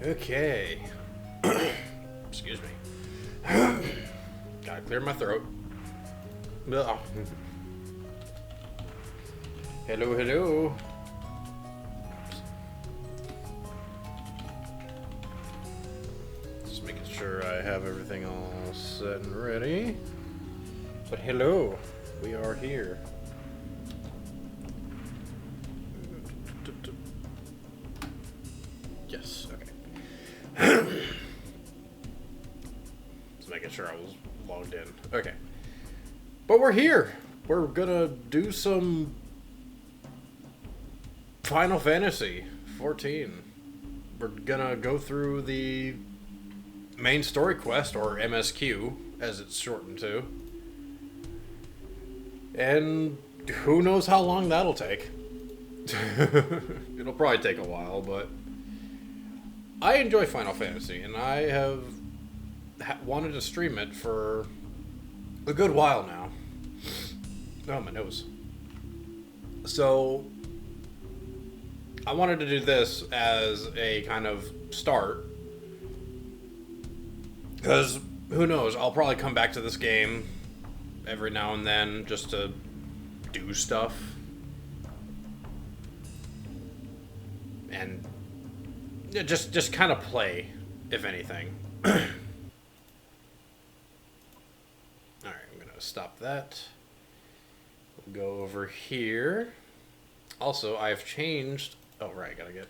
Okay. Excuse me. Gotta clear my throat. Ugh. Hello, hello. Just making sure I have everything all set and ready. But hello, we are here. Yes, okay. Just making sure I was logged in. Okay. But we're here. We're gonna do some Final Fantasy 14. We're gonna go through the main story quest, or MSQ, as it's shortened to. And who knows how long that'll take. It'll probably take a while, but I enjoy Final Fantasy, and I have wanted to stream it for a good while now. Oh, my nose. So I wanted to do this as a kind of start, because who knows, I'll probably come back to this game every now and then just to do stuff. And just kind of play, if anything. Alright, I'm gonna stop that. We'll go over here. Also, I've changed... Oh, right, gotta get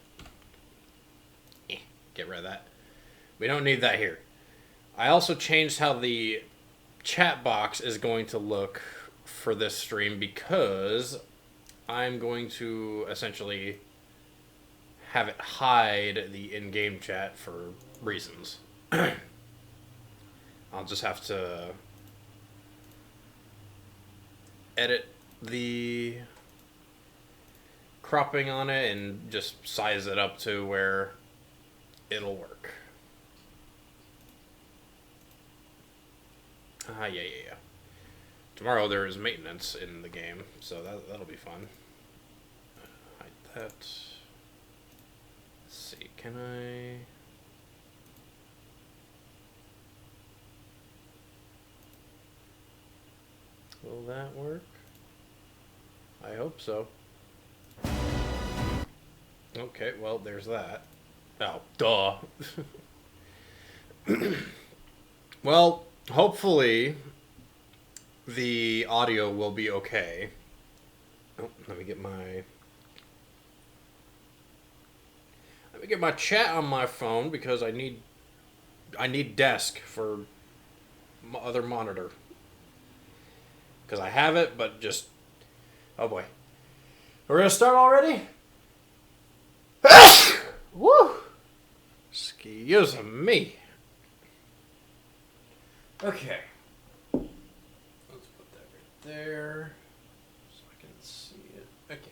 rid of that. We don't need that here. I also changed how the chat box is going to look for this stream, because I'm going to essentially have it hide the in-game chat for reasons. I'll just have to edit the cropping on it and just size it up to where it'll work. Yeah. Tomorrow there is maintenance in the game, so that'll be fun. Hide that. Let's see, can I... Will that work? I hope so. Okay, well, there's that. Oh, duh. Well, hopefully the audio will be okay. Oh, let me get my chat on my phone, because I need desk for my other monitor. Because I have it, but just... Oh boy. We're gonna start already? Woo! Excuse me. Okay. Let's put that right there, so I can see it. Okay.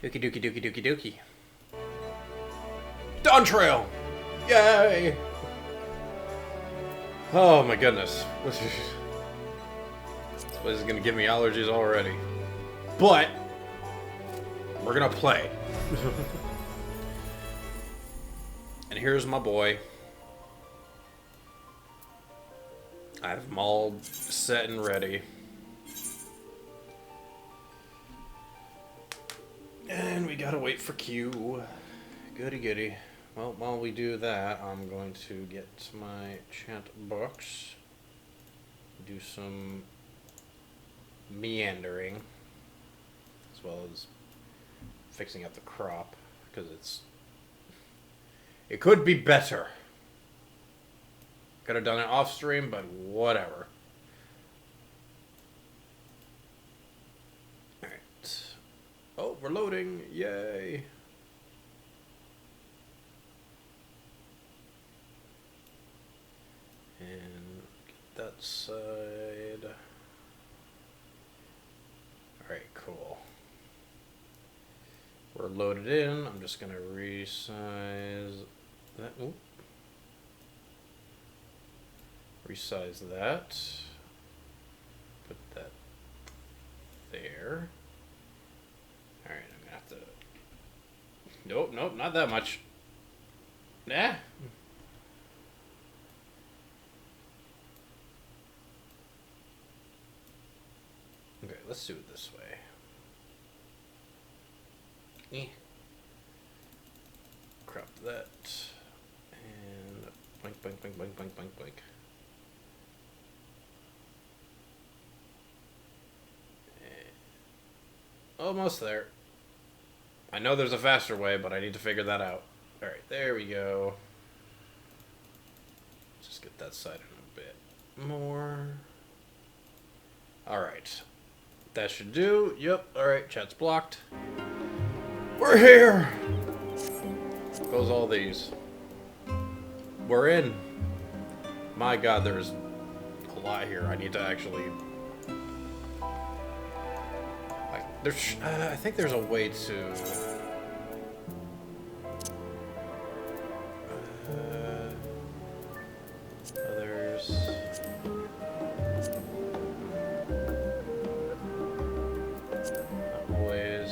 Dookie dookie dookie dookie dookie. Dawntrail! Yay! Oh my goodness. This place is gonna give me allergies already. But we're gonna play. And here's my boy. I have them all set and ready. And we gotta wait for Q. Goody goody. Well, while we do that, I'm going to get my chat box. Do some meandering, as well as fixing up the crop, because it could be better. Could have done it off stream, but whatever. Alright. Oh, we're loading. Yay. And get that side. Alright, cool. We're loaded in. I'm just going to resize that. Oop. Resize that. Put that there. Alright, I'm going to have to... Nope, not that much. Nah. Okay, let's do it this way. Crop that. And boink, boink, boink, boink, boink, boink, boink. Almost there. I know there's a faster way, but I need to figure that out. Alright, there we go. Just get that side in a bit more. Alright. That should do. Yep. Alright, chat's blocked. We're here! Goes all these. We're in. My god, there's a lot here. I need to actually... I think there's a way to... Others... Not always...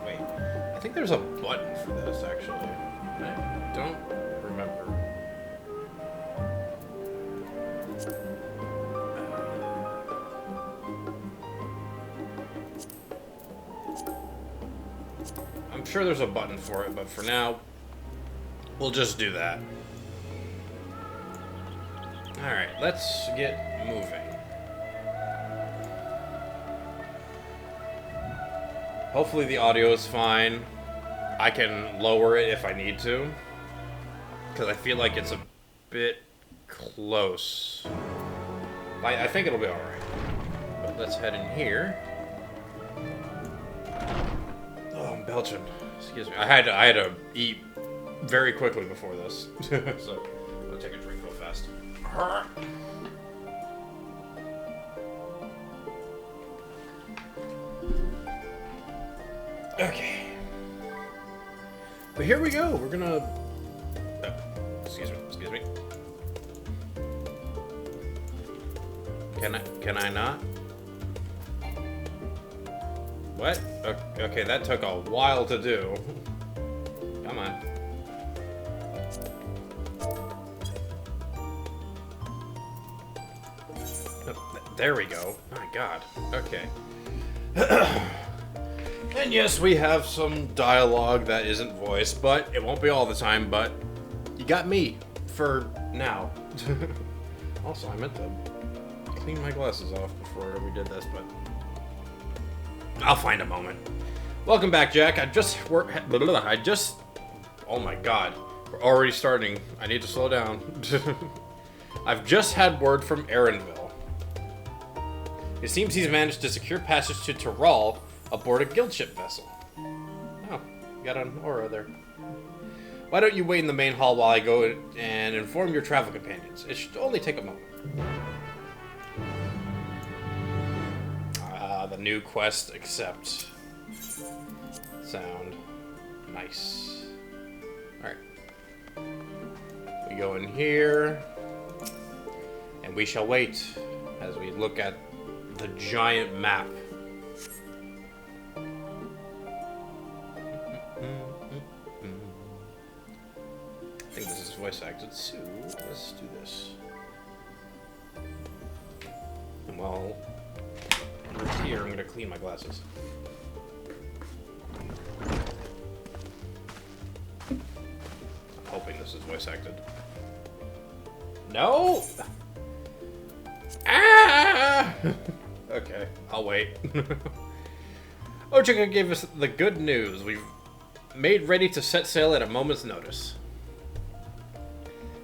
Wait, I think there's a button for this, actually. I don't remember. I'm sure there's a button for it, but for now, we'll just do that. Alright, let's get moving. Hopefully the audio is fine. I can lower it if I need to, because I feel like it's a bit close. I think it'll be alright. But let's head in here. Oh, I'm belching. Excuse me. I had to eat very quickly before this. So, I'm gonna take a drink real fast. Okay. But here we go. We're gonna... excuse me. Can I not? What? Okay, that took a while to do. Come on. There we go. My god. Okay. And yes, we have some dialogue that isn't voiced, but it won't be all the time, but you got me for now. Also, I meant to clean my glasses off before we did this, but I'll find a moment. Welcome back, Jack. Oh my god. We're already starting. I need to slow down. I've just had word from Aaronville. It seems he's managed to secure passage to Tyrol aboard a guild ship vessel. Oh, got an aura there. Why don't you wait in the main hall while I go and inform your travel companions? It should only take a moment. The new quest accept. Sound. Nice. Alright. We go in here. And we shall wait as we look at the giant map. I think this is voice acted, so let's do this. And while we're here, I'm gonna clean my glasses. I'm hoping this is voice acted. No! Ah! Okay, I'll wait. Ochika gave us the good news. We've made ready to set sail at a moment's notice.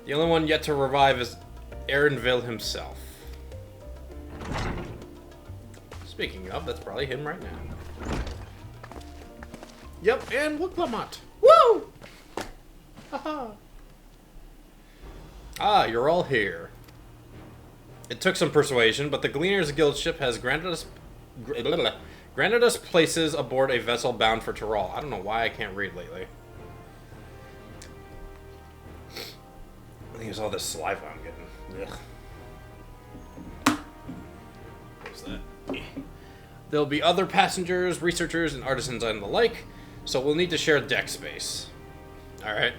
The only one yet to revive is Aaronville himself. Speaking of, that's probably him right now. Yep, and look, Lamont. Woo! Haha. Ah, you're all here. It took some persuasion, but the Gleaners Guild ship has granted us places aboard a vessel bound for Tyrol. I don't know why I can't read lately. I think it's all this saliva I'm getting. Ugh. What's that? There'll be other passengers, researchers, and artisans and the like, so we'll need to share deck space. Alright.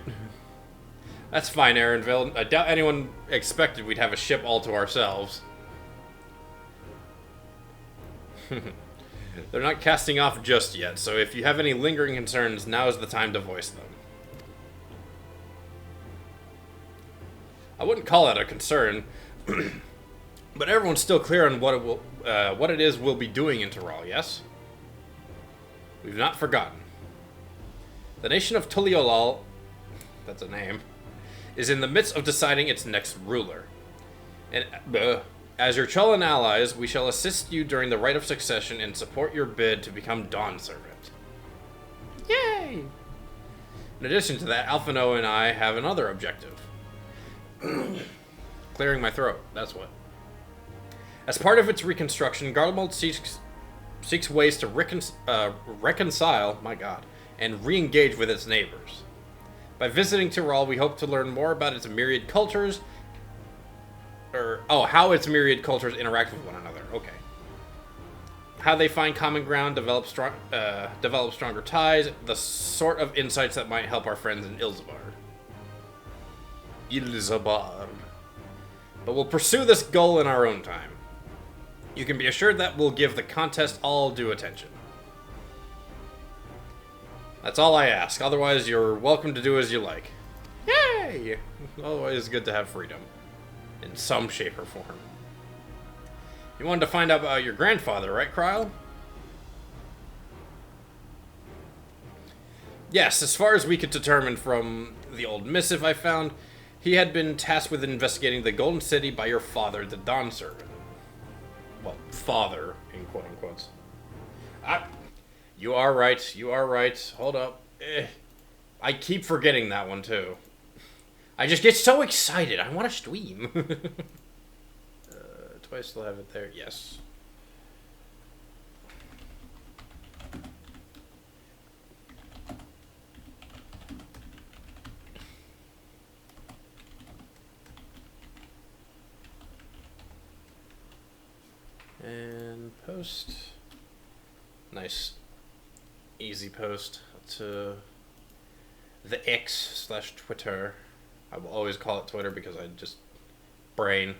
That's fine, Aaronville. I doubt anyone expected we'd have a ship all to ourselves. They're not casting off just yet, so if you have any lingering concerns, now is the time to voice them. I wouldn't call that a concern, but everyone's still clear on what it is we'll be doing in Tyrol, yes? We've not forgotten. The nation of Tuliolal, that's a name, is in the midst of deciding its next ruler. And as your Cholan allies, we shall assist you during the rite of succession and support your bid to become Dawn Servant. Yay! In addition to that, Alphino and I have another objective. Clearing my throat, that's what. As part of its reconstruction, Garlemald seeks ways to reconcile, my god, and re-engage with its neighbors. By visiting Tyrol, we hope to learn more about its myriad cultures, how its myriad cultures interact with one another. Okay. How they find common ground, develop stronger ties, the sort of insights that might help our friends in Ilzabar. But we'll pursue this goal in our own time. You can be assured that we'll give the contest all due attention. That's all I ask. Otherwise, you're welcome to do as you like. Yay! Always good to have freedom. In some shape or form. You wanted to find out about your grandfather, right, Kryle? Yes, as far as we could determine from the old missive I found, he had been tasked with investigating the Golden City by your father, the Dawn Servant. Well, father, in quote-unquotes. You are right, you are right. Hold up. I keep forgetting that one, too. I just get so excited. I want to stream. Do I still have it there? Yes. And post. Nice. Easy post to the X/Twitter. I will always call it Twitter because I just brain.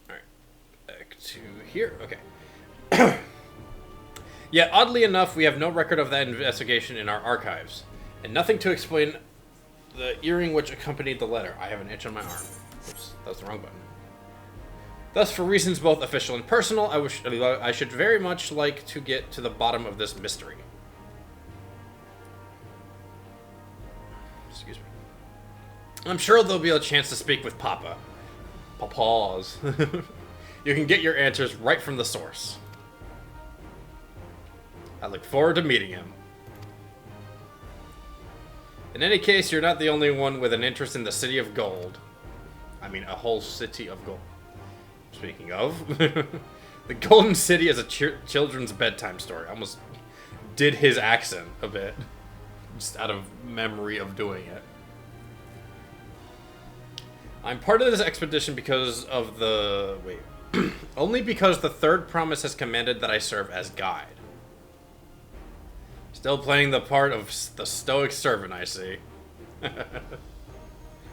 Alright, back to here. Okay. Yet, oddly enough, we have no record of that investigation in our archives, and nothing to explain the earring which accompanied the letter. I have an itch on my arm. Oops, that was the wrong button. Thus, for reasons both official and personal, I should very much like to get to the bottom of this mystery. Excuse me. I'm sure there'll be a chance to speak with Papa. Papaws. You can get your answers right from the source. I look forward to meeting him. In any case, you're not the only one with an interest in the City of Gold. I mean, a whole city of gold. Speaking of, the Golden City is a children's bedtime story. I almost did his accent a bit, just out of memory of doing it. I'm part of this expedition because of the... Wait. Only because the third promise has commanded that I serve as guide. Still playing the part of the stoic servant, I see.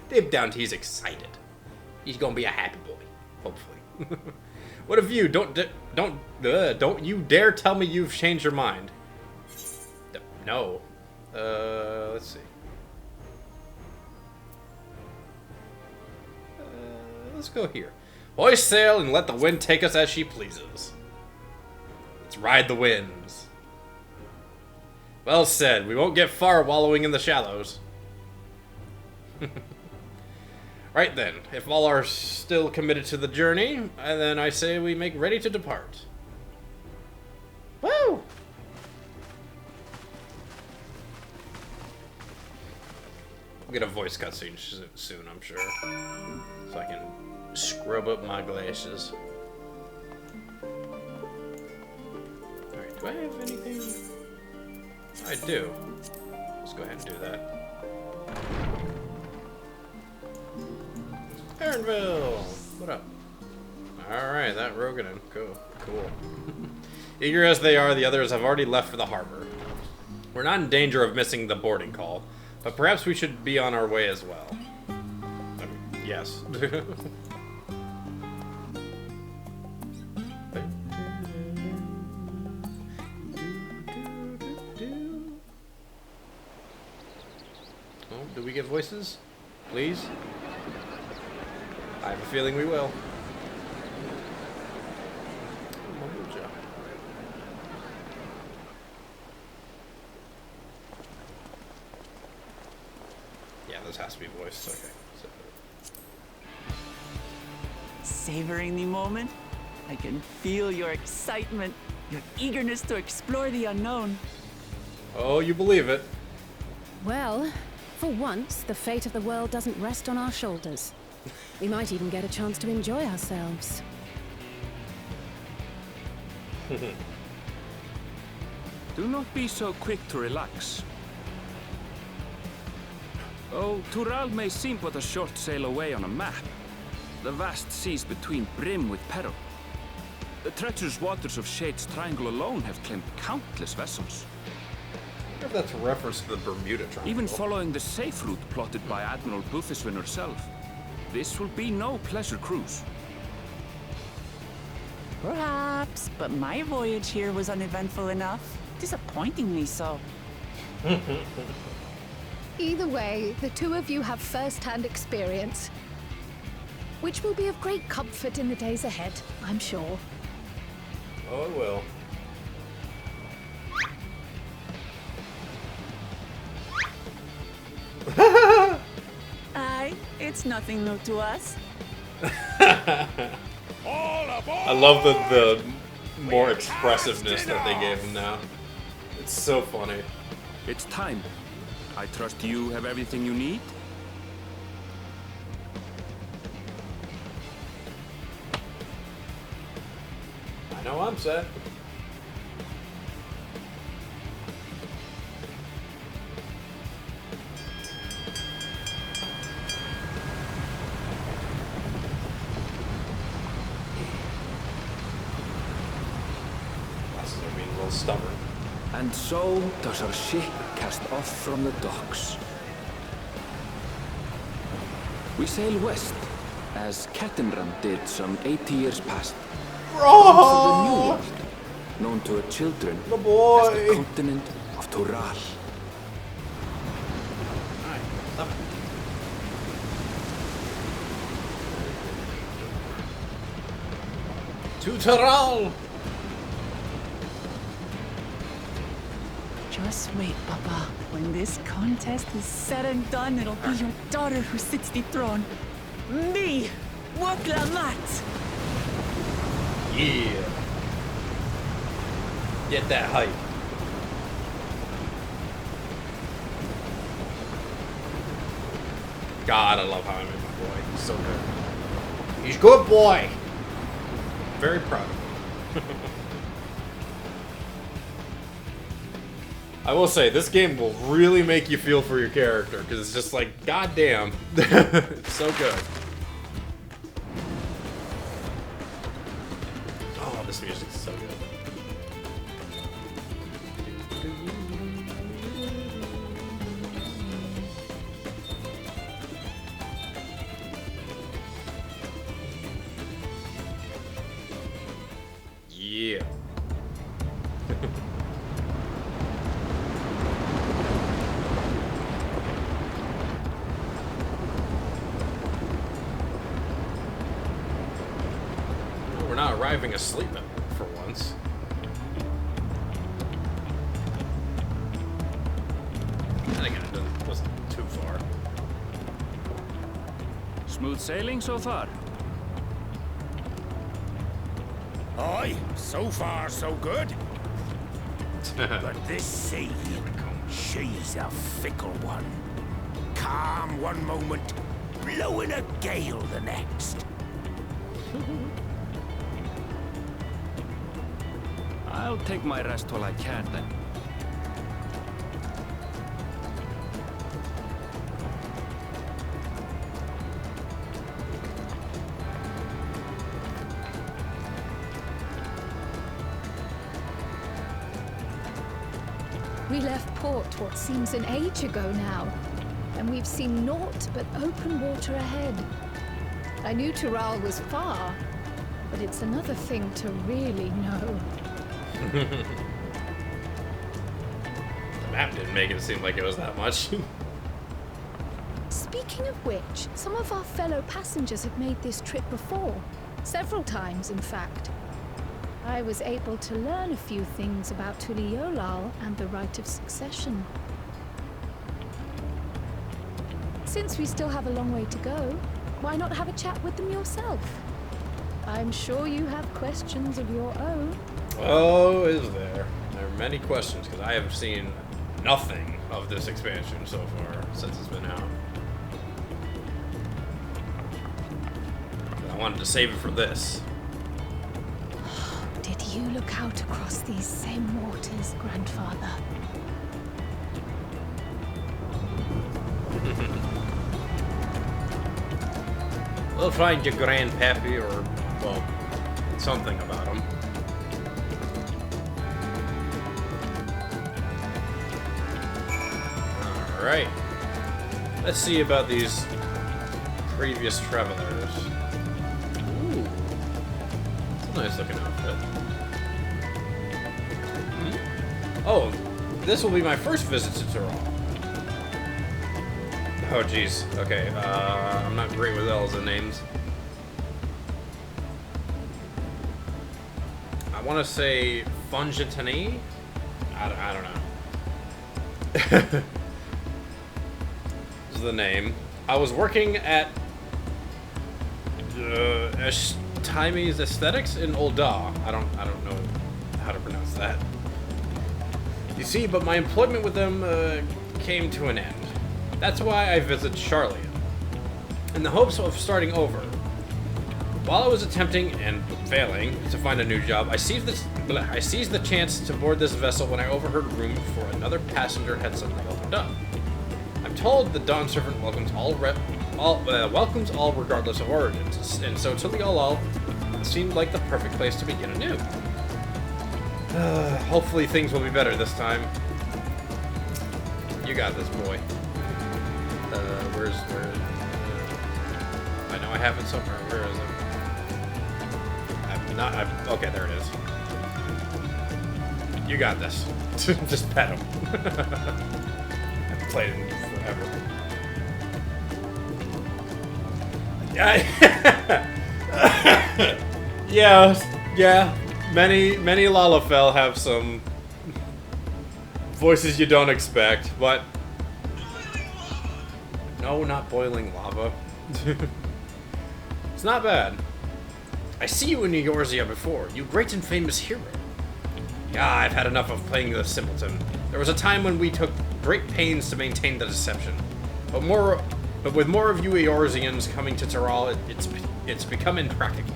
Deep down, he's excited. He's gonna be a happy boy, hopefully. What of you? Don't you dare tell me you've changed your mind. No. Let's see. Let's go here. Hoist sail and let the wind take us as she pleases. Let's ride the winds. Well said. We won't get far wallowing in the shallows. Right then, if all are still committed to the journey, then I say we make ready to depart. Woo! We'll get a voice cutscene soon, I'm sure. So I can scrub up my glasses. Alright, do I have anything? I do. Let's go ahead and do that. Aaronville! What up? Alright, that Roganin. Cool. Eager as they are, the others have already left for the harbor. We're not in danger of missing the boarding call, but perhaps we should be on our way as well. Yes. Oh, do we get voices? Please? I have a feeling we will. Yeah, this has to be voiced. Okay. So. Savoring the moment? I can feel your excitement, your eagerness to explore the unknown. Oh, you believe it. Well, for once, the fate of the world doesn't rest on our shoulders. We might even get a chance to enjoy ourselves. Do not be so quick to relax. Oh, Tural may seem but a short sail away on a map. The vast seas between brim with peril. The treacherous waters of Shade's Triangle alone have claimed countless vessels. I wonder if that's a reference to the Bermuda Triangle. Even following the safe route plotted by Admiral Bootheswin herself, this will be no pleasure cruise. Perhaps, but my voyage here was uneventful enough. Disappointingly so. Either way, the two of you have first-hand experience, which will be of great comfort in the days ahead, I'm sure. Oh, it will. Aye, it's nothing new to us. I love the more expressiveness that they gave him now. It's so funny. It's time. I trust you have everything you need? I know I'm set. Glasses are being a little stubborn. And so does our ship cast off from the docks. We sail west, as Kettenram did some 80 years past. Bound for the New World, known to her children The boy. as the continent of Tural. Alright, stop it. To Tural! Just wait, Papa. When this contest is said and done, it'll be your daughter who sits the throne. Me, Waklamat. Yeah. Get that hype. God, I love how I made my boy. He's so good. He's a good boy. Very proud of him. I will say, this game will really make you feel for your character, because it's just like, goddamn. It's so good. Oh, this music is so good. Yeah. We're not arriving asleep at work for once. And again, it wasn't too far. Smooth sailing so far? Aye, so far so good. But this sea, she's a fickle one. Calm one moment, blowing a gale the next. I'll take my rest while I can then. We left port what seems an age ago now, and we've seen naught but open water ahead. I knew Tural was far, but it's another thing to really know. The map didn't make it seem like it was that much. Speaking of which, some of our fellow passengers have made this trip before. Several times, in fact. I was able to learn a few things about Tuliolal and the right of succession. Since we still have a long way to go, why not have a chat with them yourself? I'm sure you have questions of your own. Oh, is there? There are many questions, because I have seen nothing of this expansion so far since it's been out. I wanted to save it for this. Did you look out across these same waters, Grandfather? We'll find your grandpappy, or, well, something about him. Alright. Let's see about these previous travelers. Ooh. It's a nice looking outfit. Oh, this will be my first visit to Tural. Oh, jeez. Okay, I'm not great with L's and names. I want to say Fungitani? I don't know. This is the name. I was working at Timmy's Aesthetics in Ul'dah. I don't know how to pronounce that. You see, but my employment with them came to an end. That's why I visit Charlia, in the hopes of starting over. While I was attempting, and failing, to find a new job, I seized the chance to board this vessel when I overheard a room for another passenger had suddenly opened up. I'm told the Dawn Servant welcomes all regardless of origins, and so Tuliolal seemed like the perfect place to begin anew. Hopefully things will be better this time. You got this, boy. Where's I know I have it somewhere. Where is it? Okay, there it is. You got this. Just pet him. I've played him forever. Yeah. Many Lalafell have some voices you don't expect, but no, not boiling lava. It's not bad. I see you in Eorzea before, you great and famous hero. Yeah, I've had enough of playing the simpleton. There was a time when we took great pains to maintain the deception, but with more of you Eorzeans coming to Tural, it's become impractical.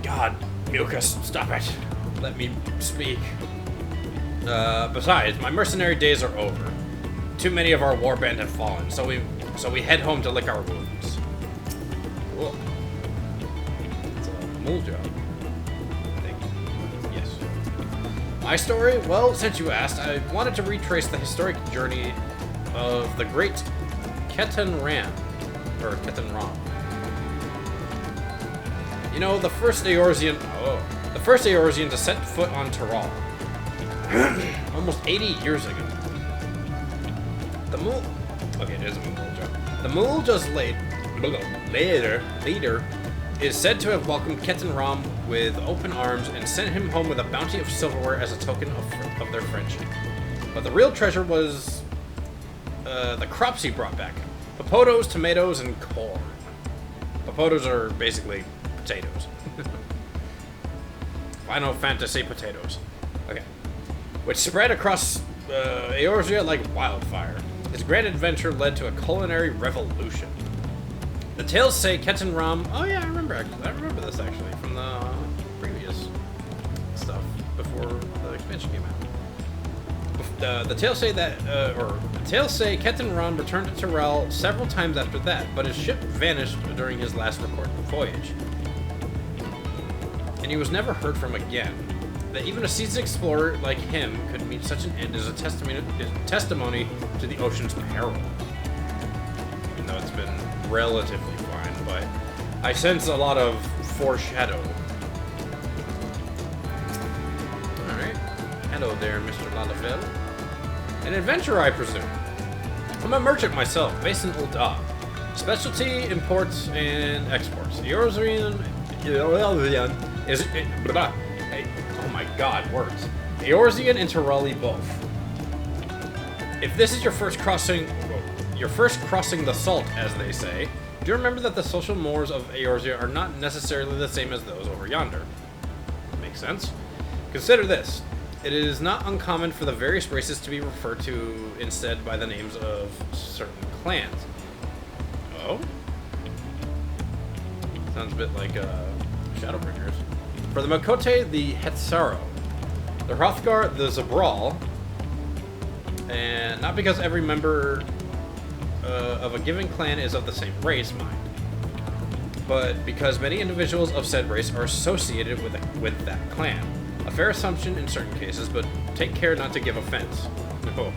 God, mucus, stop it. Let me speak. Besides, my mercenary days are over. Too many of our warband have fallen, so we head home to lick our wounds. Cool. It's a mole job, I think. Yes. My story? Well, since you asked, I wanted to retrace the historic journey of the great Ketan Ram. You know, the first Eorzean to set foot on Tural. Almost 80 years ago. The Mul... Okay, it is a Mulja. The Mulja's leader is said to have welcomed Ketan Ram with open arms and sent him home with a bounty of silverware as a token of their friendship. But the real treasure was the crops he brought back. Papodos, tomatoes, and corn. Papodos are basically potatoes. Final Fantasy potatoes. Okay. Which spread across Eorzea like wildfire. His grand adventure led to a culinary revolution. The tales say Ketan Ram... Oh yeah, I remember this actually from the previous stuff before the expansion came out. The tales say Ketan Ram returned to Tural several times after that, but his ship vanished during his last recorded voyage. And he was never heard from again. That even a seasoned explorer like him could meet such an end is a testimony to the ocean's peril. Even though it's been relatively fine, but I sense a lot of foreshadow. Alright. Hello there, Mr. Lalafell. An adventurer, I presume. I'm a merchant myself, based in Ul'dah. Specialty imports and exports. Eorzean is... Oh my god, words. Eorzean and Tirali both. If this is your first crossing the salt, as they say, do you remember that the social mores of Eorzea are not necessarily the same as those over yonder? Makes sense. Consider this. It is not uncommon for the various races to be referred to instead by the names of certain clans. Oh? Sounds a bit like Shadowbringers. For the Makote, the Hetsaro. The Hrothgar, the Zabral. And not because every member of a given clan is of the same race, mind. But because many individuals of said race are associated with that clan. A fair assumption in certain cases, but take care not to give offense. No.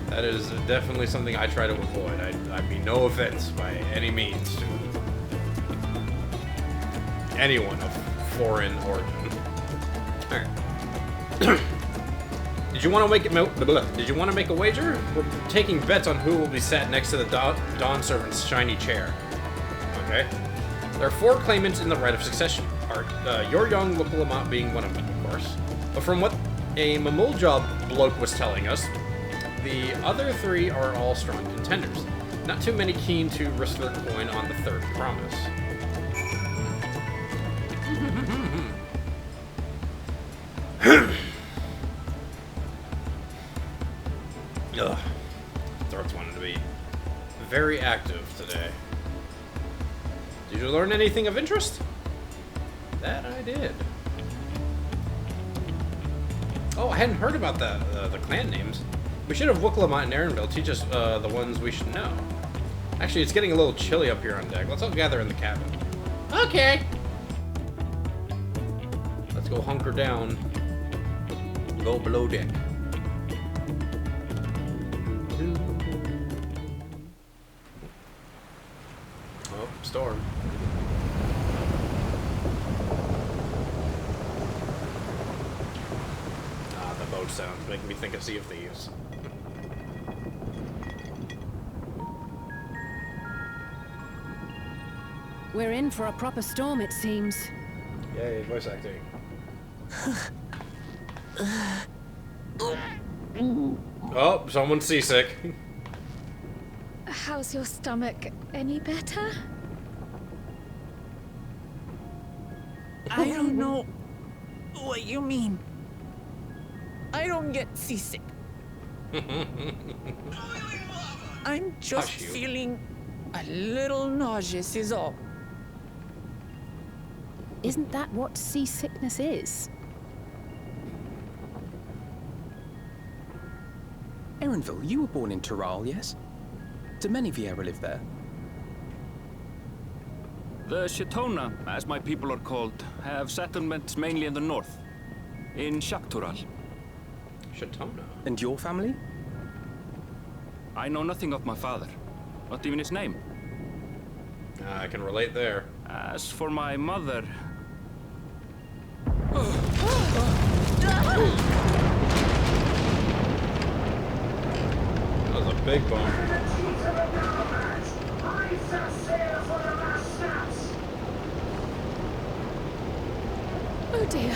That is definitely something I try to avoid. I mean no offense by any means to anyone of foreign origin. Alright. Did you want to make a wager? We're taking bets on who will be sat next to the Dawn Servant's shiny chair. Okay. There are 4 claimants in the right of succession. Your young Lupulamat being one of them, of course. But from what a Mamuljob bloke was telling us, the other 3 are all strong contenders. Not too many keen to risk their coin on the 3rd promise. Ugh. Throat's wanting to be very active today. Did you learn anything of interest? That I did. Oh, I hadn't heard about the clan names. We should have Wuklamont and Aaronville teach us the ones we should know. Actually, it's getting a little chilly up here on deck. Let's all gather in the cabin. Okay. Let's go hunker down. Go below deck. Oh, storm. The boat sounds making me think of Sea of Thieves. We're in for a proper storm, it seems. Yay, voice acting. Oh, someone's seasick. How's your stomach? Any better? I don't know what you mean. I don't get seasick. I'm just Hush you. feeling a little nauseous is all. Isn't that what seasickness is? Aaronville, you were born in Tural, yes? Do many Vieira live there? The Shatona, as my people are called, have settlements mainly in the north, in Shaktural. Shatona. And your family? I know nothing of my father, not even his name. I can relate there. As for my mother... That was a big bump. Oh dear.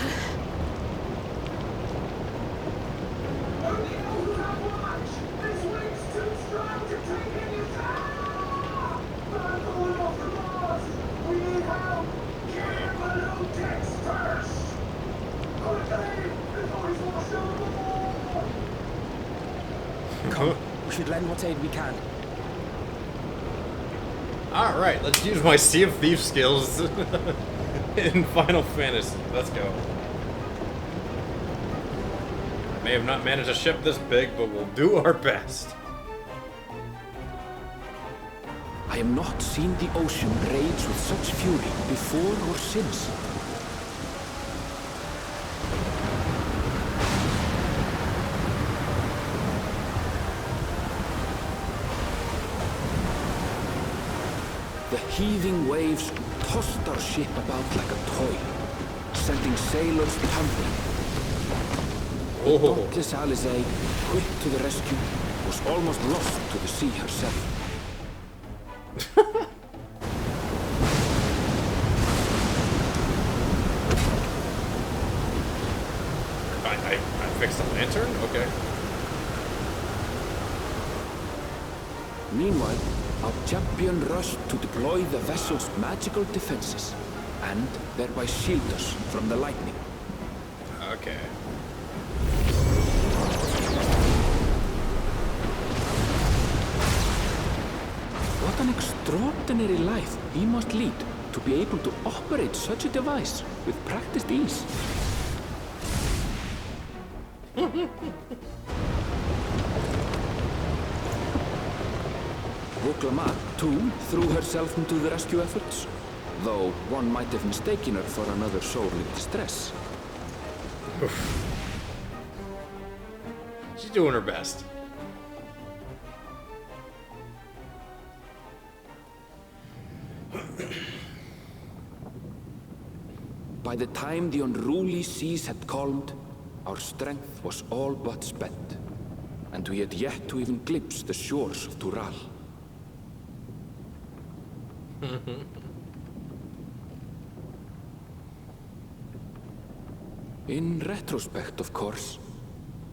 Come, we should lend what aid we can. Alright, let's use my Sea of Thieves skills in Final Fantasy. Let's go. I may have not managed a ship this big, but we'll do our best. I have not seen the ocean rage with such fury before or since. Heaving waves tossed our ship about like a toy, sending sailors tumbling. Oh. Dauntless Alizé, quick to the rescue, was almost lost to the sea herself. I fixed the lantern? Okay. Meanwhile, our champion rushed to deploy the vessel's magical defenses, and thereby shield us from the lightning. Okay. What an extraordinary life he must lead to be able to operate such a device with practiced ease. Woklama, too, threw herself into the rescue efforts, though one might have mistaken her for another soul in distress. She's doing her best. By the time the unruly seas had calmed, our strength was all but spent, and we had yet to even glimpse the shores of Tural. In retrospect, of course,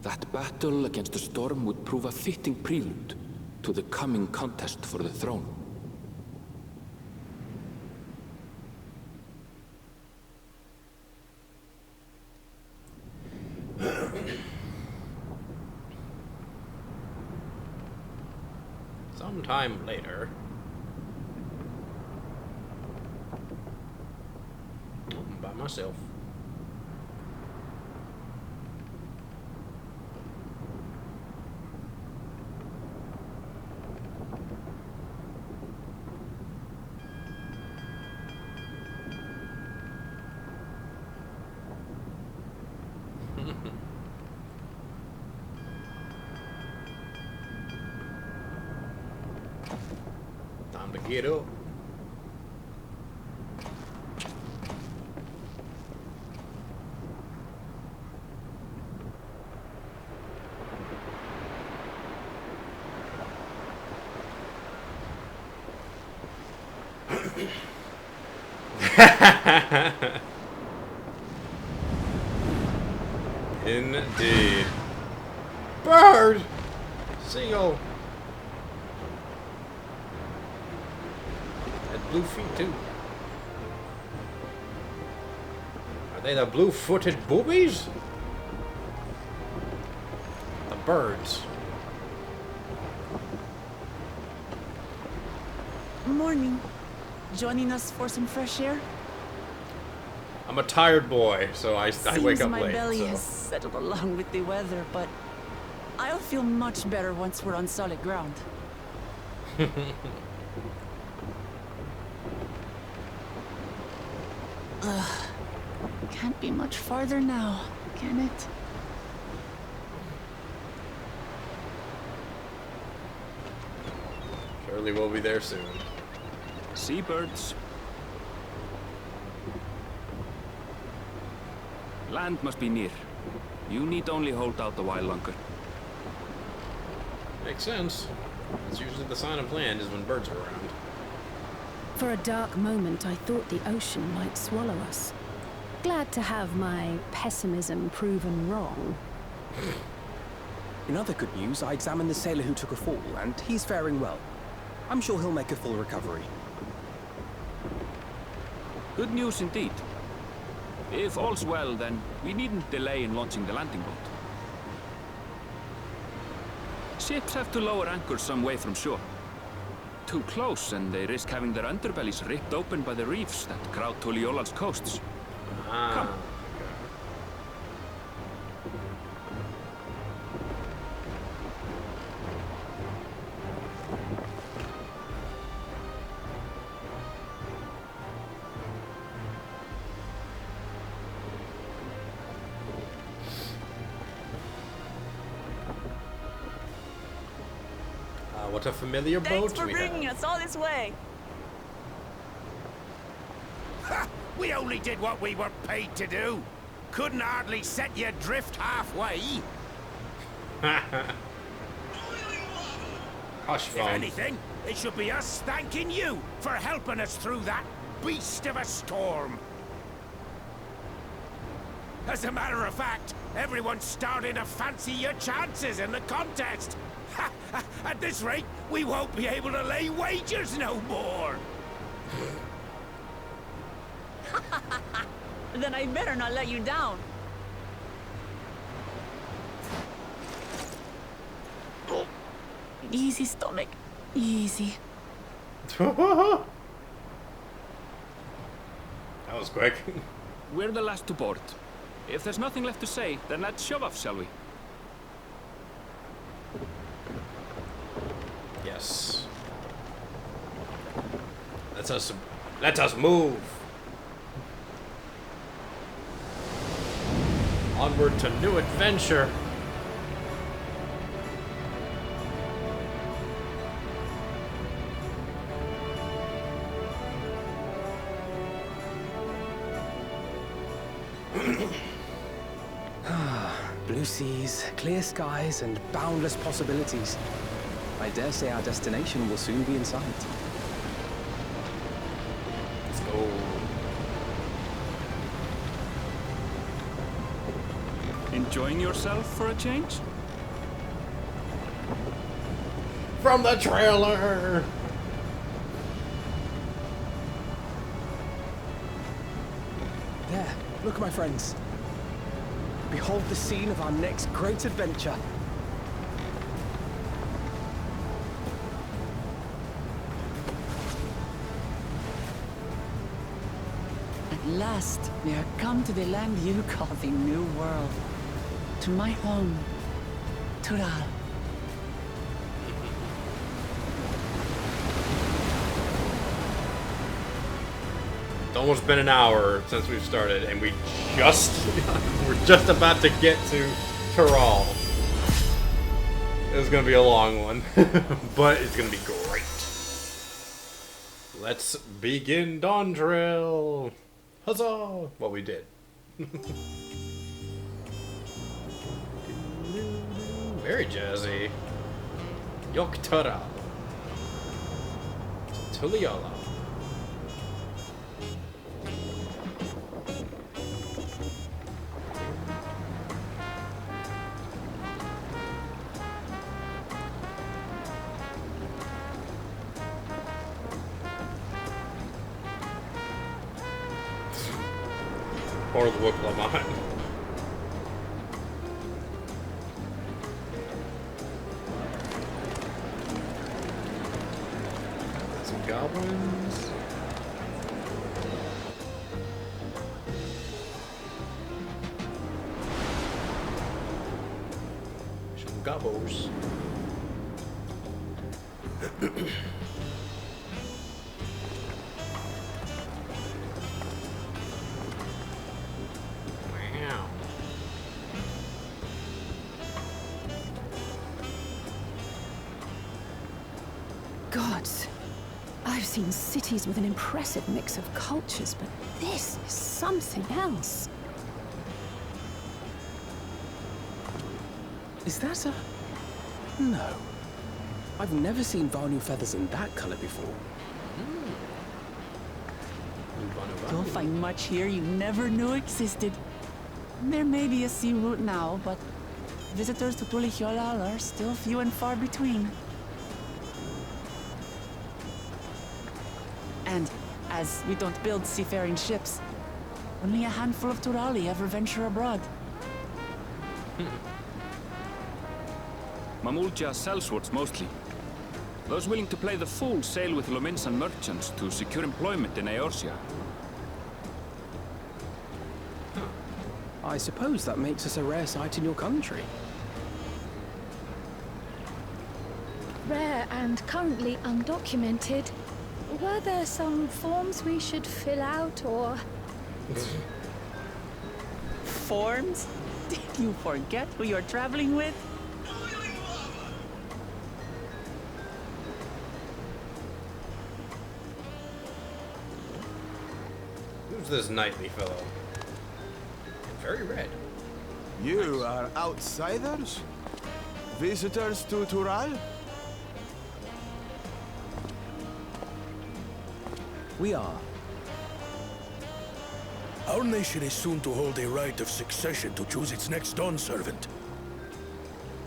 that battle against the storm would prove a fitting prelude to the coming contest for the throne. Sometime later. I'm by myself. Time to get up. Indeed. Bird! Seagull. Had blue feet too. Are they the blue-footed boobies? The birds. Morning. Joining us for some fresh air? I'm a tired boy, so I wake Seems up my late. belly So. has settled along with the weather, but I'll feel much better once we're on solid ground. Can't be much farther now, can it? Surely we'll be there soon. Seabirds. Land must be near. You need only hold out a while longer. Makes sense. It's usually the sign of land is when birds are around. For a dark moment, I thought the ocean might swallow us. Glad to have my pessimism proven wrong. In other good news, I examined the sailor who took a fall, and he's faring well. I'm sure he'll make a full recovery. Good news indeed. If all's well, then we needn't delay in launching the landing boat. Ships have to lower anchors some way from shore. Too close, and they risk having their underbellies ripped open by the reefs that crowd Tuliola's coasts. Come. What a familiar Thanks boat for we bringing have. us all this way. We only did what we were paid to do. Couldn't hardly set you adrift halfway. Hush, If phone. anything, it should be us thanking you for helping us through that beast of a storm. As a matter of fact, everyone's starting to fancy your chances in the contest. At this rate, we won't be able to lay wagers no more. Then I better not let you down. Easy, stomach. Easy. That was quick. We're the last to board. If there's nothing left to say, then let's shove off, shall we? Yes. Let us move. Onward to new adventure. Blue seas, clear skies, and boundless possibilities. I dare say our destination will soon be in sight. Let's go. Enjoying yourself for a change? From the trailer. There, look, my friends. Behold the scene of our next great adventure. At last, we are come to the land you call the New World. To my home, Tural. It's almost been an hour since we've started, and we're just about to get to Tural. It's gonna be a long one, but it's gonna be great. Let's begin Dawntrail. Huzzah! What we did. Very jazzy. Yok Tural. Tuliola. Or the Wook Lamont. Some goblins. Some gobos. Wow. Gods, I've seen cities with an impressive mix of cultures, but this is something else. Is that a... No. I've never seen Vanu feathers in that color before. You'll find much here you never knew existed. There may be a sea route now, but visitors to Tulihyolal are still few and far between. And as we don't build seafaring ships, only a handful of Turali ever venture abroad. Mamulja sellswords mostly. Those willing to play the fool sail with Lominsan merchants to secure employment in Eorzea. I suppose that makes us a rare sight in your country. Rare and currently undocumented. Were there some forms we should fill out, or...? Forms? Did you forget who you're traveling with? Who's this knightly fellow? Very red. You are outsiders? Visitors to Tural? We are. Our nation is soon to hold a right of succession to choose its next dawn servant.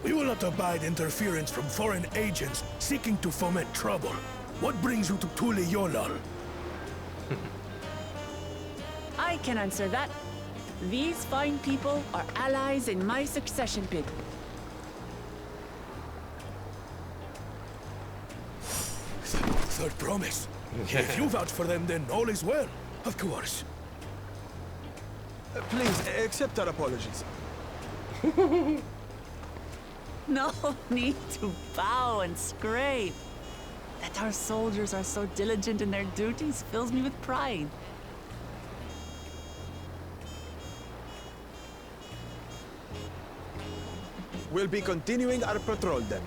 We will not abide interference from foreign agents seeking to foment trouble. What brings you to Tule Yolal? I can answer that. These fine people are allies in my succession bid. Third promise. If you vouch for them, then all is well. Of course. Please, accept our apologies. No need to bow and scrape. That our soldiers are so diligent in their duties fills me with pride. We'll be continuing our patrol then.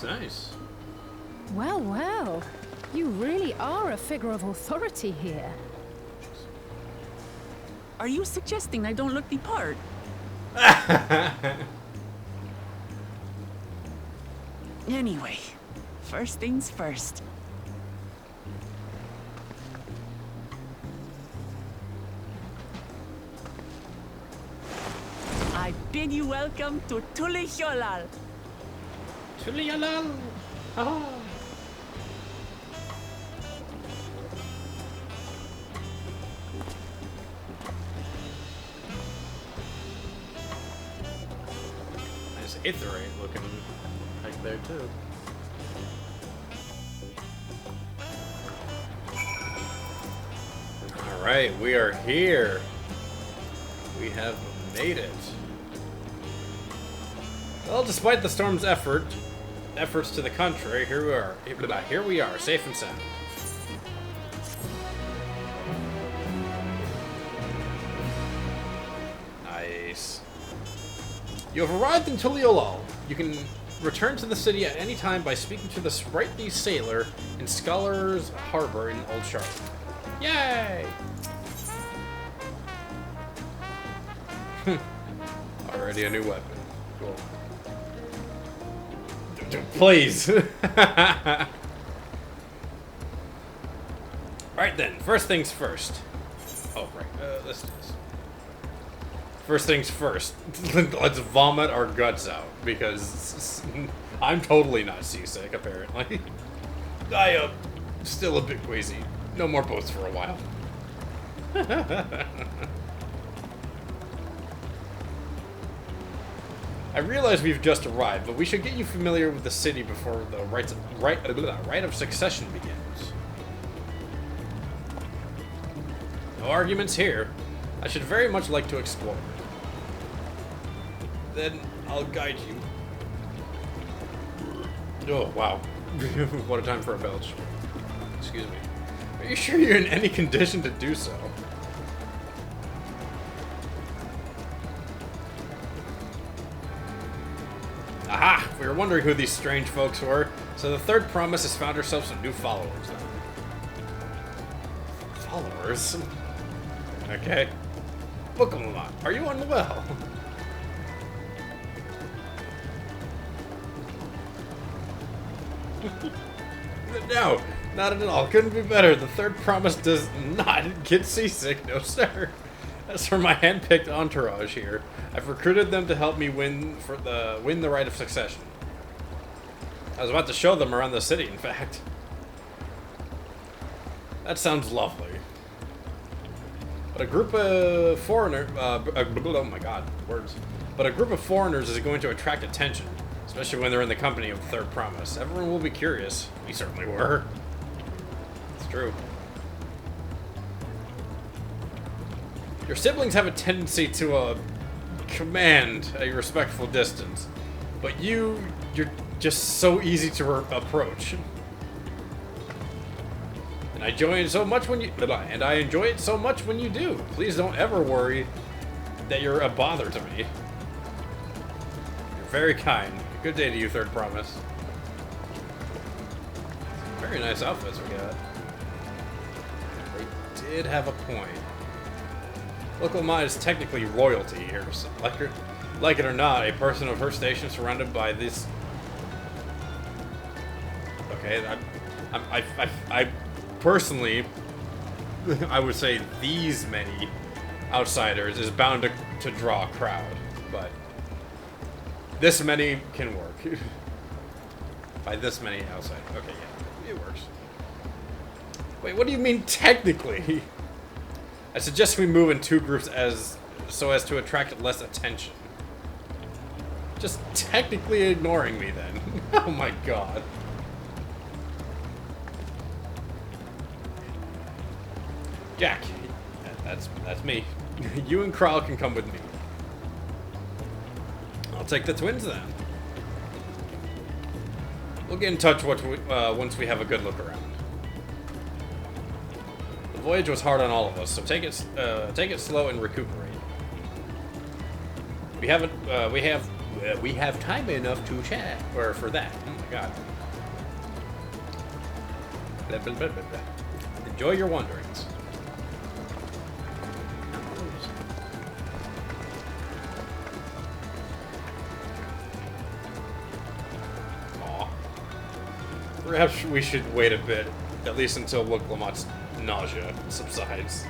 Nice. Well, well. You really are a figure of authority here. Are you suggesting I don't look the part? Anyway, first things first. I bid you welcome to Tule Yolal. Tulialal! Ah. Nice aetheryte looking like there too. Alright, we are here. We have made it. Well, despite the storm's efforts to the contrary, here we are, safe and sound. Nice. You have arrived in Tuliolal. You can return to the city at any time by speaking to the sprightly sailor in Scholar's Harbor in Old Charlotte. Yay! Already a new weapon. Cool. Please. Alright then, first things first. Oh, right. Let's do this. First things first. Let's vomit our guts out, because I'm totally not seasick, apparently. I am still a bit queasy. No more boats for a while. I realize we've just arrived, but we should get you familiar with the city before the right of succession begins. No arguments here. I should very much like to explore. Then I'll guide you. Oh, wow. What a time for a belch. Excuse me. Are you sure you're in any condition to do so? Aha! We were wondering who these strange folks were, so the third promise has found herself some new followers. Followers? Okay. Booklamont, are you unwell? No, not at all. Couldn't be better. The third promise does not get seasick, no sir. As for my hand-picked entourage here, I've recruited them to help me win the right of succession. I was about to show them around the city, in fact. That sounds lovely. But a group of foreigners, oh my god, words. But a group of foreigners is going to attract attention, especially when they're in the company of the third promise. Everyone will be curious. We certainly were. It's true. Your siblings have a tendency to command a respectful distance, but you're just so easy to approach. And I enjoy it so much when you do. Please don't ever worry that you're a bother to me. You're very kind. Good day to you, third promise. Very nice outfits we got. They did have a point. Local Mine is technically royalty here. So like it or not, a person of her station surrounded by this. Okay, I personally, I would say these many outsiders is bound to draw a crowd, but this many can work. By this many outsiders. Okay, yeah, it works. Wait, what do you mean technically? I suggest we move in two groups so as to attract less attention. Just technically ignoring me then. Oh my god. Jack, that's me. You and Kral can come with me. I'll take the twins then. We'll get in touch once we have a good look around. The voyage was hard on all of us, so take it slow and recuperate. We have time enough to chat, or for that. Oh my god. Blah, blah, blah, blah, blah. Enjoy your wanderings. Aw. Perhaps we should wait a bit, at least until Woklamat's nausea subsides.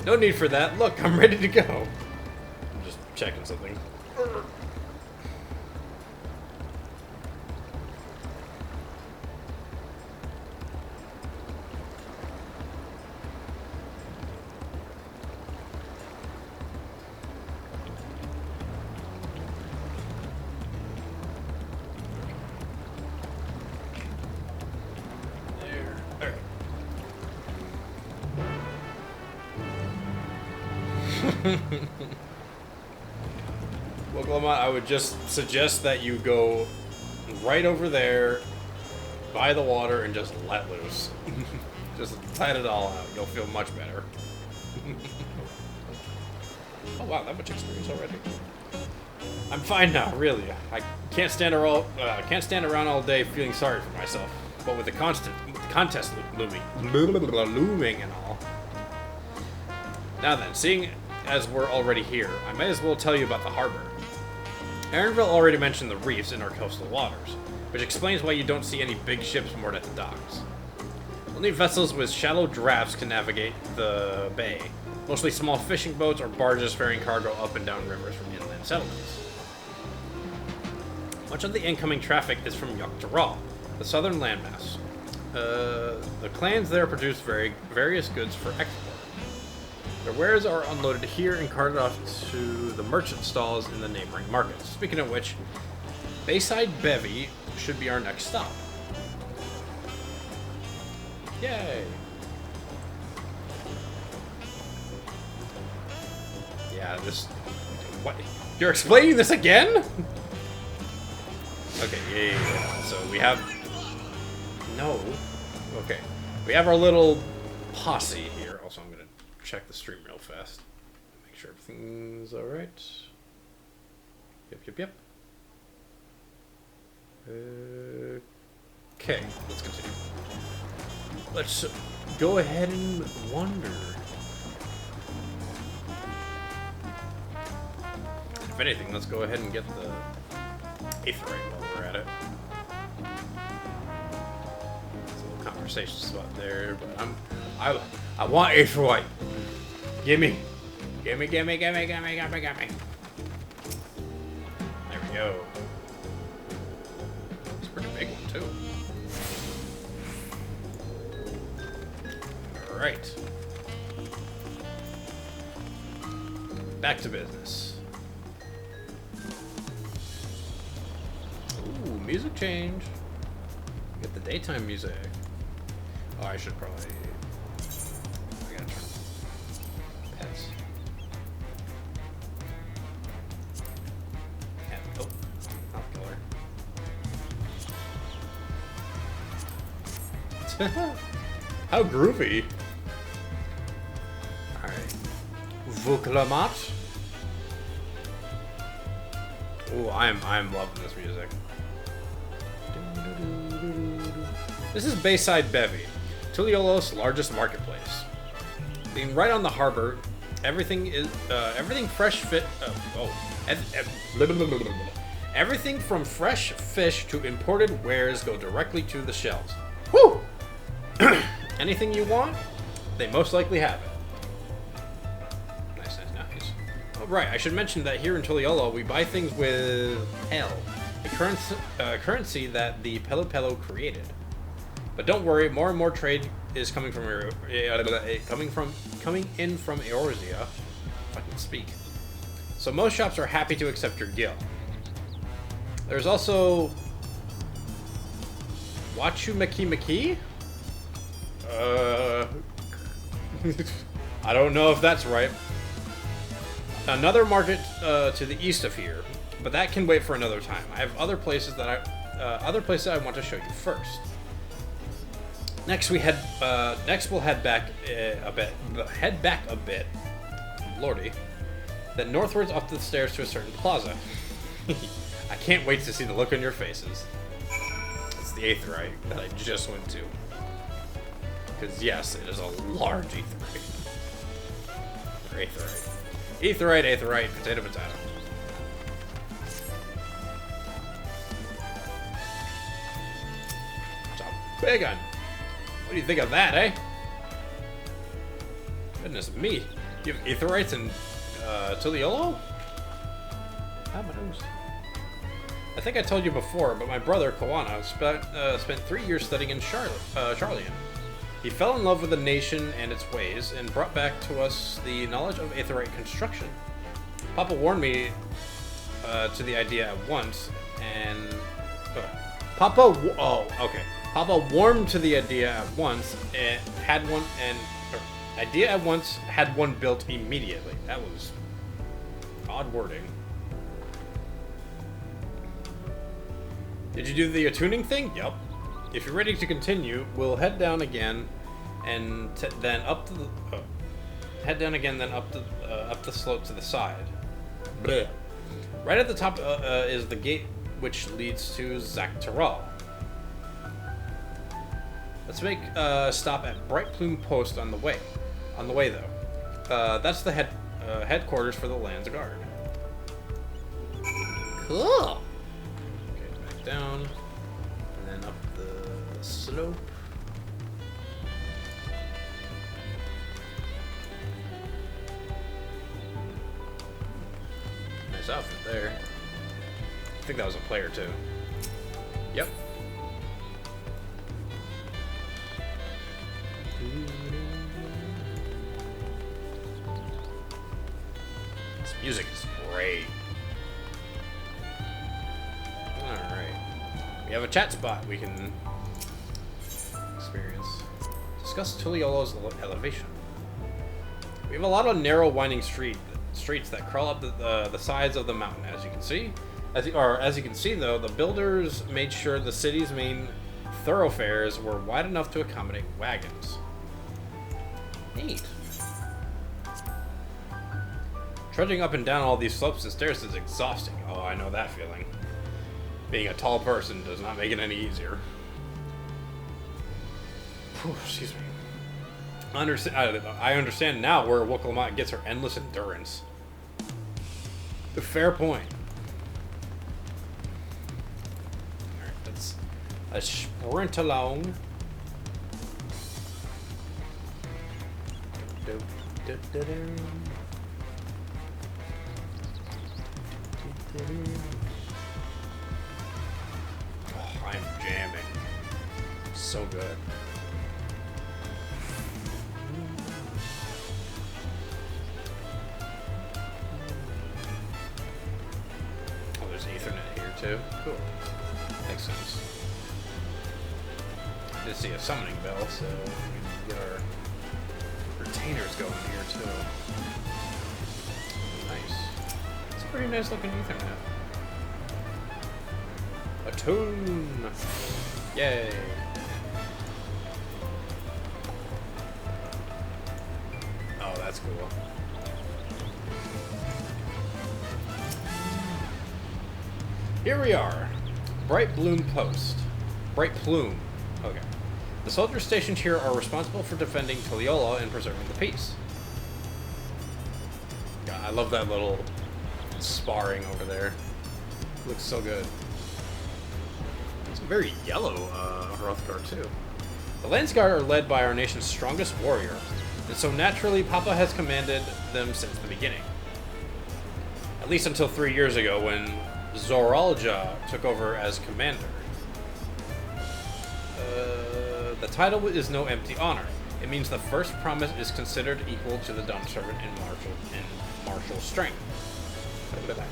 No need for that. Look, I'm ready to go. I'm just checking something. Well, Glomot, I would just suggest that you go right over there by the water and just let loose. Just let it all out. You'll feel much better. Oh wow, that much experience already. I'm fine now, really. I can't stand around all day feeling sorry for myself. But with the contest looming and all. Now then, seeing as we're already here, I might as well tell you about the harbor. Aaronville already mentioned the reefs in our coastal waters, which explains why you don't see any big ships moored at the docks. Only vessels with shallow drafts can navigate the bay, mostly small fishing boats or barges ferrying cargo up and down rivers from inland settlements. Much of the incoming traffic is from Dawntrail, the southern landmass. The clans there produce various goods for export. Their wares are unloaded here and carted off to the merchant stalls in the neighboring markets. Speaking of which, Bayside Bevy should be our next stop. Yay! Yeah, this... What? You're explaining this again? Okay, yeah. So we have... No. Okay. We have our little posse here. Also, I'm going to check the stream real fast. Make sure everything's alright. Yep. Okay, let's continue. Let's go ahead and wander. If anything, let's go ahead and get the Aetherite while we're at it. There's a little conversation spot there, but I want Aetherite. Gimme. Gimme. There we go. It's a pretty big one, too. Alright. Back to business. Ooh, music change. Get the daytime music. Oh, I should probably... I gotta turn pets. Oh, not killer. How groovy. Alright. Vuklamat. Ooh, I'm loving this music. This is Bayside Bevy, Tuliolo's largest marketplace. Being right on the harbor, everything fresh fit. Everything from fresh fish to imported wares go directly to the shelves. Woo! Anything you want, they most likely have it. Nice. Oh, right, I should mention that here in Tuliolo, we buy things with Hell, a currency that the Pelo Pelo created. But don't worry, more and more trade is coming in from Eorzea. If I can speak. So most shops are happy to accept your gil. There's also Wachu Maki. I don't know if that's right. Another market to the east of here, but that can wait for another time. I have other places that I want to show you first. Next we'll head back a bit. Lordy. Then northwards up the stairs to a certain plaza. I can't wait to see the look on your faces. It's the Aetheryte that I just went to. Because yes, it is a large Aetheryte. Or Aetheryte. Aetheryte, potato. It's a big one. What do you think of that, eh? Goodness me. You have Aetherites in Tuliolo? How my nose? I think I told you before, but my brother, Kawana, spent 3 years studying in Charlian. He fell in love with the nation and its ways, and brought back to us the knowledge of Aetherite construction. Papa warned me to the idea at once, and... Papa warmed to the idea at once, and had one built immediately. That was odd wording. Did you do the attuning thing? Yup. If you're ready to continue, we'll head down again, and then up the up the slope to the side. Blech. Right at the top is the gate which leads to Zaktaral. Let's make a stop at Bright Plume Post on the way. On the way, though, that's the headquarters for the Lands Guard. Cool. Okay, back down, and then up the slope. Nice outfit there. I think that was a player too. Yep. This music is great. Alright. We have a chat spot we can experience. Discuss Tuliolo's elevation. We have a lot of narrow winding streets that crawl up the sides of the mountain, as you can see. As you can see, though, the builders made sure the city's main thoroughfares were wide enough to accommodate wagons. Neat. Trudging up and down all these slopes and stairs is exhausting. Oh, I know that feeling. Being a tall person does not make it any easier. Whew, excuse me. I understand now where Woklamat gets her endless endurance. Fair point. Alright, let's sprint along. Oh, I'm jamming. So good. Oh, there's Ethernet here too. Cool. Makes sense. I did see a summoning bell, so we can get our retainers going here too. Nice. It's a pretty nice looking Ethernet. Attune! Yay! Oh, that's cool. Here we are. Bright Bloom Post. Bright Plume. Okay. The soldiers stationed here are responsible for defending Tuliyola and preserving the peace. God, I love that little sparring over there. Looks so good. It's very yellow, Hrothgar, too. The Landsguard are led by our nation's strongest warrior, and so naturally Papa has commanded them since the beginning. At least until 3 years ago when Zoralja took over as commander. The title is no empty honor. It means the first promise is considered equal to the dumb servant in martial strength. Look at that.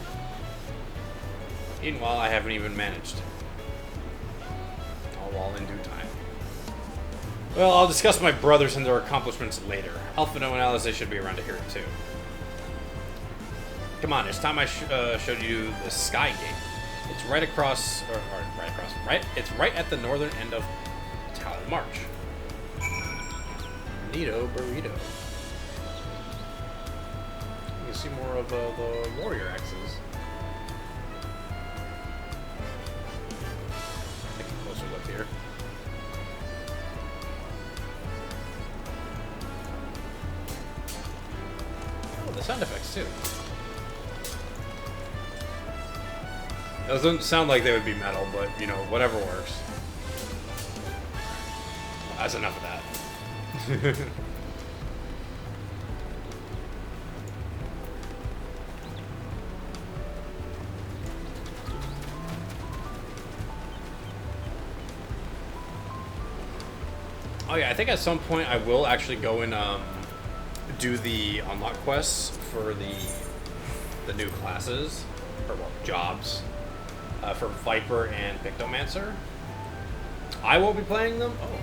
Meanwhile, I haven't even managed. All in due time. Well, I'll discuss my brothers and their accomplishments later. Alphino and Alice should be around to hear it too. Come on, it's time I showed you the Sky Gate. It's right across, it's right at the northern end of Talon March. Neato burrito. You can see more of the warrior axes. Take a closer look here. Oh, the sound effects too. Doesn't sound like they would be metal, but you know, whatever works. That's enough of that. Oh yeah, I think at some point I will actually go and do the unlock quests for the new classes, or well, jobs, for Viper and Pictomancer. I won't be playing them. Oh.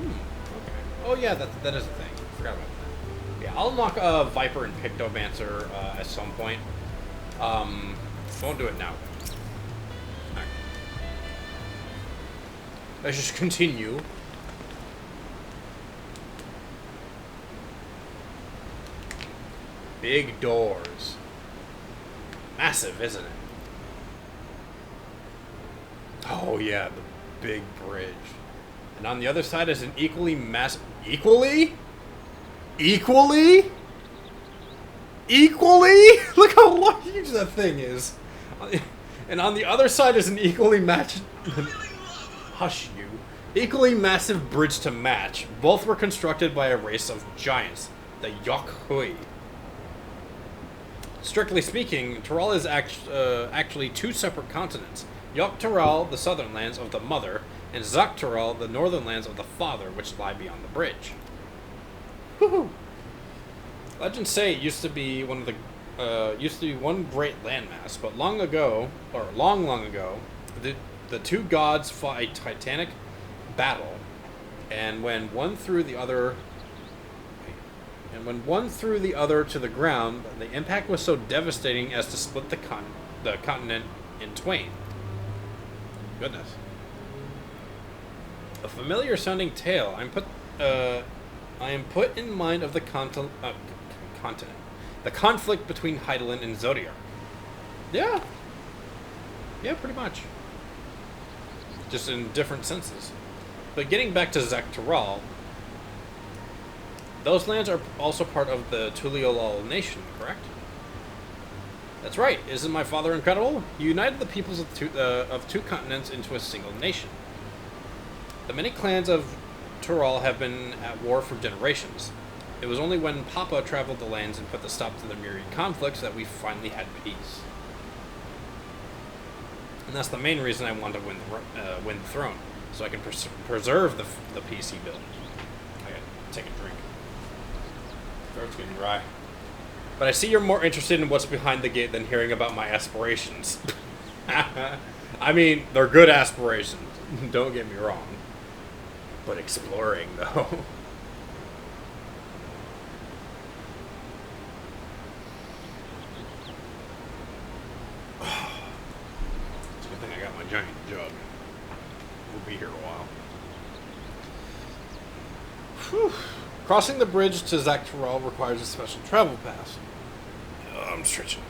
Okay. Oh yeah, that is a thing. Forgot about that. Yeah, I'll unlock Viper and Pictomancer at some point. Won't do it now. Alright. Let's just continue. Big doors. Massive, isn't it? Oh yeah, the big bridge. And on the other side is an equally massive... Equally? Equally? Equally? Look how huge that thing is. And on the other side is an equally matched... Hush you. Equally massive bridge to match. Both were constructed by a race of giants, the Yokhui. Strictly speaking, Tural is actually two separate continents. Yok-Tural, the southern lands of the mother, and Zak-Tural, the northern lands of the father, which lie beyond the bridge. Woohoo! Legends say it used to be one great landmass, but long ago, the two gods fought a titanic battle, and when one threw the other to the ground, the impact was so devastating as to split the continent in twain. Goodness. A familiar sounding tale. I am put in mind of the continent. The conflict between Hydaelyn and Zodiac. Yeah. Yeah, pretty much. Just in different senses. But getting back to Zak-Tural, those lands are also part of the Tuliyola nation, correct? That's right. Isn't my father incredible? He united the peoples of two continents into a single nation. The many clans of Tural have been at war for generations. It was only when Papa traveled the lands and put the stop to the myriad conflicts that we finally had peace. And that's the main reason I want to win the throne, so I can preserve the peace he built. I gotta take a drink. Throat's getting dry. But I see you're more interested in what's behind the gate than hearing about my aspirations. I mean, they're good aspirations, don't get me wrong. But exploring, though. It's a good thing I got my giant jug. We'll be here a while. Whew. Crossing the bridge to Zak-Tural requires a special travel pass. I'm stretching.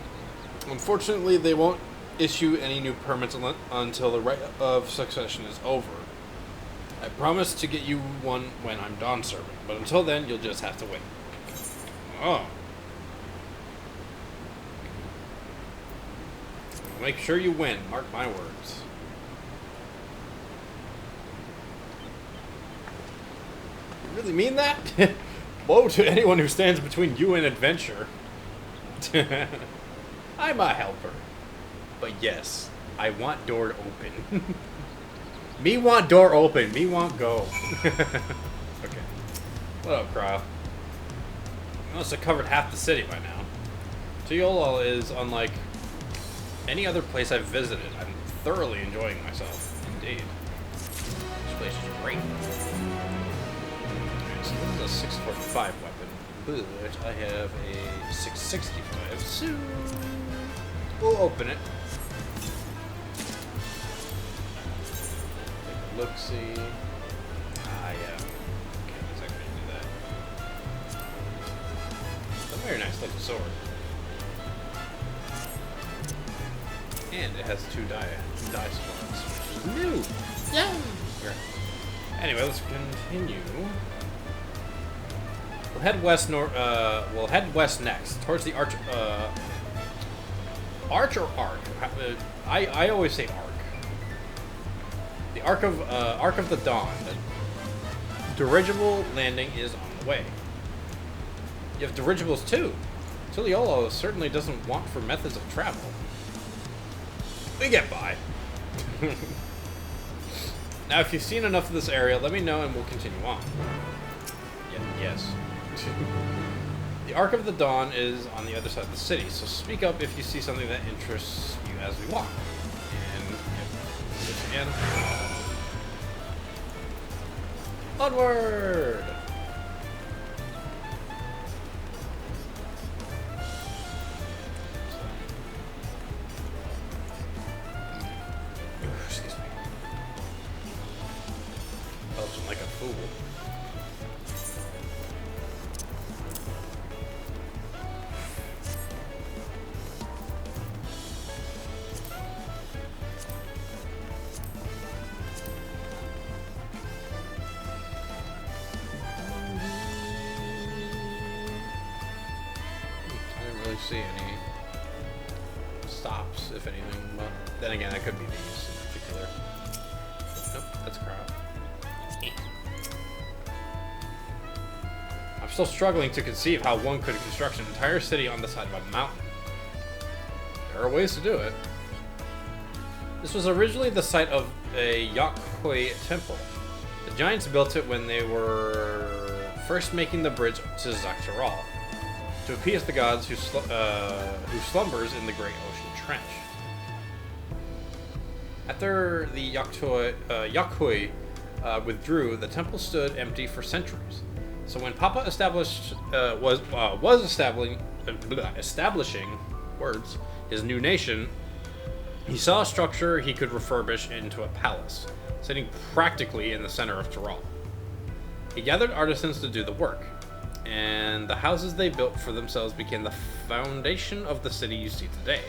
Unfortunately, they won't issue any new permits until the right of succession is over. I promise to get you one when I'm done serving, but until then, you'll just have to wait. Oh. Make sure you win, mark my words. You really mean that? Woe to anyone who stands between you and adventure. I'm a helper. But yes, I want door open. Me want door open. Me want go. Okay. What up, Cryo? I must have covered half the city by now. Tuliyollal is unlike any other place I've visited. I'm thoroughly enjoying myself. Indeed. This place is great. Alright, so this is a 645 weapon, but I have a 665, so we'll open it. Take a look-see. Ah, yeah. Okay, let's actually do that. It's a very nice looking sword. And it has two die slots, which is new. Yeah. Anyway, let's continue. We'll head west. We'll head west next, towards the arch. Arch or arc? I always say arc. The Arc of the Dawn. The dirigible landing is on the way. You have dirigibles too. Tuliyollal certainly doesn't want for methods of travel. We get by. Now, if you've seen enough of this area, let me know and we'll continue on. Yes. The Arc of the Dawn is on the other side of the city, so speak up if you see something that interests you as we walk. And onward! Excuse me. Belching like a fool. See any stops, if anything. Well, then again, that could be these in particular. Nope, that's a crowd. I'm still struggling to conceive how one could construct an entire city on the side of a mountain. There are ways to do it. This was originally the site of a Yakhoi temple. The giants built it when they were first making the bridge to Dawntrail, to appease the gods who slumbers in the Great Ocean Trench. After the Yakhoi withdrew, the temple stood empty for centuries. So when Papa was establishing his new nation, he saw a structure he could refurbish into a palace, sitting practically in the center of Tyrol. He gathered artisans to do the work, and the houses they built for themselves became the foundation of the city you see today.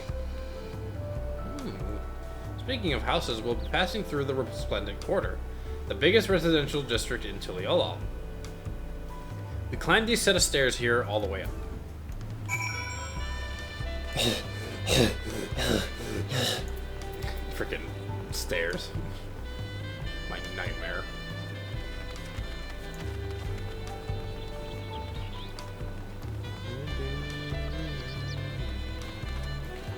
Speaking of houses, we'll be passing through the Resplendent Quarter, the biggest residential district in Tuliyollal. We climbed these set of stairs here all the way up. Freaking stairs. My nightmare.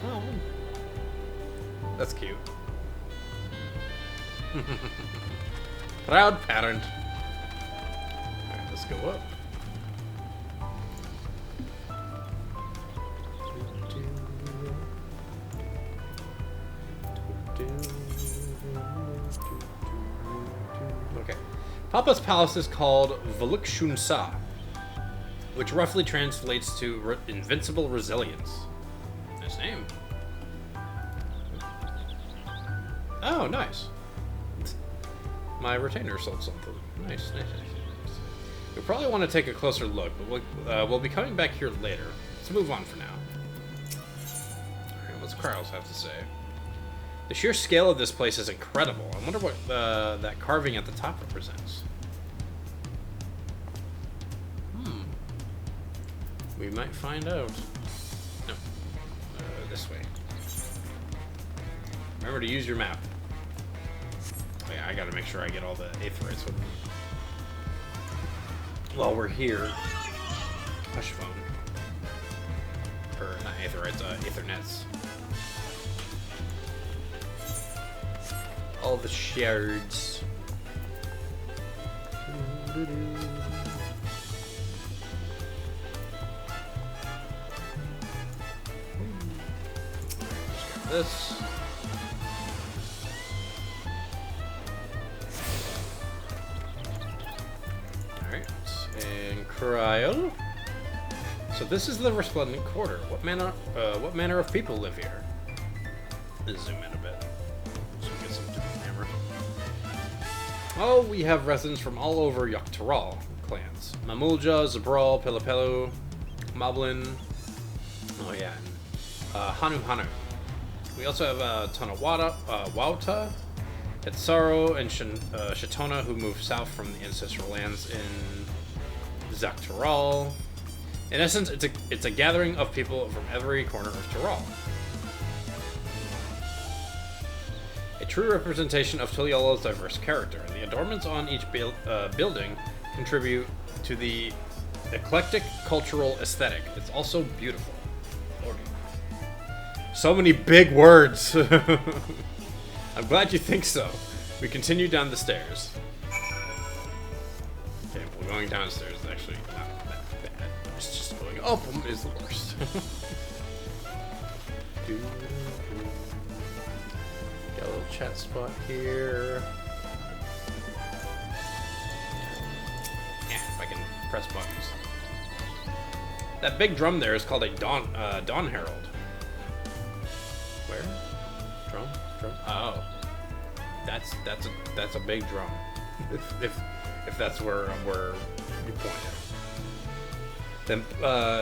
Oh. That's cute. Proud parent. Alright, let's go up. Okay. Papa's palace is called Valukshunsa, which roughly translates to invincible resilience. Nice name. Oh, nice. My retainer sold something. Nice, nice, nice. You'll probably want to take a closer look, but we'll be coming back here later. Let's move on for now. Alright, what's Kryles have to say? The sheer scale of this place is incredible. I wonder what that carving at the top represents. We might find out. No. This way. Remember to use your map. Oh, yeah, I gotta make sure I get all the aetherites with me. While we're here. Hush phone. Or not aetherites, aethernets. All the shards. This. Alright, and Kryl. So this is the Resplendent Quarter. What manner of people live here? Let's zoom in a bit. So we get some different camera. Oh, we have residents from all over Yogg-Turahl clans. Mamulja, Zabral, Pelipelu, Moblin. Oh yeah, and Hanu Hanu. We also have Tonawada, Wauta, Hetsaro, and Shatona, who moved south from the ancestral lands in Yogg-Turahl. In essence, it's a gathering of people from every corner of Turahl. A true representation of Tuliola's diverse character. The adornments on each building contribute to the eclectic cultural aesthetic. It's also beautiful. Lordy. So many big words. I'm glad you think so. We continue down the stairs. Okay, we're going downstairs. It's actually not that bad. It's just going up them is the worst. Got a little chat spot here. Yeah, if I can press buttons. That big drum there is called a Dawn Herald. Where? Drum? Oh, that's a big drum. if that's where you point it. Then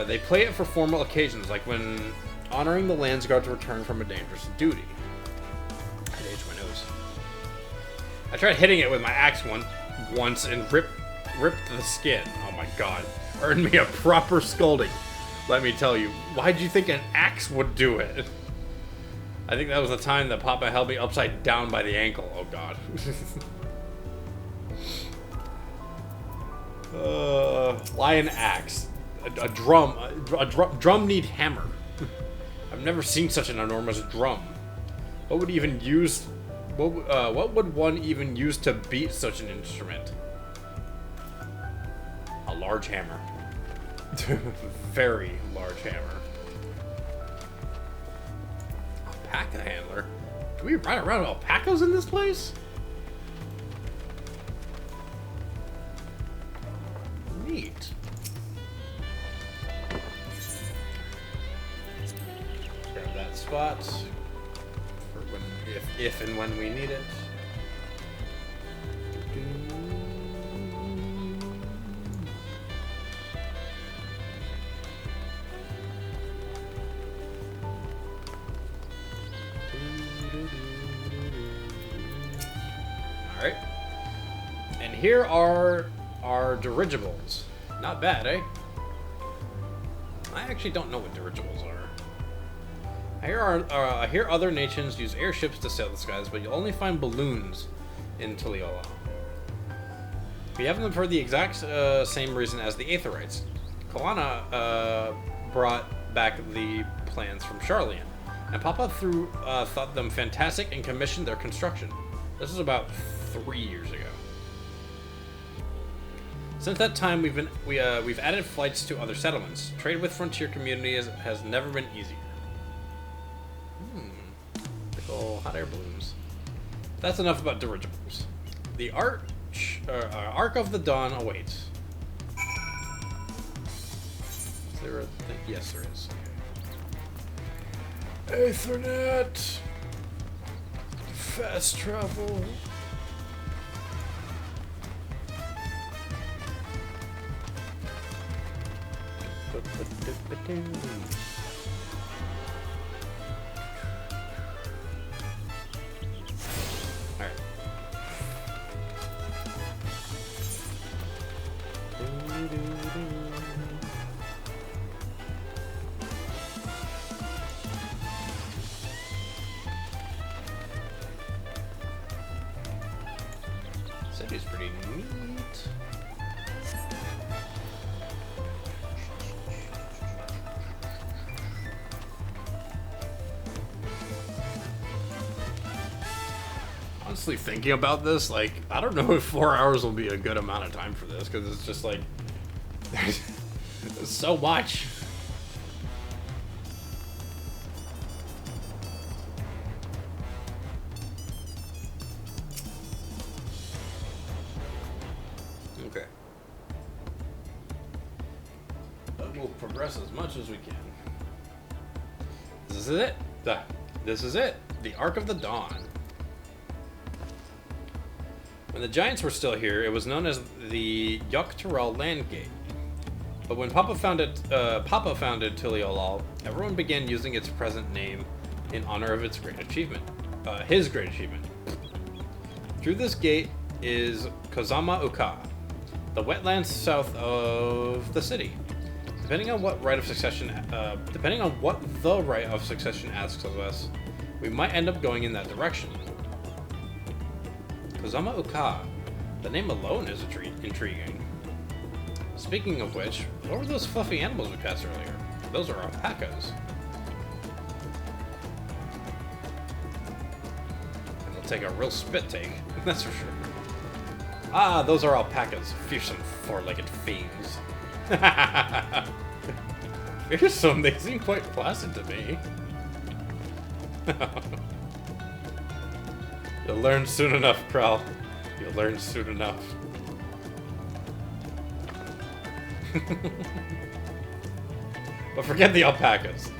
they play it for formal occasions, like when honoring the Landsguard's return from a dangerous duty. I'd itch my nose. I tried hitting it with my axe once and ripped the skin. Oh my god. Earned me a proper scolding. Let me tell you. Why'd you think an axe would do it? I think that was the time that Papa held me upside down by the ankle. Oh god. Why an axe? A drum need hammer. I've never seen such an enormous drum. What would one even use to beat such an instrument? A large hammer. Very large hammer. Alpaca handler? Do we ride around alpacas in this place? Neat. Grab that spot for when, if and when we need it. Alright. And here are our dirigibles. Not bad, eh? I actually don't know what dirigibles are. I hear other nations use airships to sail the skies, but you'll only find balloons in Tuliyollal. We have them for the exact same reason as the Aetherites. Kalana brought back the plans from Sharlayan, and Papa thought them fantastic and commissioned their construction. This was about 3 years ago. Since that time, we've added flights to other settlements. Trade with frontier communities has never been easier. Big ol' hot air balloons. That's enough about dirigibles. The Ark of the Dawn awaits. Is there a thing? Yes, there is. Okay. Aethernet. Fast travel. City's pretty neat. Honestly, thinking about this, like, I don't know if 4 hours will be a good amount of time for this, because it's just like, there's so much. Okay. But we'll progress as much as we can. This is it. This is it. The Arc of the Dawn. When the Giants were still here, it was known as the Dawntrail land gate. But when Papa founded Tuliolal, everyone began using its present name in honor of its great achievement. His great achievement. Through this gate is Kozama Uka, the wetlands south of the city. Depending on what the right of succession asks of us, we might end up going in that direction. Kozama Uka. The name alone is intriguing. Speaking of which, what were those fluffy animals we passed earlier? Those are alpacas. And they'll take a real spit take, that's for sure. Ah, those are alpacas. Fearsome four-legged fiends. Fearsome, they seem quite placid to me. You'll learn soon enough, Krell. You'll learn soon enough. But forget the alpacas.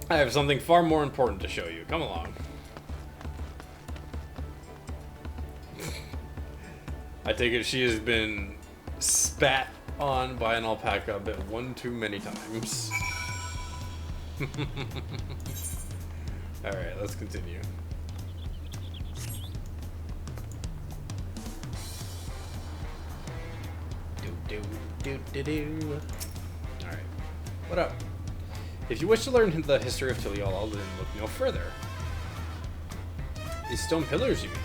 I have something far more important to show you. Come along. I take it she has been spat on by an alpaca a bit one too many times. Alright, let's continue. Alright. What up? If you wish to learn the history of Tuliolal, then look no further. These stone pillars, you mean?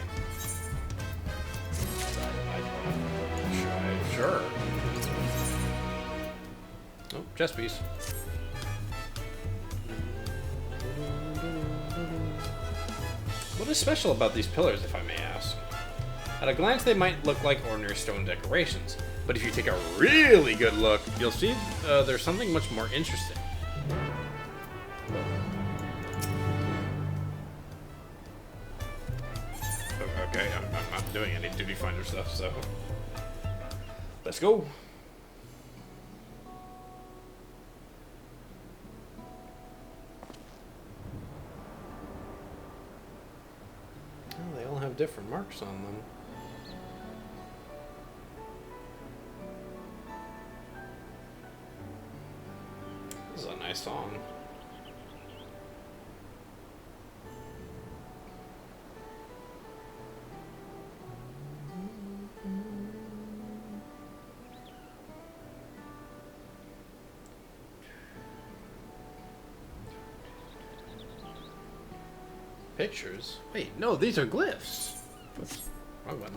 Sure. Oh, chess piece. What is special about these pillars, if I may ask? At a glance, they might look like ordinary stone decorations, but if you take a really good look, you'll see there's something much more interesting. Okay, I'm not doing any duty finder stuff, so let's go. Oh, they all have different marks on them. This is a nice song. Pictures? Wait, no, these are glyphs. Oops, wrong one.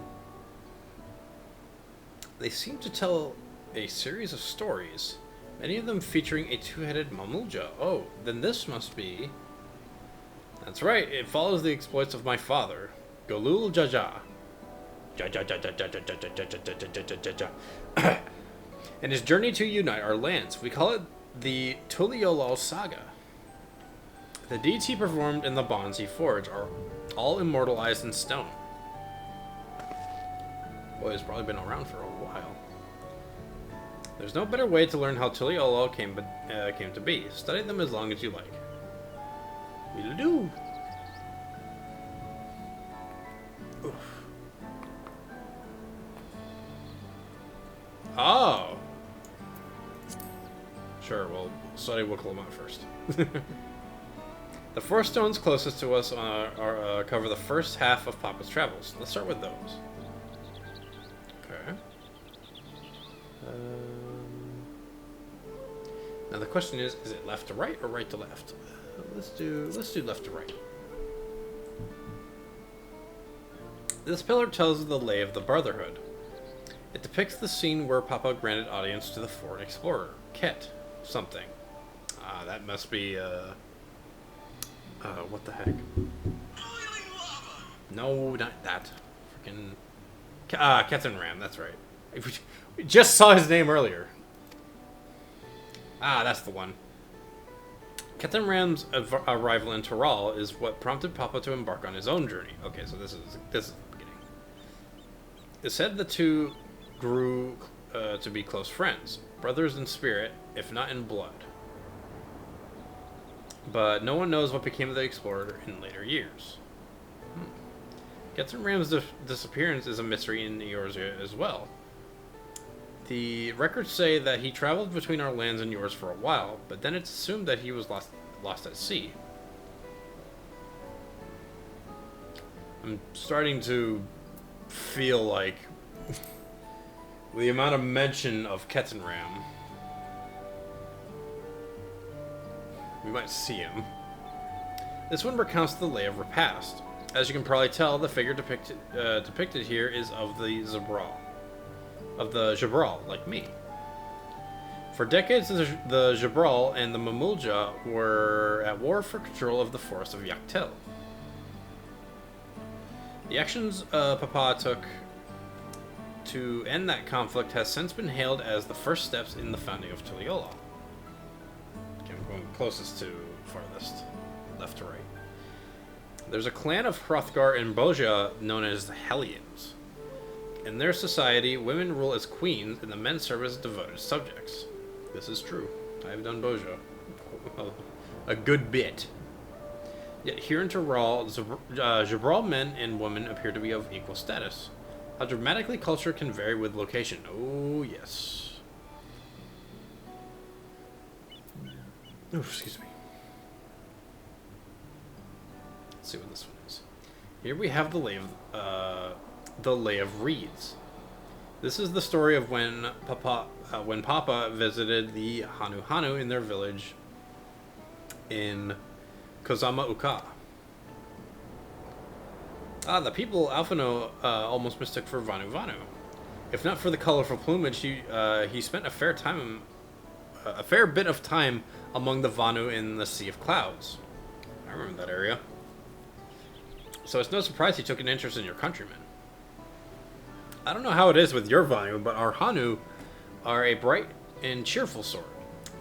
They seem to tell a series of stories, many of them featuring a two-headed Mamulja. Oh, then this must be... That's right, it follows the exploits of my father, Golul Jaja. And his journey to unite our lands. We call it the Tuliolal Saga. The deeds he performed and the bonds he forged are all immortalized in stone. Boy, it's probably been around for a while. There's no better way to learn how Tuliolal came to be. Study them as long as you like. We'll do. Oof. Oh. Sure, we'll study Wicklama first. The four stones closest to us cover the first half of Papa's travels. Let's start with those. Okay. Now the question is it left to right or right to left? Let's do left to right. This pillar tells the lay of the Brotherhood. It depicts the scene where Papa granted audience to the foreign explorer, Ket something. That must be, what the heck? No, not that. Freaking... Captain Ram, that's right. We just saw his name earlier. That's the one. Captain Ram's arrival in Toral is what prompted Papa to embark on his own journey. Okay, so this is the beginning. It said the two grew to be close friends, brothers in spirit, if not in blood. But no one knows what became of the explorer in later years. Captain Ram's disappearance is a mystery in Eorzea as well. The records say that he traveled between our lands and yours for a while, but then it's assumed that he was lost at sea. I'm starting to feel like the amount of mention of Captain Ram, we might see him. This one recounts the lay of repast. As you can probably tell, the figure depicted here is of the Jabral, like me. For decades, the Jabral and the Mamulja were at war for control of the forest of Yaktel. The actions Papa took to end that conflict has since been hailed as the first steps in the founding of Tuliyollal. Okay, I'm going closest to farthest, left to right. There's a clan of Hrothgar and Boja known as the Hellions. In their society, women rule as queens and the men serve as devoted subjects. This is true. I've done Boja a good bit. Yet here in Toral, Jabral men and women appear to be of equal status. How dramatically culture can vary with location. Oh, yes. Oh, excuse me. Let's see what this one is. Here we have the Lay of Reeds. This is the story of when Papa visited the Hanu in their village in Kozama Uka. The people Alphino almost mistook for Vanu. If not for the colorful plumage, he spent a fair bit of time among the Vanu in the Sea of Clouds. I remember that area. So it's no surprise he took an interest in your countrymen. I don't know how it is with your Vanu, but our Hanu are a bright and cheerful sort.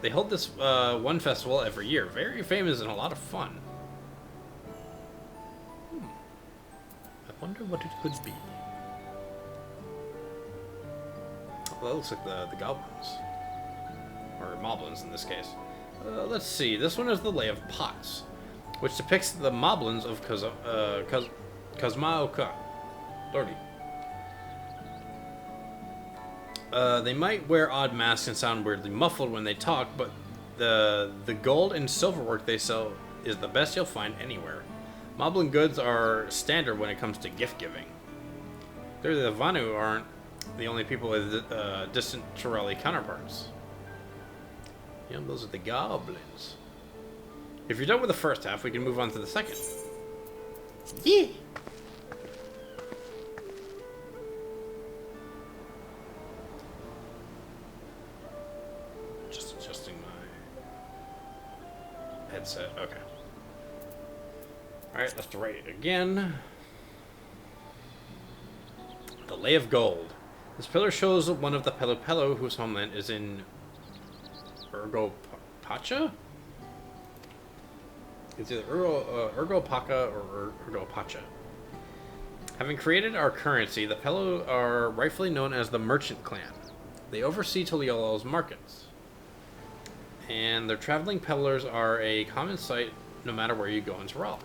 They hold this one festival every year, very famous and a lot of fun. I wonder what it could be. Well, that looks like the goblins. Or moblins in this case. Let's see, this one is the Lay of Pots, which depicts the moblins of Kozmaoka. Lordy. They might wear odd masks and sound weirdly muffled when they talk, but the gold and silverwork they sell is the best you'll find anywhere. Moblin goods are standard when it comes to gift giving. Clearly the Vanu aren't the only people with distant Torelli counterparts. Yeah, those are the goblins. If you're done with the first half, we can move on to the second. Yeah. Just adjusting my headset. Okay. Alright, left to right again. The Lay of Gold. This pillar shows one of the Pelopelo whose homeland is in Urgopacha? It's either Urgopacha or Urgopacha. Having created our currency, the Pelo are rightfully known as the Merchant Clan. They oversee Tuliollal's markets. And their traveling peddlers are a common sight no matter where you go in Toral.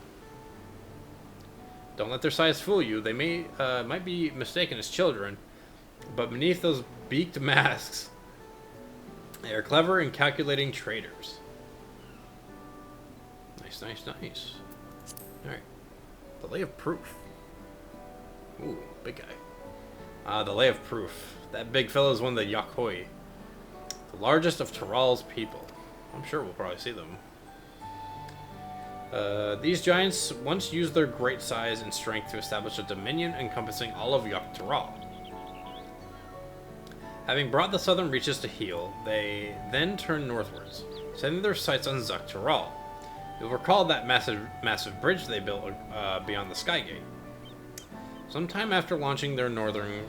Don't let their size fool you. They might be mistaken as children, but beneath those beaked masks, they are clever and calculating traders. Nice. Alright. The Lay of Proof. Ooh, big guy. The Lay of Proof. That big fellow is one of the Yakhoi. The largest of Toral's people. I'm sure we'll probably see them. These giants once used their great size and strength to establish a dominion encompassing all of Yogg-Toral. Having brought the southern reaches to heel, they then turned northwards, setting their sights on Yogg-Toral. You'll recall that massive bridge they built beyond the Skygate. Sometime after launching their northern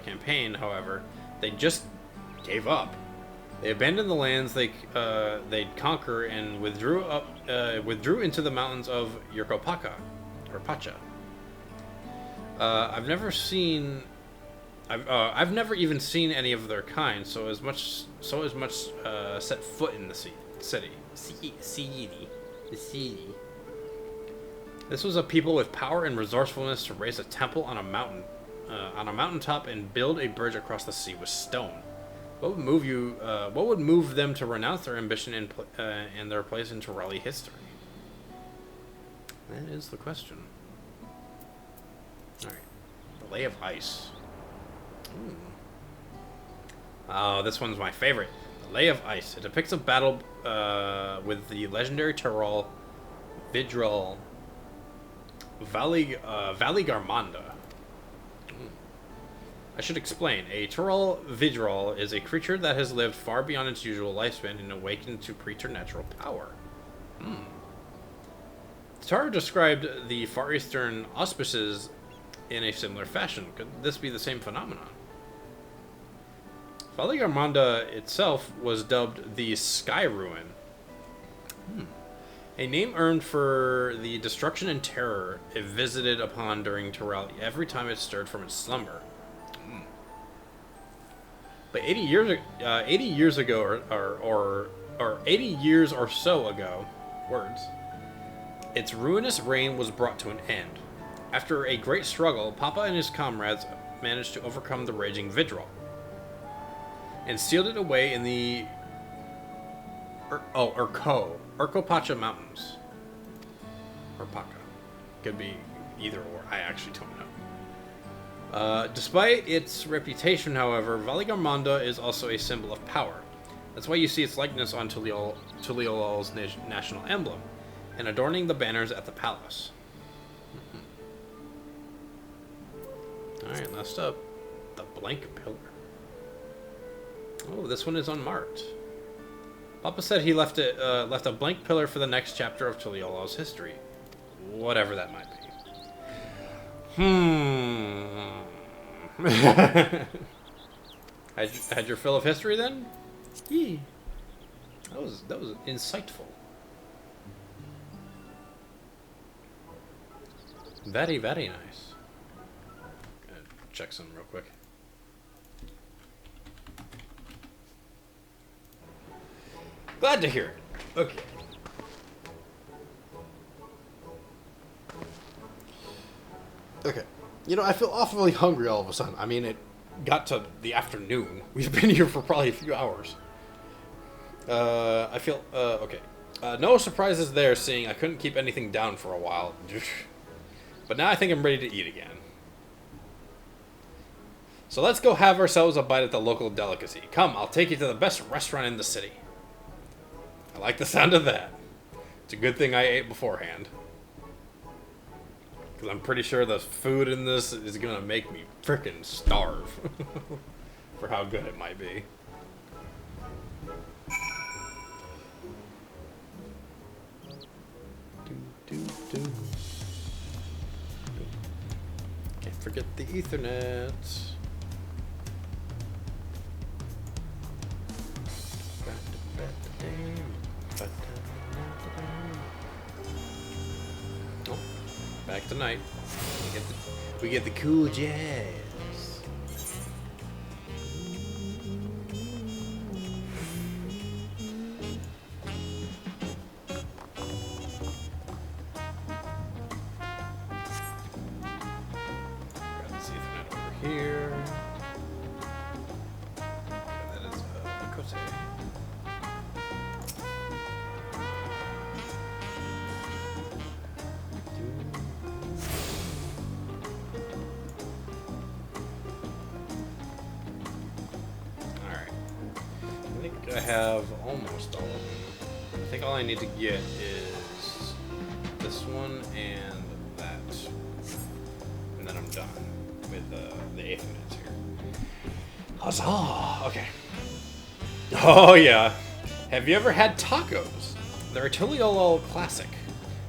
campaign, however, they just gave up. They abandoned the lands they'd conquer and withdrew into the mountains of Yurkopaka, or Pacha. I've never even seen any of their kind, so as much set foot in the city. The city. This was a people with power and resourcefulness to raise a temple on a mountaintop and build a bridge across the sea with stone. What would move them to renounce their ambition and their place in Torali history? That is the question. All right, the Lay of Ice. Ooh. Oh, this one's my favorite. The Lay of Ice. It depicts a battle with the legendary Tyrol Vidral Valley-Garmanda. I should explain. A Tyrol Vidral is a creature that has lived far beyond its usual lifespan and awakened to preternatural power. Taro described the Far Eastern auspices in a similar fashion. Could this be the same phenomenon? Valley-Garmanda itself was dubbed the Sky Ruin. A name earned for the destruction and terror it visited upon during Torali every time it stirred from its slumber. But 80 years ago, or 80 years or so ago, its ruinous reign was brought to an end. After a great struggle, Papa and his comrades managed to overcome the raging Vidral and sealed it away in the Urkopacha Mountains. Or Paca. Could be either or. I actually don't know. Despite its reputation, however, Valley-Garmanda is also a symbol of power. That's why you see its likeness on Tuliyolal's national emblem, and adorning the banners at the palace. Alright, last up. The Blank Pillar. Oh, this one is unmarked. Papa said he left a blank pillar for the next chapter of Tuliyolal's history. Whatever that might be. Had your fill of history then? Yee. That was insightful. Very, very nice. Gonna check some real quick. Glad to hear it. Okay. Okay. You know, I feel awfully hungry all of a sudden. I mean, it got to the afternoon. We've been here for probably a few hours. I feel, okay. No surprises there, seeing I couldn't keep anything down for a while. But now I think I'm ready to eat again. So let's go have ourselves a bite at the local delicacy. Come, I'll take you to the best restaurant in the city. I like the sound of that. It's a good thing I ate beforehand. Because I'm pretty sure the food in this is going to make me frickin' starve. For how good it might be. Can't forget the Ethernet. Oh, back tonight. We get the cool jazz. Grab this Ethernet over here. And that is Cote. I have almost all of them. I think all I need to get is this one and that. And then I'm done with the 8th minutes here. Huzzah! Okay. Oh yeah. Have you ever had tacos? They're a Tuliolo classic.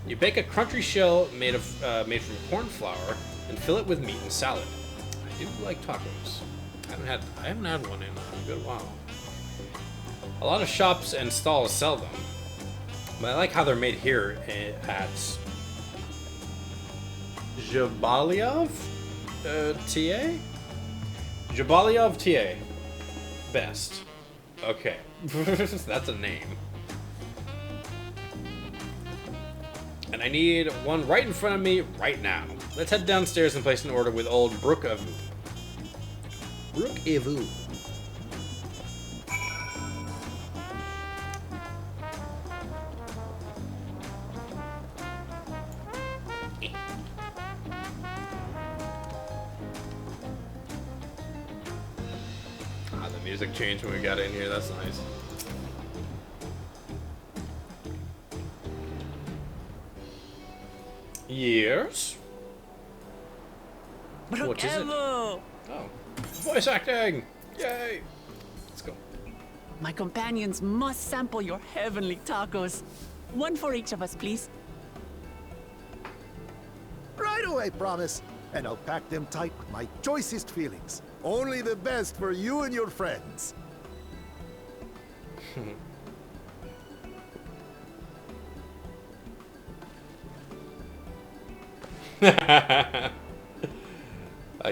You bake a crunchy shell made from corn flour and fill it with meat and salad. I do like tacos. I haven't had one in a good while. A lot of shops and stalls sell them, but I like how they're made here at Zhabalyov TA? Zhabalyov TA. Best. Okay. That's a name. And I need one right in front of me right now. Let's head downstairs and place an order with old Brook Avu. Brook Avu. The music changed when we got in here. That's nice. Yes. What is it? Oh, voice acting! Yay! Let's go. My companions must sample your heavenly tacos. One for each of us, please. Right away, promise. And I'll pack them tight with my choicest feelings. Only the best for you and your friends. I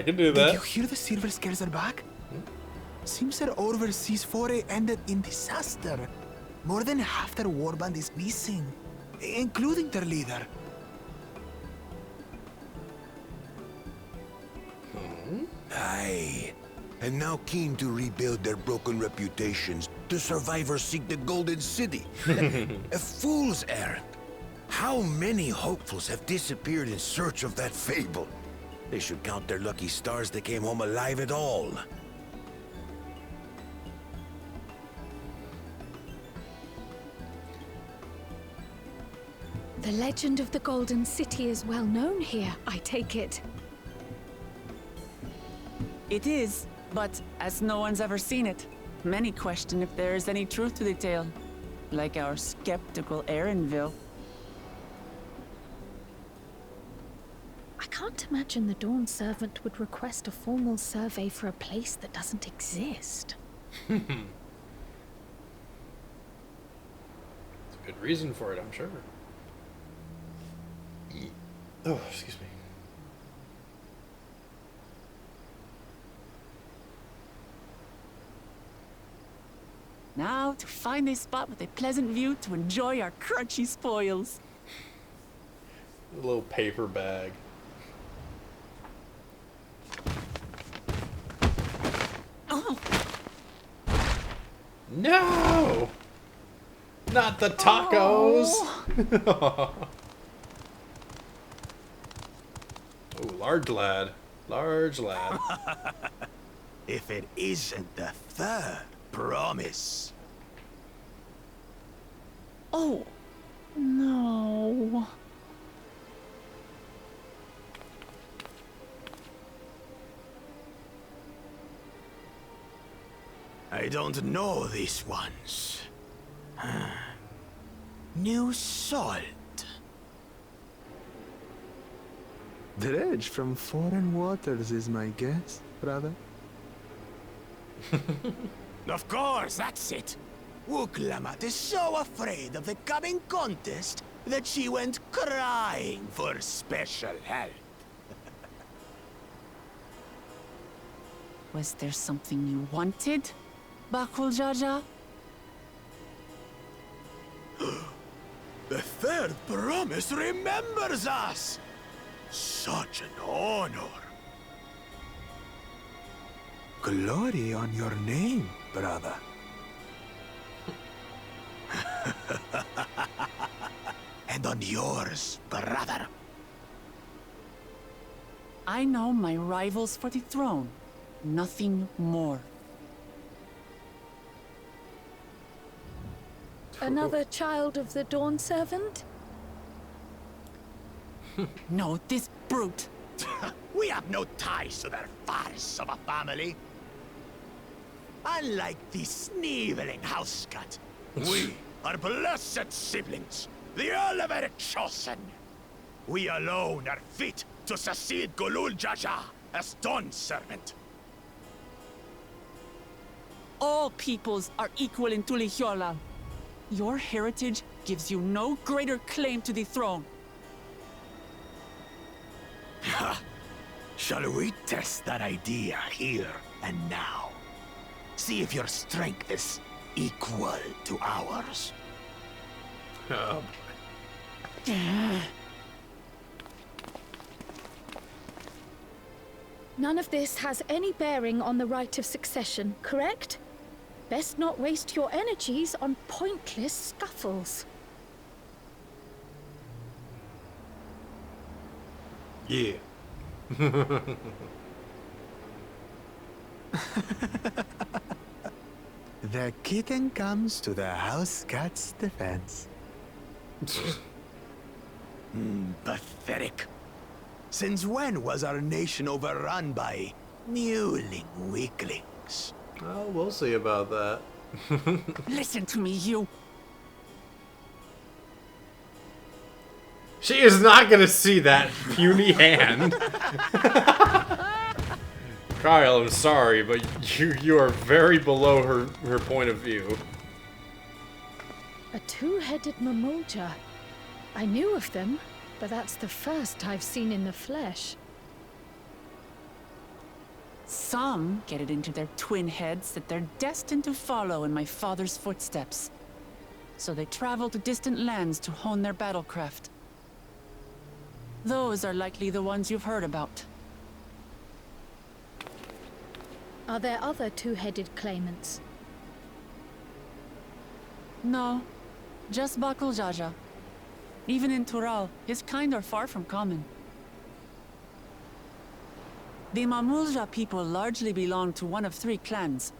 can do that. Did you hear the Silver Scales are back? Seems their overseas foray ended in disaster. More than half their warband is missing, including their leader. Aye. And now keen to rebuild their broken reputations, the survivors seek the Golden City. A fool's errand. How many hopefuls have disappeared in search of that fable? They should count their lucky stars they came home alive at all. The legend of the Golden City is well known here, I take it. It is, but as no one's ever seen it, many question if there is any truth to the tale. Like our skeptical Erinville. I can't imagine the Dawn Servant would request a formal survey for a place that doesn't exist. There's a good reason for it, I'm sure. Oh, excuse me. Now to find a spot with a pleasant view to enjoy our crunchy spoils. A little paper bag. Oh, No! Not the tacos! Oh, large lad. Large lad. If it isn't the third promise. oh, no. I don't know these ones. New salt. Dredge from foreign waters is my guess, brother. Of course, that's it. Wuklamat is so afraid of the coming contest that she went crying for special help. Was there something you wanted, Bakul Jaja? The third promise remembers us! Such an honor. Glory on your name, brother. And on yours, brother. I know my rivals for the throne. Nothing more. Another child of the Dawn Servant? No, this brute. We have no ties to their farce of a family. Unlike the sneevling housecut, we are blessed siblings, the Elevated Chosen. We alone are fit to succeed Golul Jaja as Dawn's servant. All peoples are equal in Tulihiola. Your heritage gives you no greater claim to the throne. Ha! Shall we test that idea here and now? See if your strength is equal to ours. Oh, None of this has any bearing on the right of succession, correct? Best not waste your energies on pointless scuffles. yeah. The kitten comes to the house cat's defense. Pathetic. Since when was our nation overrun by mewling weaklings? Oh, we'll see about that. Listen to me, you. She is not gonna see that puny hand. Kyle, I'm sorry, but you are very below her point of view. A two-headed mamulja. I knew of them, but that's the first I've seen in the flesh. Some get it into their twin heads that they're destined to follow in my father's footsteps. So they travel to distant lands to hone their battlecraft. Those are likely the ones you've heard about. Are there other two-headed claimants? No, just Bakul Jaja. Even in Tural, his kind are far from common. The Mamulja people largely belong to one of three clans.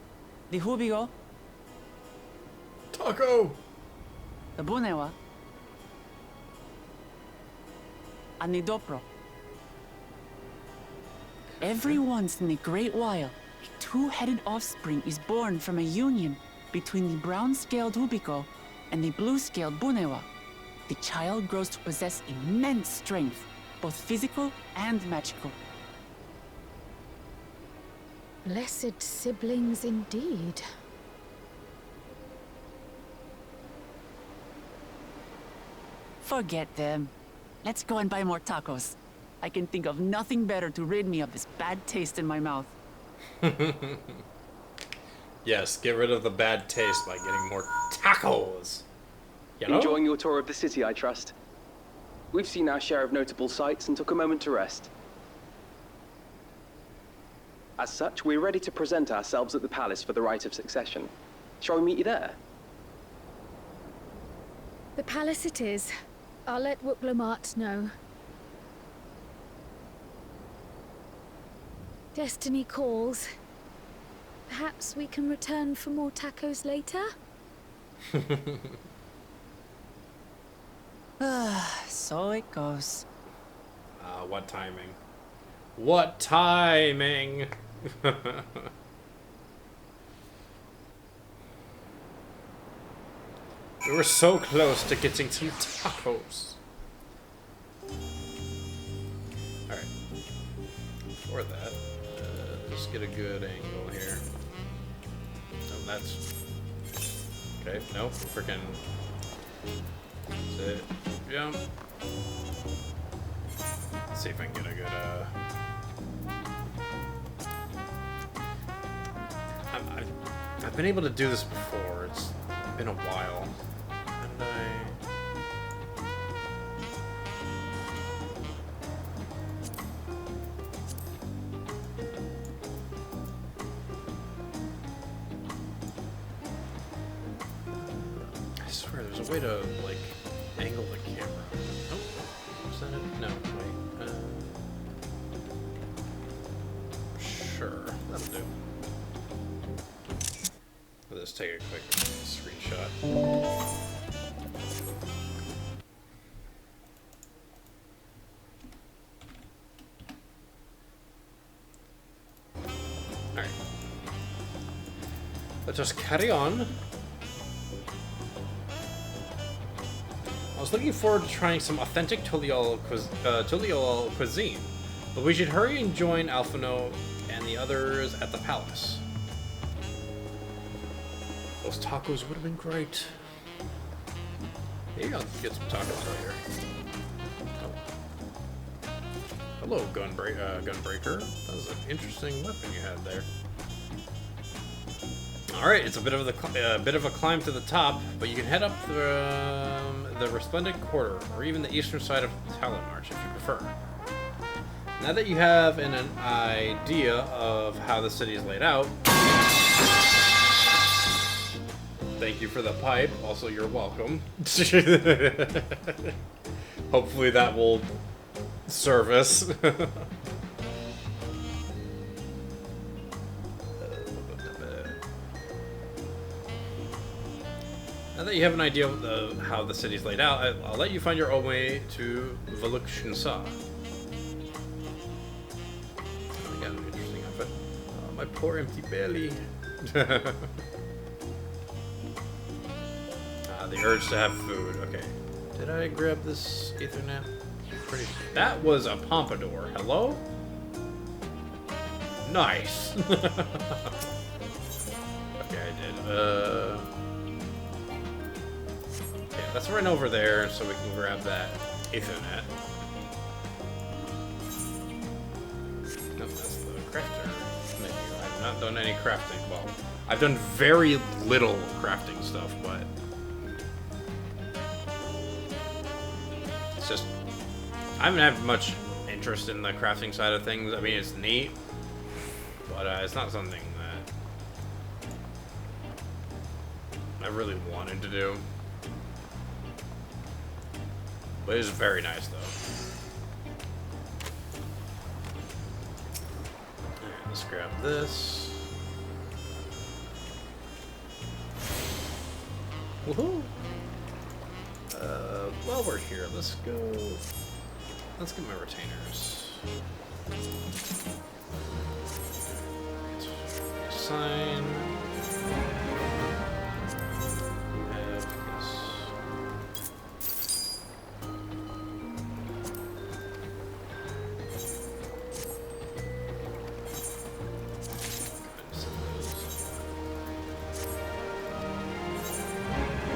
The Hubigo, Taco! the Bunewa, and the Dopro. Every once in a great while, a two-headed offspring is born from a union between the brown-scaled Hubigo and the blue-scaled Bunewa. The child grows to possess immense strength, both physical and magical. Blessed siblings indeed. Forget them. Let's go and buy more tacos. I can think of nothing better to rid me of this bad taste in my mouth. Yes, get rid of the bad taste by getting more tacos. You know? Enjoying your tour of the city, I trust. We've seen our share of notable sights and took a moment to rest. As such, we're ready to present ourselves at the palace for the rite of succession. Shall we meet you there? The palace it is. I'll let Wuklamart know. Destiny calls. Perhaps we can return for more tacos later? So it goes. What timing? What timing? We were so close to getting some tacos. Alright. For that, let's get a good angle here. Oh, that's... Okay, no, freaking... Sit, jump. Let's see if I can get a good, I've been able to do this before. It's been a while. And I swear there's a way to, like, angle the camera. Oh, is that it? No, wait. Sure, that'll do. Let's take a quick screenshot. let us carry on. I was looking forward to trying some authentic Tuliol cuisine, but we should hurry and join Alphino and the others at the palace. Those tacos would have been great. Maybe I'll get some tacos right here. Oh. Hello, Gunbreaker. That was an interesting weapon you had there. Alright, it's a bit of a climb to the top, but you can head up the Resplendent Quarter, or even the eastern side of Talonmarch if you prefer. Now that you have an idea of how the city is laid out... Thank you for the pipe. Also, you're welcome. Hopefully that will service. Now that you have an idea of how the city's laid out, I'll let you find your own way to Velukshinsa. I got an interesting outfit. Oh, my poor empty belly. The urge to have food. Okay. Did I grab this Ethernet? That was a pompadour. Hello? Nice. Okay, I did. Okay, let's run over there so we can grab that Ethernet. Nope, that's the crafter menu. I've not done any crafting. Well, I've done very little crafting stuff, but just I haven't had much interest in the crafting side of things. I mean, it's neat, but it's not something that I really wanted to do. But it is very nice, though. Alright, let's grab this. Woohoo! While we're here, let's go. Let's get my retainers. Sign. Have this.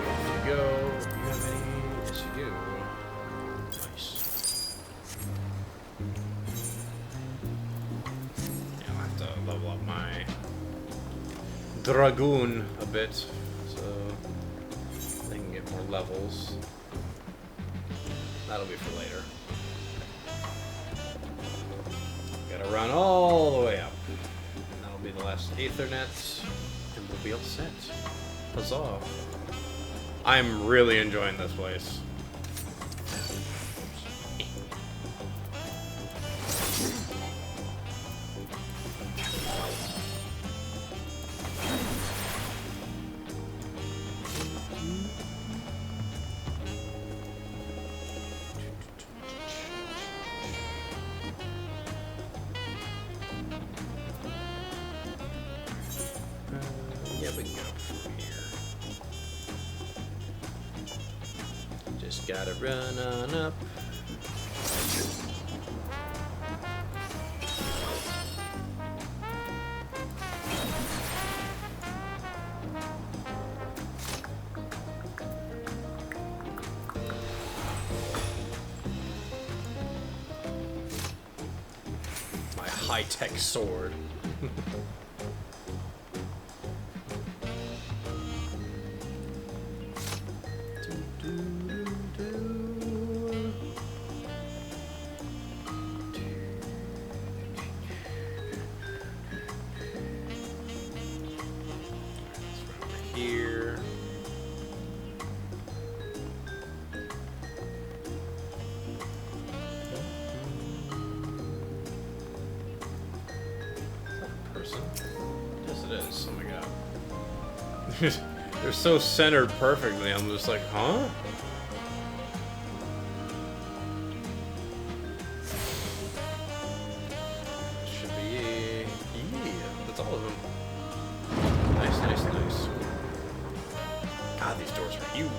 Off you go. You have any? Yes, you do. Nice. Yeah, I'll have to level up my Dragoon a bit so they can get more levels. That'll be for later. Gotta run all the way up. And that'll be the last Ethernet, and we'll be all set. Huzzah. I'm really enjoying this place. Yeah, we can go from here. Just gotta run on up. My high-tech sword. Here. Is that a person? Yes, it is. Oh my god. They're so centered perfectly. I'm just like, huh? Should be. Yeah, that's all of them. Nice, nice, nice. Huge.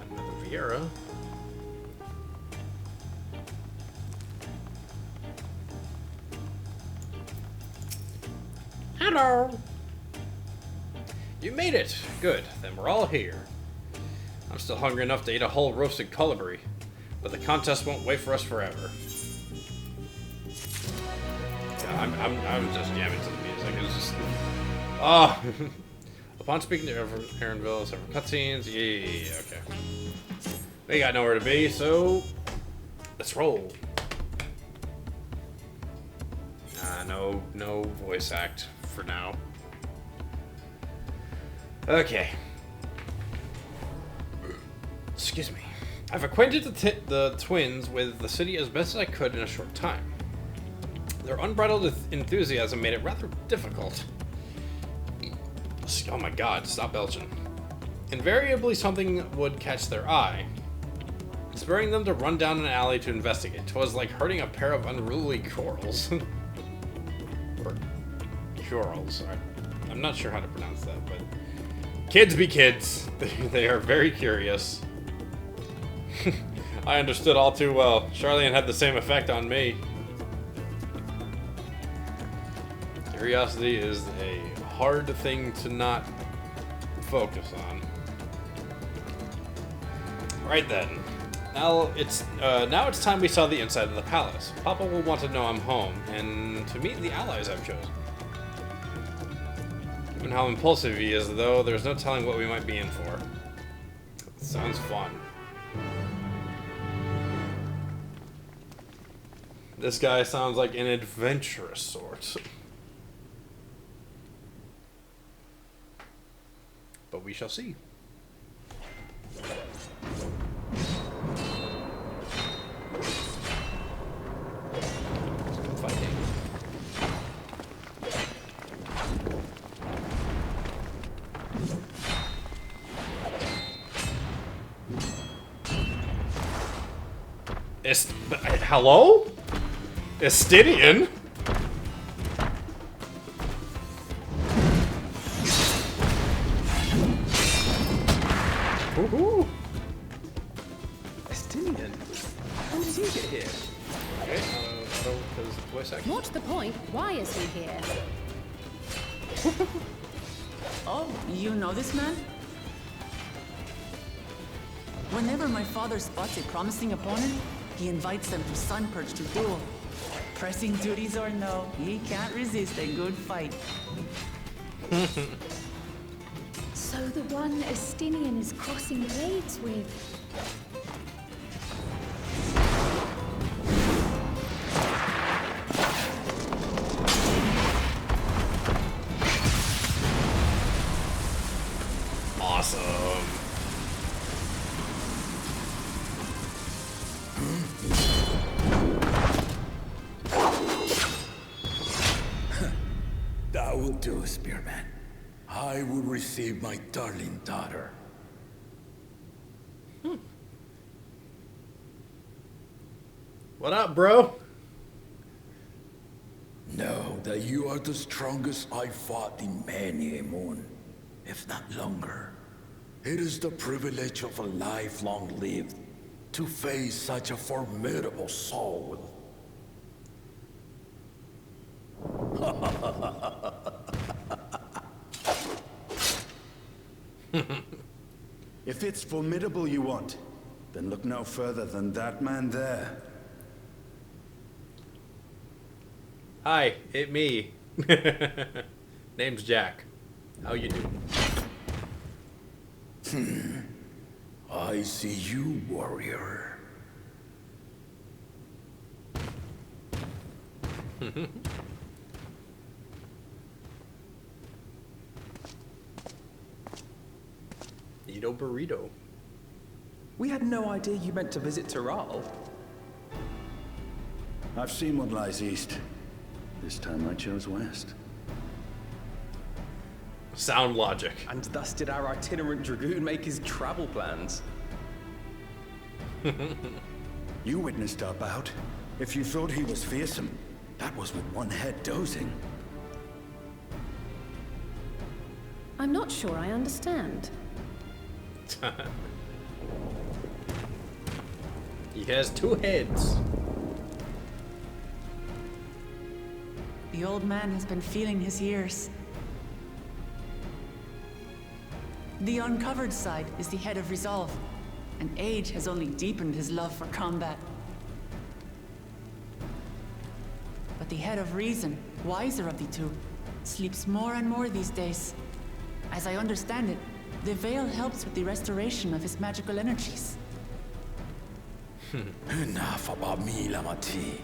Another Vieira. Hello. You made it. Good. Then we're all here. I'm still hungry enough to eat a whole roasted colibri, but the contest won't wait for us forever. Yeah, I'm just jamming to the music. It's just Upon speaking to Aaronville, several cutscenes. Yeah, okay. We got nowhere to be, so let's roll. No voice act for now. Okay. Excuse me. I've acquainted the twins with the city as best as I could in a short time. Their unbridled enthusiasm made it rather difficult. Oh my god, stop belching. Invariably something would catch their eye, spurring them to run down an alley to investigate. 'Twas like herding a pair of unruly corals. Or corals. I'm not sure how to pronounce that, but kids be kids. They are very curious. I understood all too well. Charlene had the same effect on me. Curiosity is a hard thing to not focus on. Right then. Now it's time we saw the inside of the palace. Papa will want to know I'm home, and to meet the allies I've chosen. Given how impulsive he is, though, there's no telling what we might be in for. Sounds fun. This guy sounds like an adventurous sort. But we shall see. Fighting. Hello? Estidian? Woohoo! Estinian? How did he get here? Okay, because voice acting. What's the point? Why is he here? Oh, you know this man? Whenever my father spots a promising opponent, he invites them to Sunperch to duel. Pressing duties or no, he can't resist a good fight. So the one Estinian is crossing blades with. Awesome. That will do, Spearman. I will receive my darling daughter. What up, bro? Know that you are the strongest I fought in many a moon, if not longer. It is the privilege of a life long lived to face such a formidable soul. If it's formidable you want, then look no further than that man there. Hi, it me. Name's Jack. How you doing? I see you, warrior. Edo burrito. We had no idea you meant to visit Taral. I've seen what lies east. This time I chose west. Sound logic. And thus did our itinerant dragoon make his travel plans. You witnessed our bout. If you thought he was fearsome, that was with one head dozing. I'm not sure I understand. He has two heads. The old man has been feeling his years. The uncovered side is the head of resolve, and age has only deepened his love for combat. But the head of reason, wiser of the two, sleeps more and more these days. As I understand it, the veil helps with the restoration of his magical energies. Enough about me, Lamati.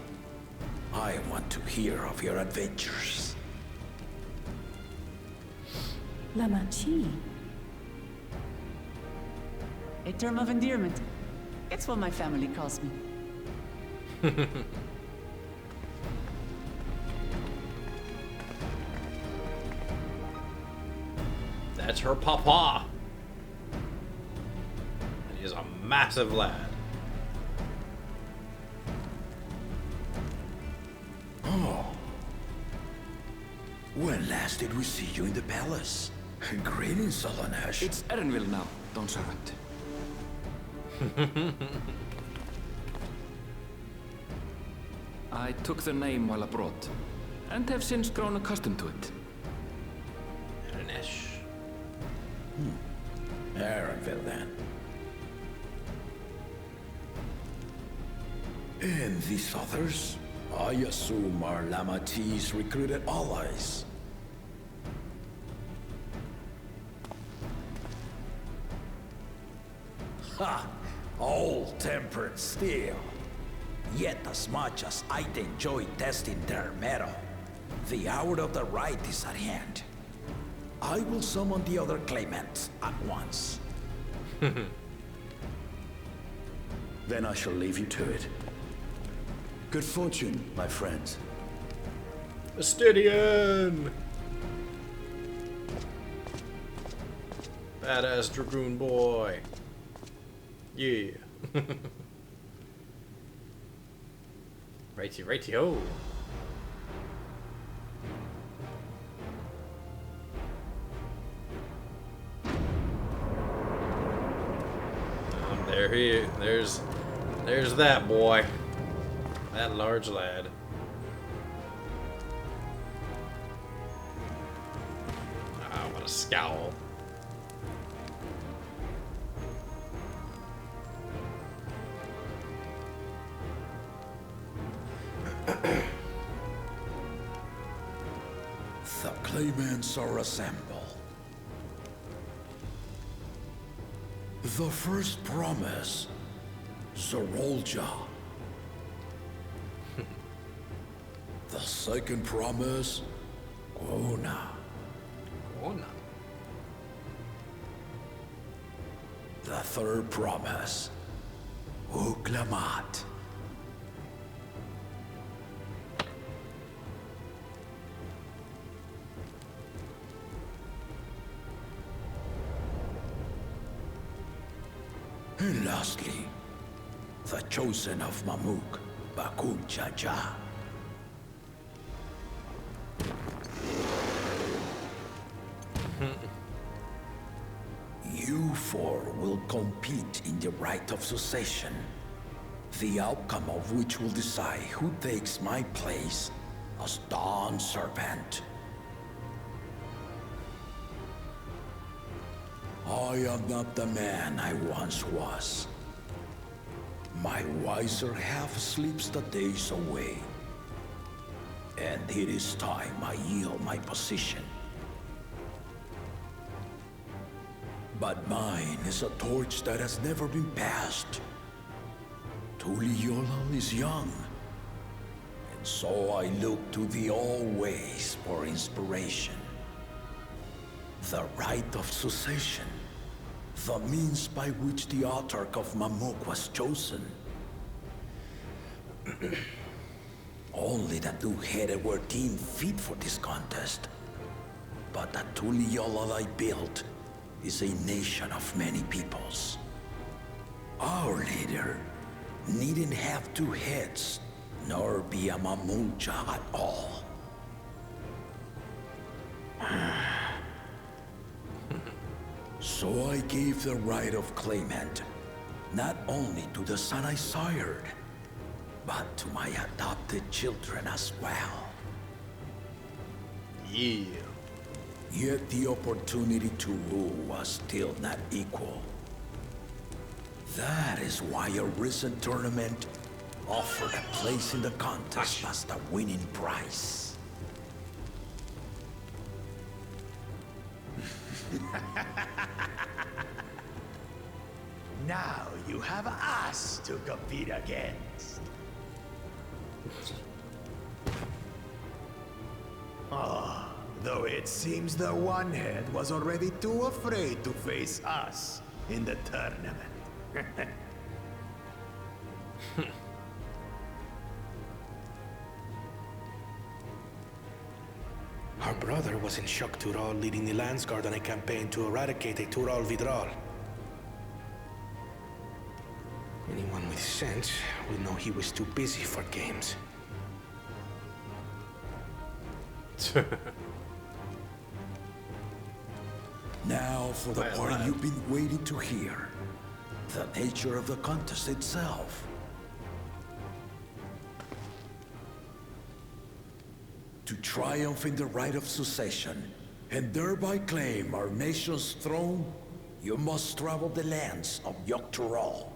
I want to hear of your adventures. Lamachi. A term of endearment. It's what my family calls me. That's her papa. And he is a massive lad. Oh. When last did we see you in the palace? Greetings, Solonesh. It's Erenville now, Dawn Servant. I took the name while abroad, and have since grown accustomed to it. Erenesh. Erenville, then. And these others? I assume are Lamati's recruited allies. Ha! All-tempered steel. Yet as much as I'd enjoy testing their metal, the hour of the right is at hand. I will summon the other claimants at once. Then I shall leave you to it. Good fortune, my friends. Astidian! Badass Dragoon boy. Yeah. Righty-ho. There he is. There's that boy. That large lad. Ah, what a scowl. The claimants are assembled. The first promise, Zorolja. The second promise, Ona. Ona. The third promise, Uklamat. And lastly, the chosen of Mamuk, Bakun Jaja. You four will compete in the right of succession, the outcome of which will decide who takes my place as Dawn Servant. I am not the man I once was. My wiser half sleeps the days away. And it is time I yield my position. But mine is a torch that has never been passed. Tuliyollal is young. And so I look to the always for inspiration. The right of succession. The means by which the autarch of Mamuk was chosen. Only the two-headed were deemed fit for this contest. But the Tuliyollal I built is a nation of many peoples. Our leader, needn't have two heads, nor be a mamucha at all. So I gave the right of claimant, not only to the son I sired, but to my adopted children as well. Yeah. Yet the opportunity to rule was still not equal. That is why a recent tournament offered a place in the contest as the winning prize. Now you have us to compete against. Though it seems the one-head was already too afraid to face us in the tournament. Our brother was in Shock Tural leading the Landsguard on a campaign to eradicate a Tural Vidral. Anyone with sense would know he was too busy for games. Now for the part you've been waiting to hear. The nature of the contest itself. To triumph in the right of succession, and thereby claim our nation's throne, you must travel the lands of Yogg-Tural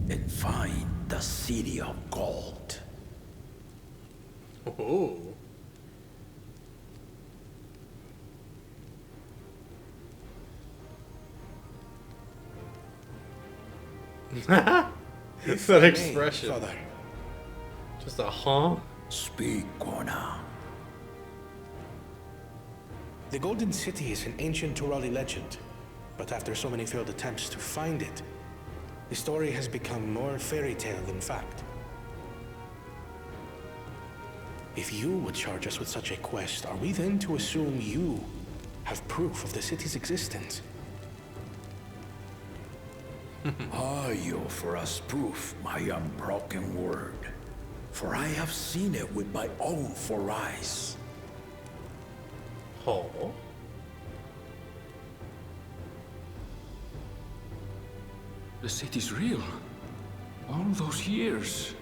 and find the City of Gold. Oh. That expression. Father. Just a huh? Speak, Kona. The Golden City is an ancient Turali legend, but after so many failed attempts to find it, the story has become more fairy tale than fact. If you would charge us with such a quest, are we then to assume you have proof of the city's existence? I offer us proof, my unbroken word, for I have seen it with my own 4 eyes. Oh. The city's real. All those years.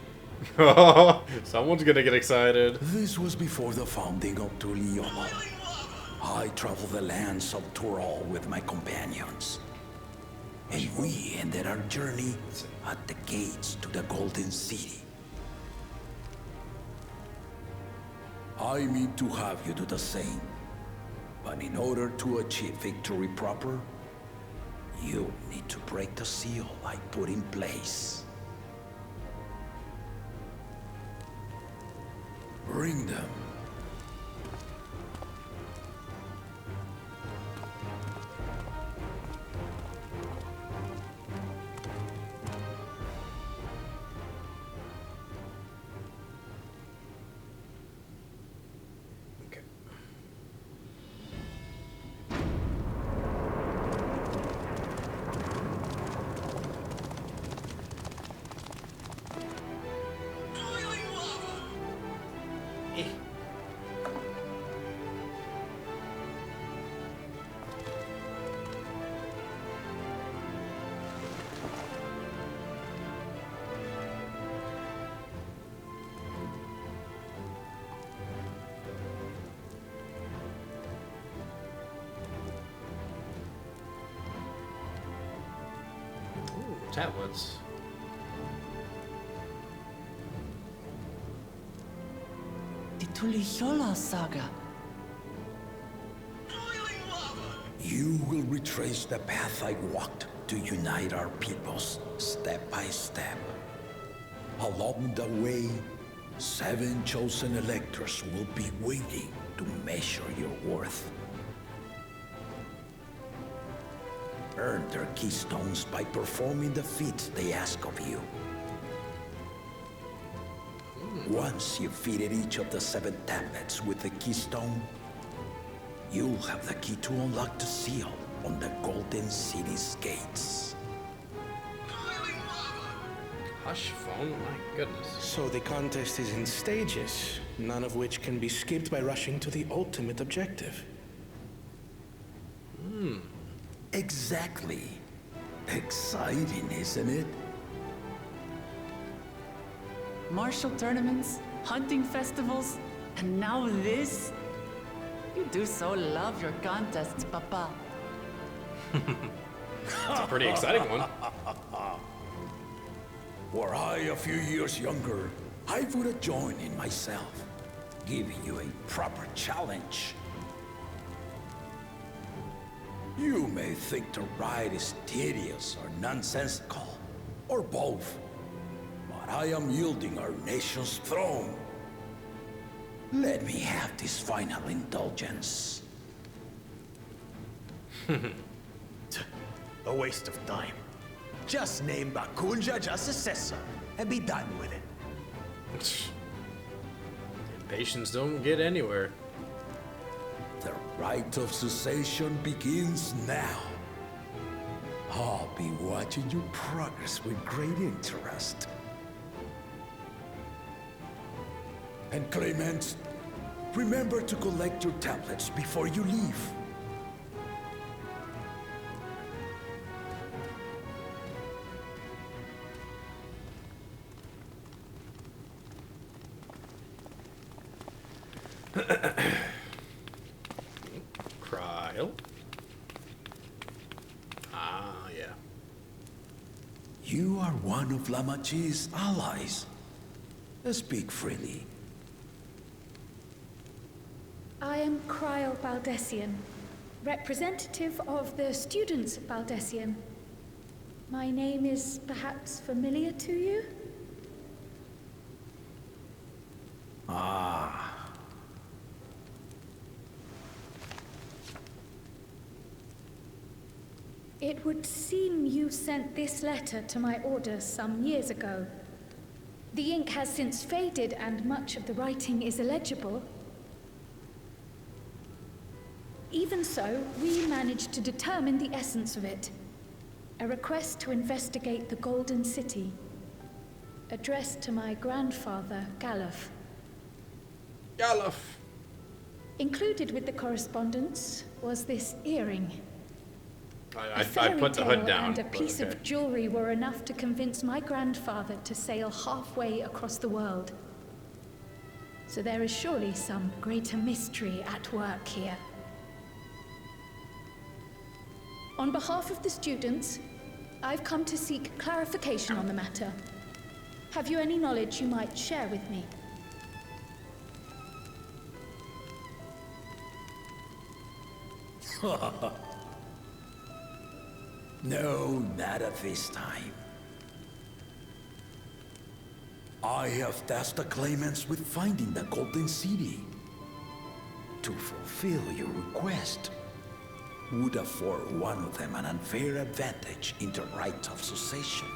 Someone's gonna get excited. This was before the founding of Tuliyomo. I traveled the lands of Tural with my companions. And we ended our journey at the gates to the Golden City. I mean to have you do the same. But in order to achieve victory proper, you need to break the seal I put in place. Bring them. Okay. Tablets. The Tuliyola saga. You will retrace the path I walked to unite our peoples step by step. Along the way, 7 chosen electors will be waiting to measure your worth. Earn their keystones by performing the feats they ask of you. Once you've fitted each of the 7 tablets with the keystone, you'll have the key to unlock the seal on the Golden City's gates. Hush phone? My goodness. So the contest is in stages, none of which can be skipped by rushing to the ultimate objective. Exactly. Exciting, isn't it? Martial tournaments, hunting festivals, and now this? You do so love your contests, Papa. It's a pretty exciting one. Were I a few years younger, I would have joined in myself, giving you a proper challenge. You may think the ride is tedious or nonsensical, or both, but I am yielding our nation's throne. Let me have this final indulgence. A waste of time. Just name Bakunja as successor and be done with it. Impatience don't get anywhere. The rite of succession begins now. I'll be watching your progress with great interest. And Clemens, remember to collect your tablets before you leave. Cryle. Ah, yeah. You are one of Lamachi's allies. Speak freely. I am Cryle Baldessian, representative of the students of Baldessian. My name is perhaps familiar to you? Ah. It would seem you sent this letter to my orders some years ago. The ink has since faded and much of the writing is illegible. Even so, we managed to determine the essence of it. A request to investigate the Golden City, addressed to my grandfather, Galuf. Galuf! Included with the correspondence was this earring. I put the hood down. And a piece of jewelry were enough to convince my grandfather to sail halfway across the world. So there is surely some greater mystery at work here. On behalf of the students, I've come to seek clarification on the matter. Have you any knowledge you might share with me? No, not at this time. I have tasked the claimants with finding the Golden City. To fulfill your request would afford one of them an unfair advantage in the right of succession.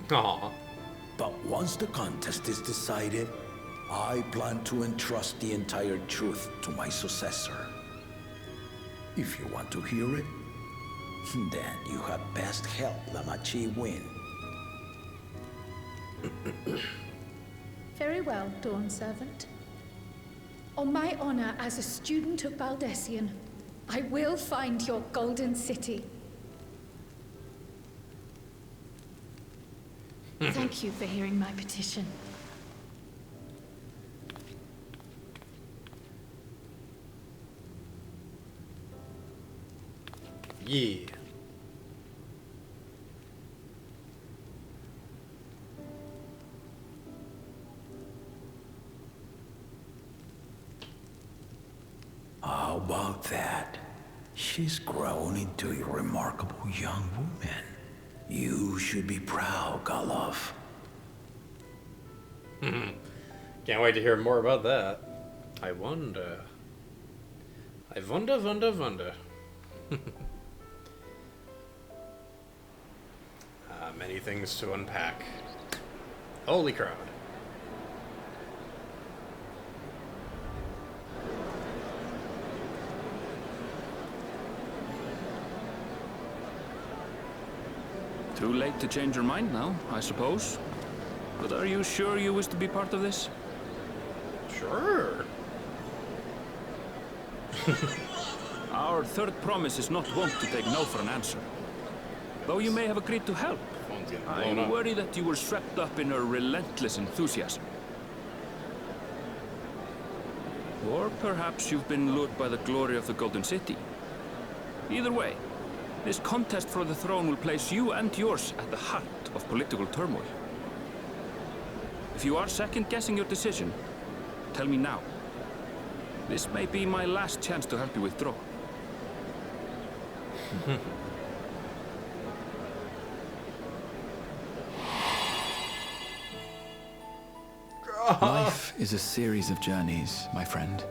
Aww. But once the contest is decided, I plan to entrust the entire truth to my successor. If you want to hear it, then you had best help Lamachi win. Very well, Dawn Servant. On my honor as a student of Baldessian, I will find your Golden City. Thank you for hearing my petition. Yeah. How about that? She's grown into a remarkable young woman. You should be proud, Galuf. Can't wait to hear more about that. I wonder. Wonder. Many things to unpack. Holy crowd. Too late to change your mind now, I suppose. But are you sure you wish to be part of this? Sure. Our third promise is not wont to take no for an answer. Though you may have agreed to help, Phone's getting blown I up. worry that you were swept up in her relentless enthusiasm. Or perhaps you've been lured by the glory of the Golden City. Either way, this contest for the throne will place you and yours at the heart of political turmoil. If you are second-guessing your decision, tell me now. This may be my last chance to help you withdraw. Life is a series of journeys, my friend,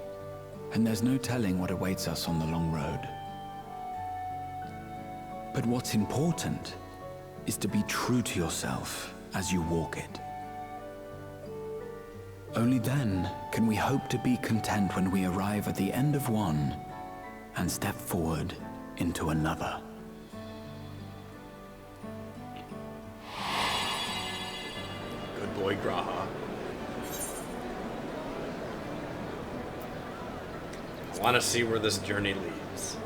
and there's no telling what awaits us on the long road. But what's important is to be true to yourself as you walk it. Only then can we hope to be content when we arrive at the end of one and step forward into another. Good boy, Graha. I want to see where this journey leads.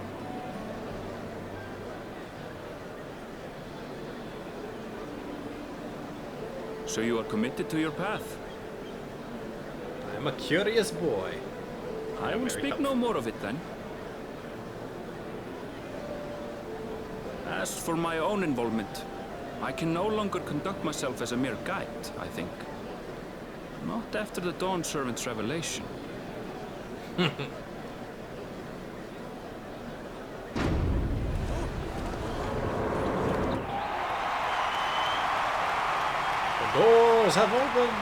So you are committed to your path? I'm a curious boy. I will speak no more of it then. As for my own involvement, I can no longer conduct myself as a mere guide, I think. Not after the Dawn Servant's revelation. The doors have opened!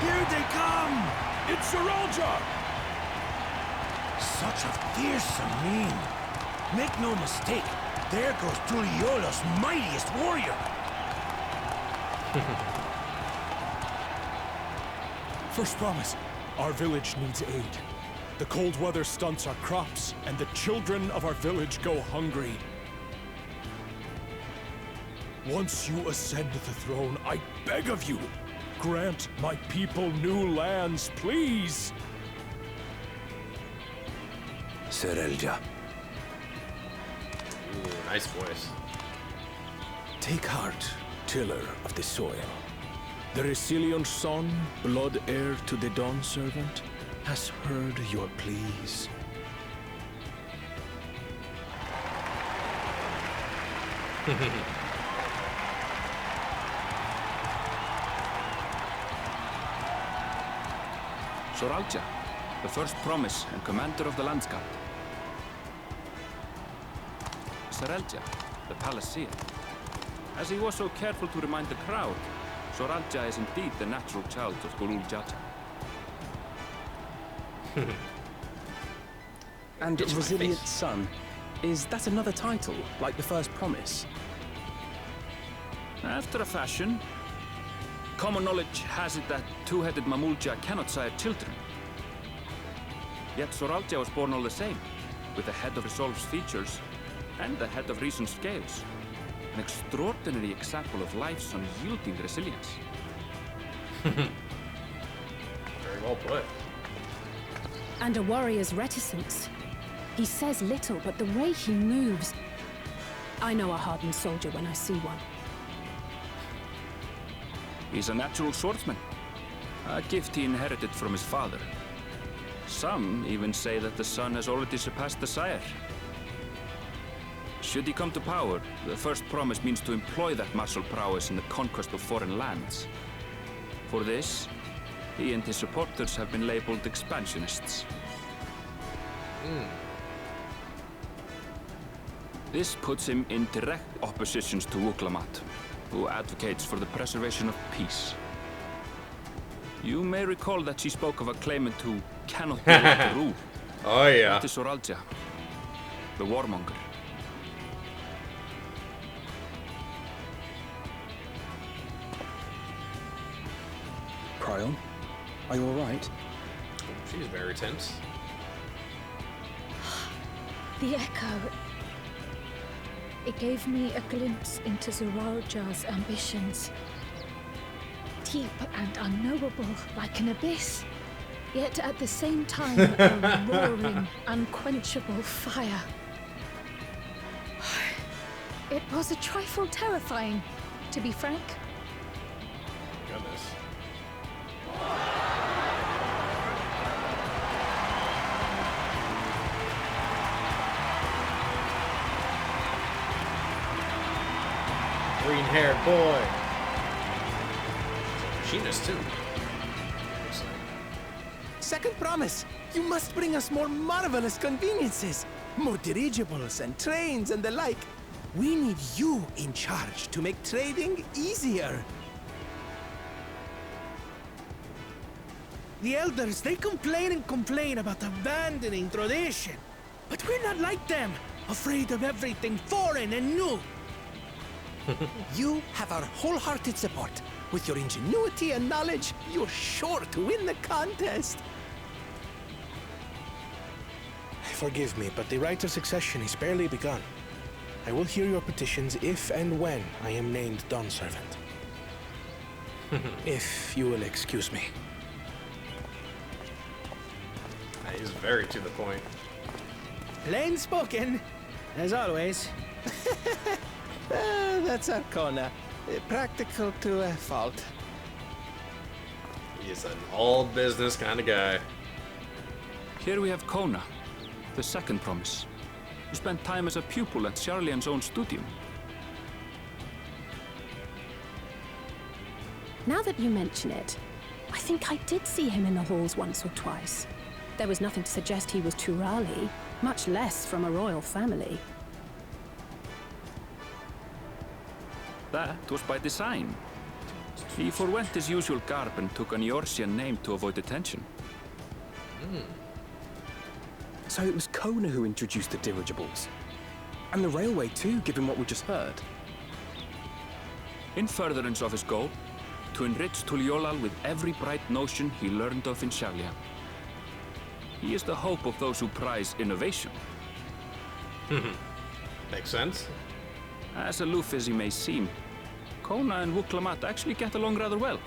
Here they come! It's Saralja! Such a fearsome mien. Make no mistake, there goes Tuliola's mightiest warrior. First promise, our village needs aid. The cold weather stunts our crops, and the children of our village go hungry. Once you ascend the throne, I beg of you, grant my people new lands, please! Saralja. Ooh, nice voice. Take heart, tiller of the soil. The Resilion son, blood heir to the Dawn Servant, has heard your pleas. Soralja, the first promise and commander of the Landsguard. Sarelja, the Palaceer. As he was so careful to remind the crowd, Soralja is indeed the natural child of Gulul Jaja. And Resilient Son, is that another title, like the first promise? After a fashion, common knowledge has it that two-headed Mamulja cannot sire children. Yet Soralja was born all the same, with a head of Resolve's features and a head of Reason's scales. An extraordinary example of life's unyielding resilience. Very well put. And a warrior's reticence. He says little, but the way he moves... I know a hardened soldier when I see one. He's a natural swordsman, a gift he inherited from his father. Some even say that the son has already surpassed the sire. Should he come to power, the first promise means to employ that martial prowess in the conquest of foreign lands. For this, he and his supporters have been labeled expansionists. This puts him in direct opposition to Wuklamat, who advocates for the preservation of peace. You may recall that she spoke of a claimant who cannot be allowed to rule. Oh yeah. That is Soralja, the warmonger. Cryon, are you alright? She's very tense. The echo. It gave me a glimpse into Zoralja's ambitions. Deep and unknowable, like an abyss. Yet at the same time, a roaring, unquenchable fire. It was a trifle terrifying, to be frank. Goodness. Green-haired boy. Machinist too. Looks like. Second promise. You must bring us more marvelous conveniences. More dirigibles and trains and the like. We need you in charge to make trading easier. The elders, they complain and complain about abandoning tradition. But we're not like them, afraid of everything foreign and new. You have our wholehearted support. With your ingenuity and knowledge, you're sure to win the contest. Forgive me, but the right of succession is barely begun. I will hear your petitions if and when I am named Dawn Servant. If you will excuse me. He's very to the point. Plain spoken, as always. That's Arcona. Practical to a fault. He's an all-business kind of guy. Here we have Kona, the second promise, who spent time as a pupil at Charlian's own studio. Now that you mention it, I think I did see him in the halls once or twice. There was nothing to suggest he was Turali, much less from a royal family. That was by design. He forwent his usual garb and took an Eorzean name to avoid attention. So it was Kona who introduced the dirigibles. And the railway too, given what we just heard. In furtherance of his goal, to enrich Tuliolal with every bright notion he learned of in Charlia. He is the hope of those who prize innovation. Makes sense. As aloof as he may seem, Kona and Wuklamat actually get along rather well.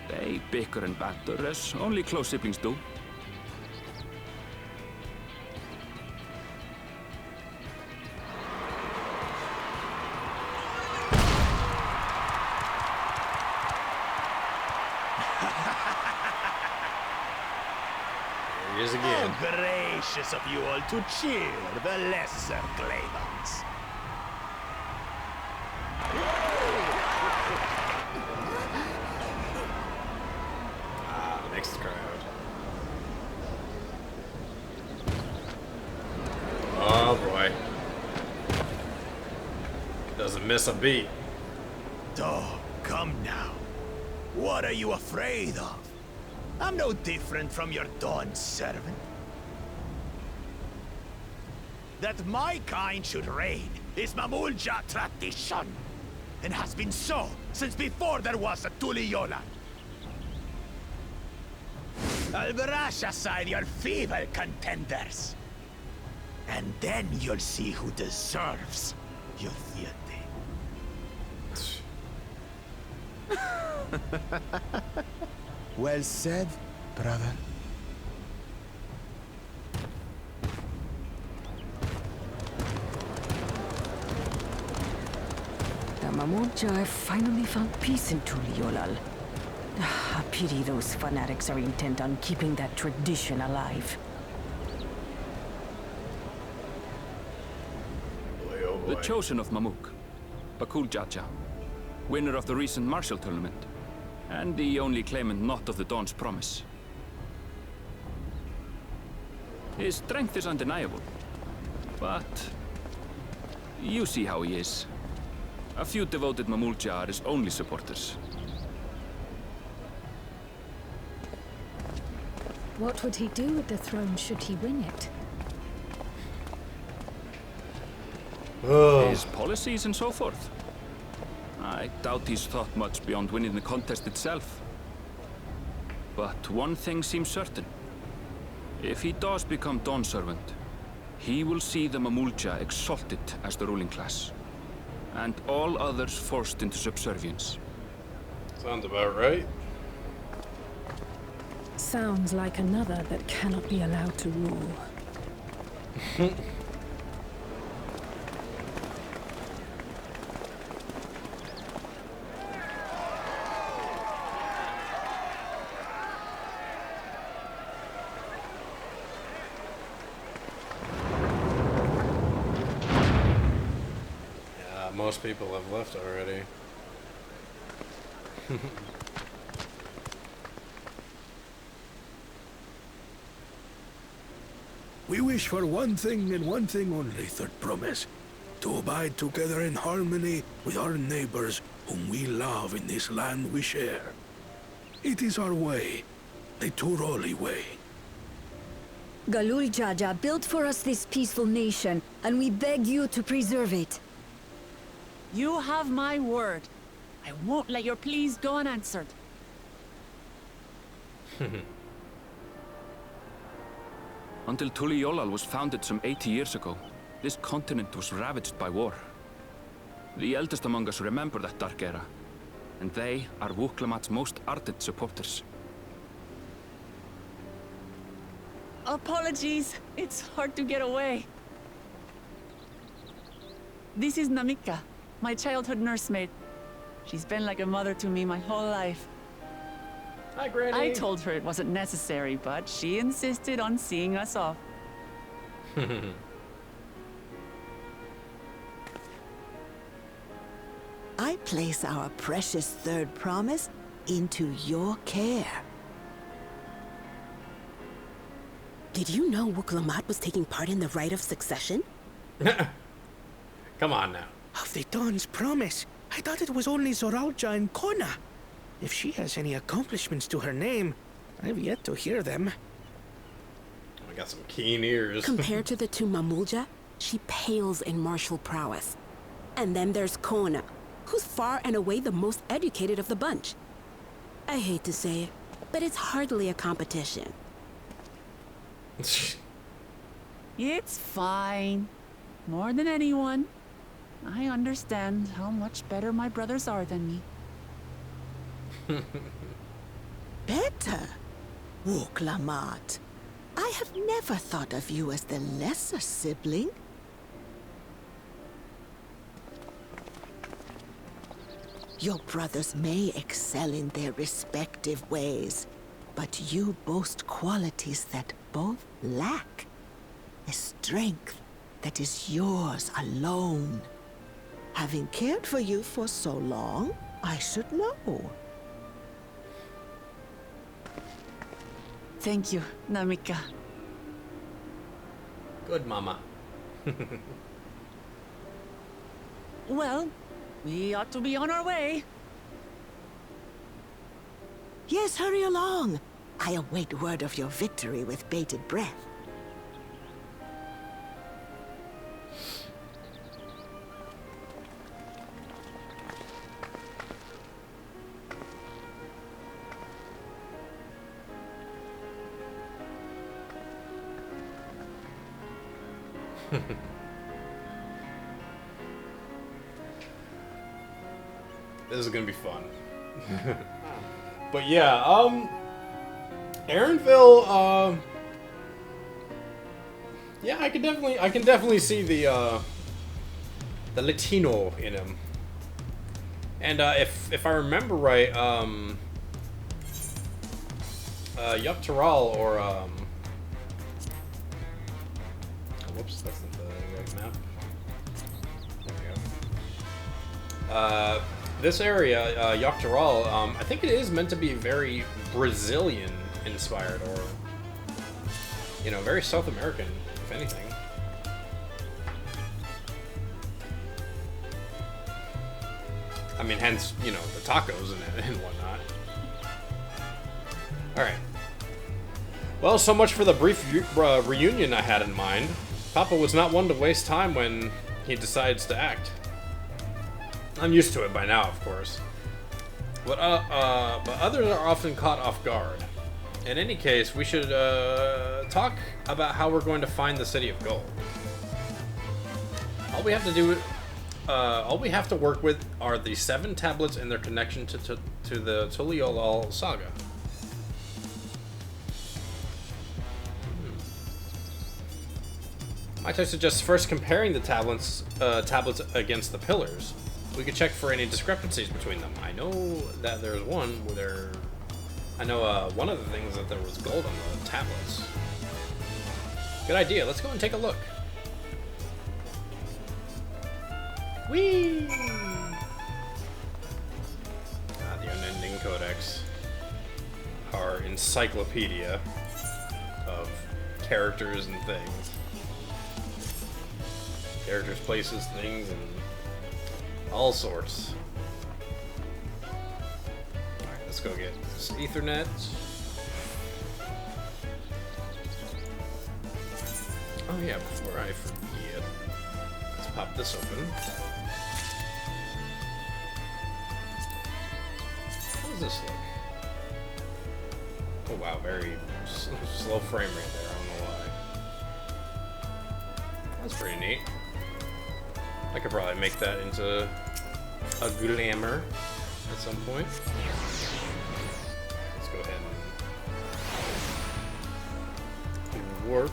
They bicker and banter as only close siblings do. Here he is again. How gracious of you all to cheer the lesser claimants. Mixed crowd. Oh boy. Doesn't miss a beat. Oh, come now. What are you afraid of? I'm no different from your Dawn servant. That my kind should reign is Mamulja tradition, and has been so since before there was a Tuliyola. I'll brush aside your feeble contenders, and then you'll see who deserves your deity. Well said, brother. The Mamulja have finally found peace in Tuliolal. A pity those fanatics are intent on keeping that tradition alive. Boy, oh boy. The chosen of Mamuk, Bakul Jaja, winner of the recent martial tournament, and the only claimant not of the Dawn's promise. His strength is undeniable, but you see how he is. A few devoted Mamulja are his only supporters. What would he do with the throne should he win it? His policies and so forth. I doubt he's thought much beyond winning the contest itself. But one thing seems certain. If he does become Dawn Servant, he will see the Mamulja exalted as the ruling class, and all others forced into subservience. Sounds about right. Sounds like another that cannot be allowed to rule. Yeah, most people have left already. We wish for one thing and one thing only, Third Promise. To abide together in harmony with our neighbors whom we love in this land we share. It is our way, the Turoli way. Galul Jaja built for us this peaceful nation, and we beg you to preserve it. You have my word. I won't let your pleas go unanswered. Until Tuliolal was founded some 80 years ago, this continent was ravaged by war. The eldest among us remember that dark era, and they are Wuklamat's most ardent supporters. Apologies. It's hard to get away. This is Namika, my childhood nursemaid. She's been like a mother to me my whole life. Hi, Granny. I told her it wasn't necessary, but she insisted on seeing us off. I place our precious Third Promise into your care. Did you know Wuklamat was taking part in the rite of succession? Come on now. Of the Dawn's Promise. I thought it was only Zoralja and Kona. If she has any accomplishments to her name, I've yet to hear them. I got some keen ears. Compared to the two Mamulja, she pales in martial prowess. And then there's Kona, who's far and away the most educated of the bunch. I hate to say it, but it's hardly a competition. It's fine. More than anyone, I understand how much better my brothers are than me. Better? Wuklamat. I have never thought of you as the lesser sibling. Your brothers may excel in their respective ways, but you boast qualities that both lack. A strength that is yours alone. Having cared for you for so long, I should know. Thank you, Namika. Good, Mama. Well, we ought to be on our way. Yes, hurry along. I await word of your victory with bated breath. This is gonna be fun. But yeah, Aaronville, yeah, I can definitely see the Latino in him. And if I remember right, Yuktaral or whoops, that's not the right map. There we go. This area, Yuktaral, I think it is meant to be very Brazilian inspired, or you know, very South American, if anything. I mean, hence, you know, the tacos and whatnot. Alright. Well, so much for the brief reunion I had in mind. Papa was not one to waste time when he decides to act. I'm used to it by now, of course. But others are often caught off guard. In any case, we should talk about how we're going to find the City of Gold. All we have to do, all we have to work with are the 7 tablets and their connection to the Tuliolal saga. I suggest first comparing the tablets against the pillars. We could check for any discrepancies between them. I know that there's one where I know one of the things that there was gold on the tablets. Good idea. Let's go and take a look. Whee! The Unending Codex, our encyclopedia of characters and things. Characters, places, things, and all sorts. Alright, let's go get this Ethernet. Oh yeah, before I forget, let's pop this open. How does this look? Oh wow, very slow frame rate there, I don't know why. That's pretty neat. I could probably make that into a glamour at some point. Let's go ahead and warp.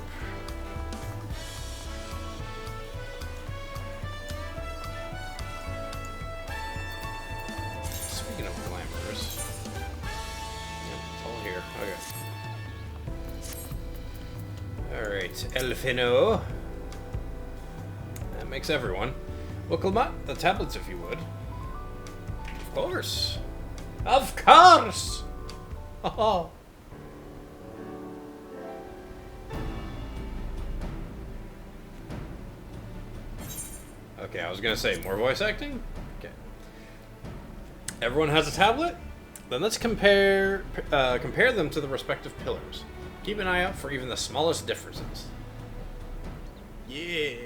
Speaking of glamours, yep, it's all here. Okay. All right, Elfino. That makes everyone. Well, Clement, the tablets, if you would. Of course. Of course! Oh. Okay, I was gonna say, more voice acting? Okay. Everyone has a tablet? Then let's compare them to the respective pillars. Keep an eye out for even the smallest differences. Yeah!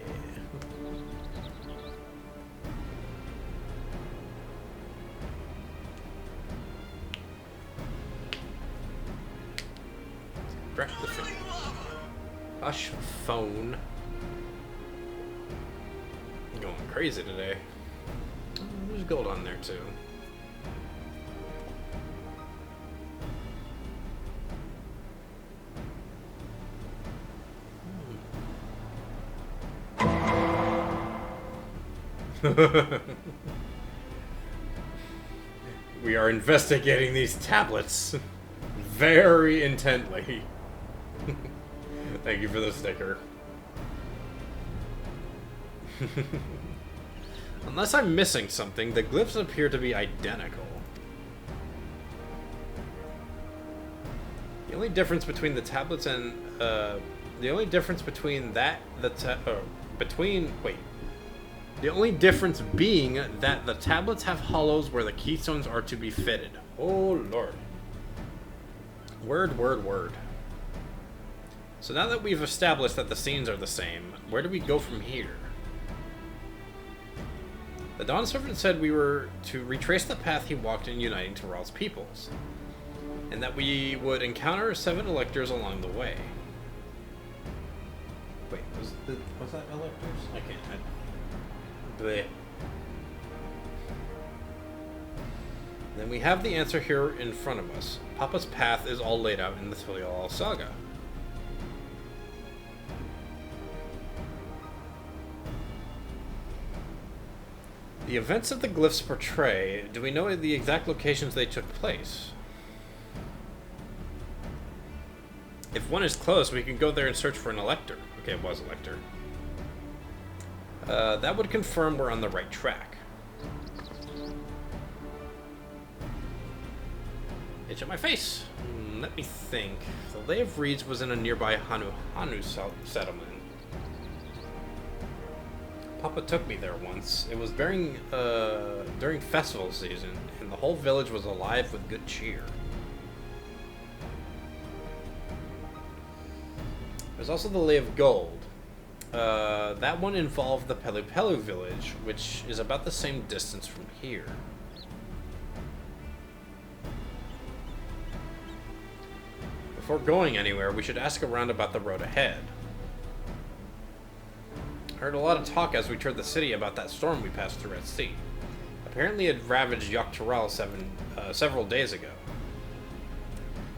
The phone. Hush phone. I'm going crazy today. There's gold on there too. We are investigating these tablets very intently. Thank you for the sticker. Unless I'm missing something, the glyphs appear to be identical. The only difference between the tablets and the only difference between the difference being that the tablets have hollows where the keystones are to be fitted. Oh lord. Word, word, word. So now that we've established that the scenes are the same, where do we go from here? The Dawn Servant said we were to retrace the path he walked in uniting Tural's peoples, and that we would encounter 7 electors along the way. Wait, was that electors? I can't. Bleh. Then we have the answer here in front of us. Papa's path is all laid out in the Tuliolal saga. The events that the glyphs portray, do we know the exact locations they took place? If one is close, we can go there and search for an elector. Okay, it was an elector. That would confirm we're on the right track. Itch at my face. Let me think. The Lay of Reeds was in a nearby Hanu settlement. Papa took me there once. It was during festival season, and the whole village was alive with good cheer. There's also the Lay of Gold. That one involved the Pelu Pelu village, which is about the same distance from here. Before going anywhere, we should ask around about the road ahead. Heard a lot of talk as we toured the city about that storm we passed through at sea. Apparently it ravaged Dawntrail several days ago.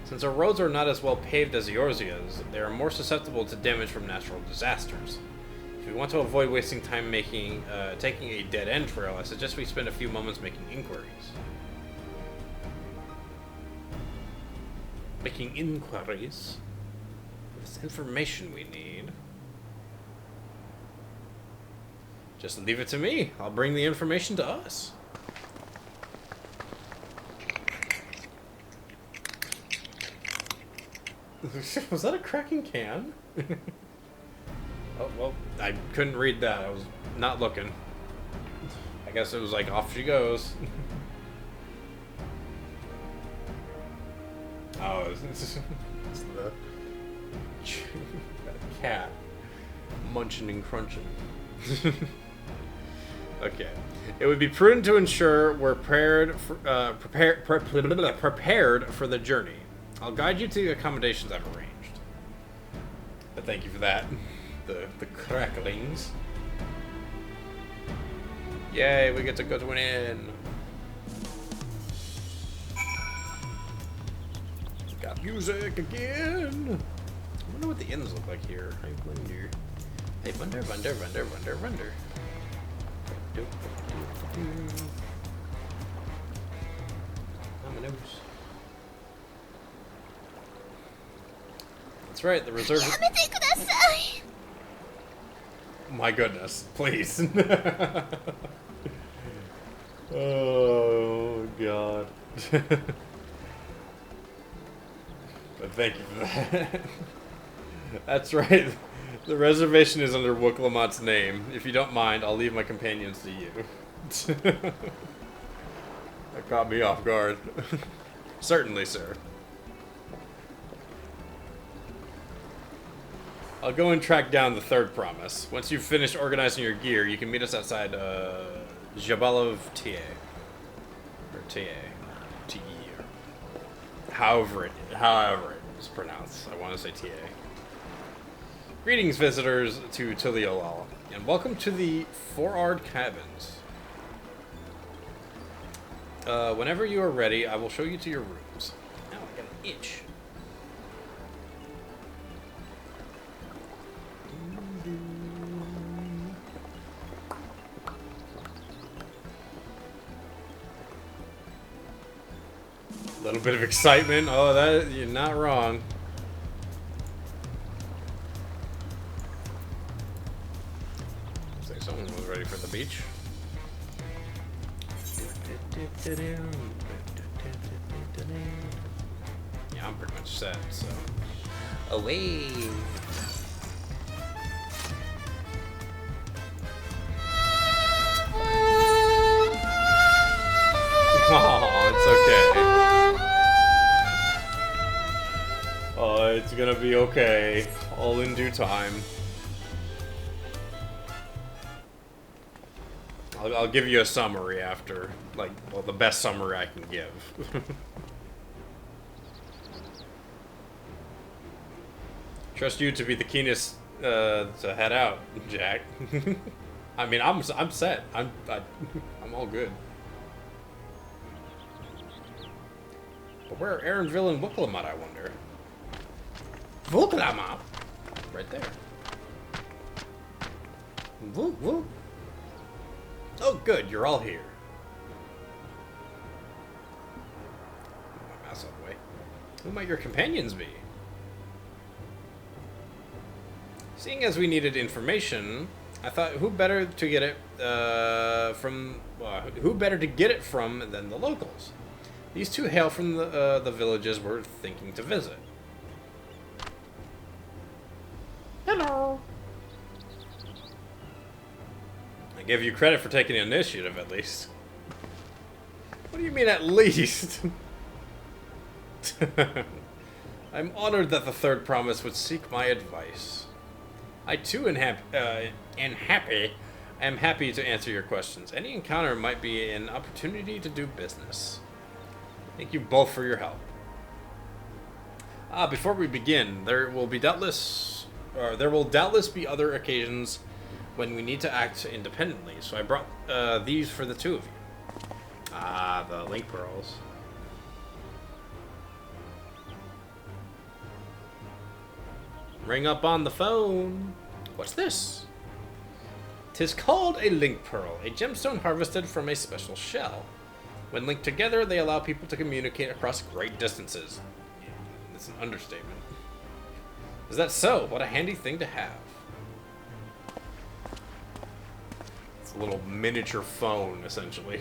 Since our roads are not as well paved as Eorzea's, they are more susceptible to damage from natural disasters. If we want to avoid wasting time taking a dead-end trail, I suggest we spend a few moments making inquiries. Making inquiries? This information we need. Just leave it to me. I'll bring the information to us. Was that a cracking can? Oh, well, I couldn't read that. I was not looking. I guess it was like, off she goes. Oh, it's the cat munching and crunching. Okay. It would be prudent to ensure we're prepared for the journey. I'll guide you to the accommodations I've arranged. But thank you for that. The cracklings. Yay, we get to go to an inn. Got music again. I wonder what the inns look like here. I wonder. Hey, wonder. That's right, the reserve. My goodness, please. Oh god. But thank you for that. That's right. The reservation is under Wooklamott's name. If you don't mind, I'll leave my companions to you. That caught me off guard. Certainly, sir. I'll go and track down the third promise. Once you've finished organizing your gear, you can meet us outside Jabal of Ta. Or Ta. Te. However it's pronounced. I want to say Ta. Greetings, visitors to Tuliolal, and welcome to the Four-Ard Cabins. Whenever you are ready, I will show you to your rooms. Now I got an itch. A little bit of excitement. Oh, that you're not wrong. Looks like someone was ready for the beach. Yeah, I'm pretty much set, so. Away! Oh, it's okay. Oh, it's gonna be okay. All in due time. I'll give you a summary after. Like, well, the best summary I can give. Trust you to be the keenest to head out, Jack. I mean, I'm set. I'm all good. But where are Aaronville and Wooklamotte, I wonder? Wooklamotte? Right there. Woo, woo. Oh, good, you're all here. Move my mouse out of the way. Who might your companions be? Seeing as we needed information, I thought who better to get it from than the locals? These two hail from the villages we're thinking to visit. Hello. I give you credit for taking the initiative, at least. What do you mean, at least? I'm honored that the third promise would seek my advice. I too am happy to answer your questions. Any encounter might be an opportunity to do business. Thank you both for your help. Before we begin, there will doubtless be other occasions when we need to act independently, so I brought these for the two of you. Ah, the link pearls. Ring up on the phone. What's this? 'Tis called a link pearl, a gemstone harvested from a special shell. When linked together, they allow people to communicate across great distances. That's an understatement. Is that so? What a handy thing to have. It's a little miniature phone, essentially.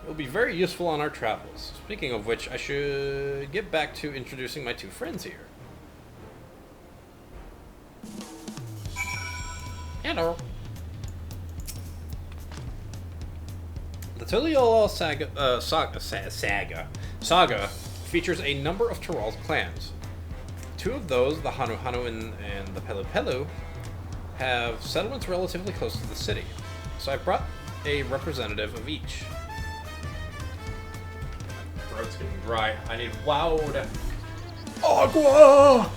It will be very useful on our travels. Speaking of which, I should get back to introducing my two friends here. Hello. The Tuliolal saga features a number of Tyrell's clans. Two of those, the Hanu Hanu and the Pelu Pelu, have settlements relatively close to the city, so I brought a representative of each. My throat's getting dry. I need loud agua!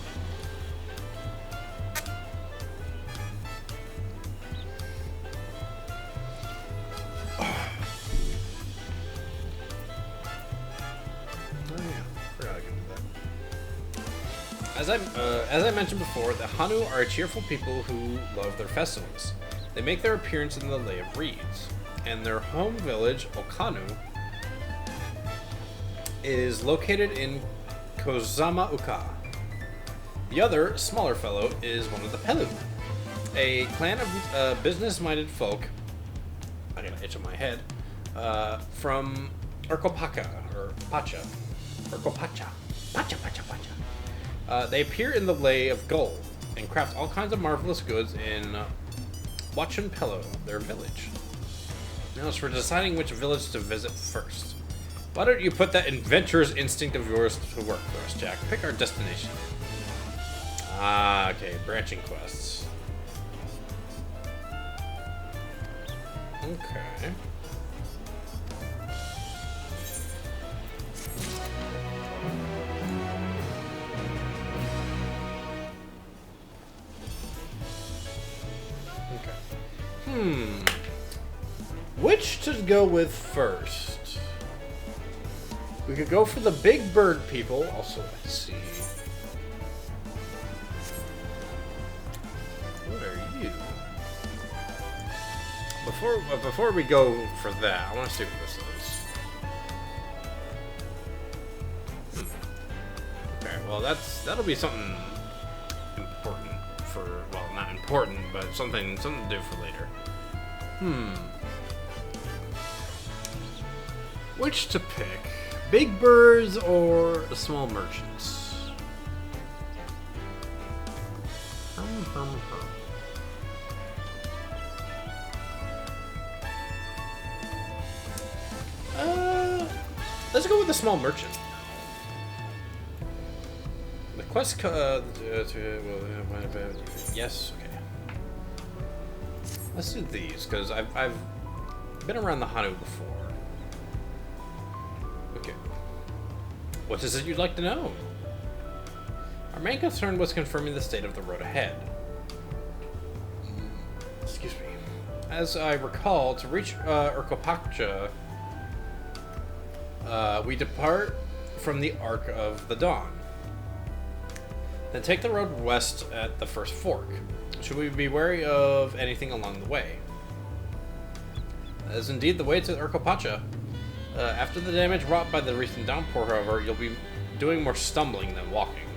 As I mentioned before, the Hanu are a cheerful people who love their festivals. They make their appearance in the Lay of Reeds, and their home village, Okanu, is located in Kozama Uka. The other, smaller fellow, is one of the Pelu, a clan of business-minded folk, I got an itch on my head, from Urkopacha, or Pacha, Urkopacha, Pacha. They appear in the Lay of Gold and craft all kinds of marvelous goods in Wachanpelo, their village. Now, as for deciding which village to visit first, why don't you put that adventurous instinct of yours to work for us, Jack? Pick our destination. Ah, okay, branching quests. Okay. Which to go with first? We could go for the big bird people. Also, let's see. What are you? Before we go for that, I want to see what this is. Okay, well that'll be something important for, well, not important, but something to do for later. Which to pick? Big birds or the small merchants? Let's go with the small merchant. The quest yes, okay. Let's do these, because I've been around the Hanu before. Okay. What is it you'd like to know? Our main concern was confirming the state of the road ahead. Excuse me. As I recall, to reach Urkopacha, we depart from the Arc of the Dawn. Then take the road west at the first fork. Should we be wary of anything along the way? That is indeed the way to Urkopacha. After the damage wrought by the recent downpour, however, you'll be doing more stumbling than walking.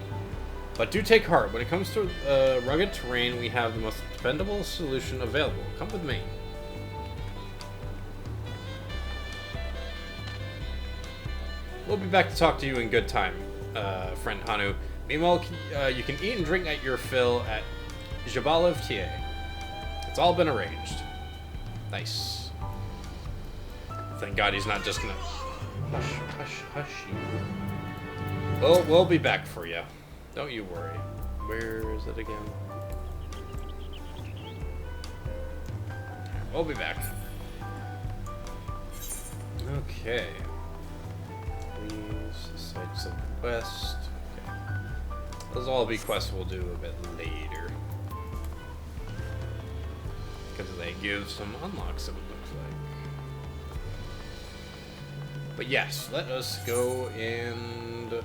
But do take heart. When it comes to rugged terrain, we have the most dependable solution available. Come with me. We'll be back to talk to you in good time, friend Hanu. Meanwhile, you can eat and drink at your fill at Jabal of Tie. It's all been arranged. Nice. Thank God he's not just gonna hush you. We'll be back for you. Don't you worry. Where is it again? We'll be back. Okay. Please Sites of the West. Okay. Those will all be quests we'll do a bit later. Because they give some unlocks, it looks like. But yes, let us go and... Well,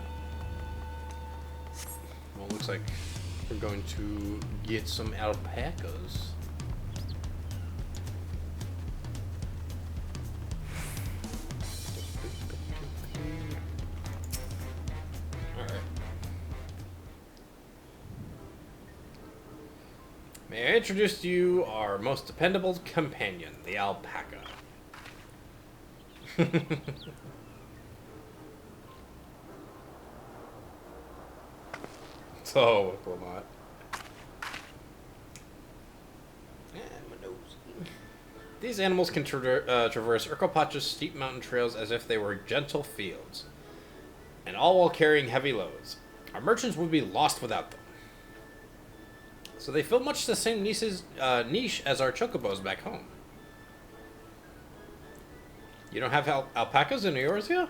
it looks like we're going to get some alpacas. May I introduce to you our most dependable companion, the alpaca. So, Wilmot. These animals can traverse Urkopacha's steep mountain trails as if they were gentle fields, and all while carrying heavy loads. Our merchants would be lost without them. So they fill much the same niche as our chocobos back home. You don't have alpacas in Eorzea?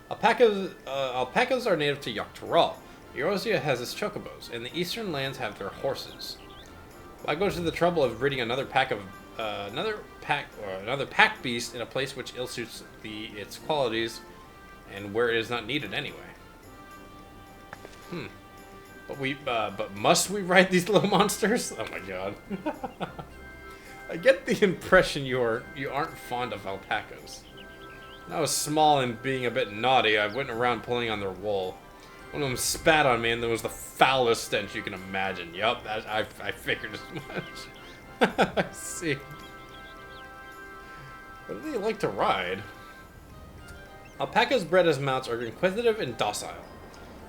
Alpacas are native to Dawntrail. Eorzea has its chocobos, and the eastern lands have their horses. Why go to the trouble of breeding another pack beast in a place which ill suits its qualities, and where it is not needed anyway? But must we ride these little monsters? Oh my god. I get the impression you aren't fond of alpacas. When I was small and being a bit naughty, I went around pulling on their wool. One of them spat on me and there was the foulest stench you can imagine. Yup, I figured as much. I see. What do they like to ride? Alpacas bred as mounts are inquisitive and docile.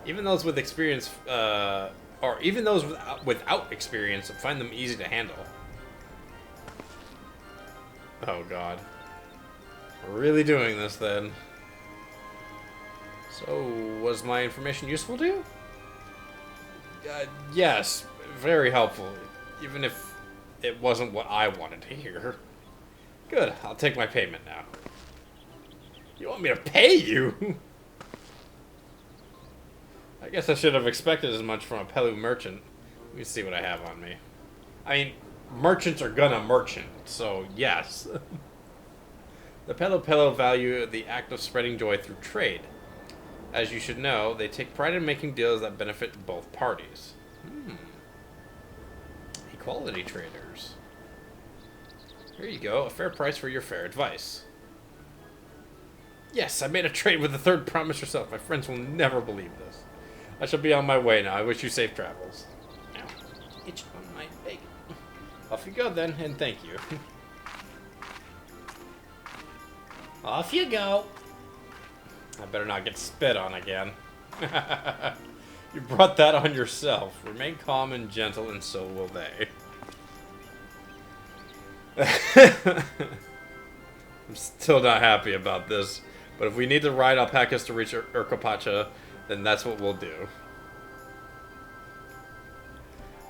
Even those with experience, or even those without experience, find them easy to handle. Oh god. We're really doing this then. So, was my information useful to you? Yes, very helpful. Even if it wasn't what I wanted to hear. Good, I'll take my payment now. You want me to pay you? I guess I should have expected as much from a Pelu merchant. Let me see what I have on me. I mean, merchants are gonna merchant, so yes. The Pelu value the act of spreading joy through trade. As you should know, they take pride in making deals that benefit both parties. Equality traders. Here you go, a fair price for your fair advice. Yes, I made a trade with the third promise yourself. My friends will never believe this. I shall be on my way now. I wish you safe travels. Now, itch on my bacon. Off you go then, and thank you. Off you go. I better not get spit on again. You brought that on yourself. Remain calm and gentle, and so will they. I'm still not happy about this, but if we need to ride alpacas to reach Urkopacha, then that's what we'll do.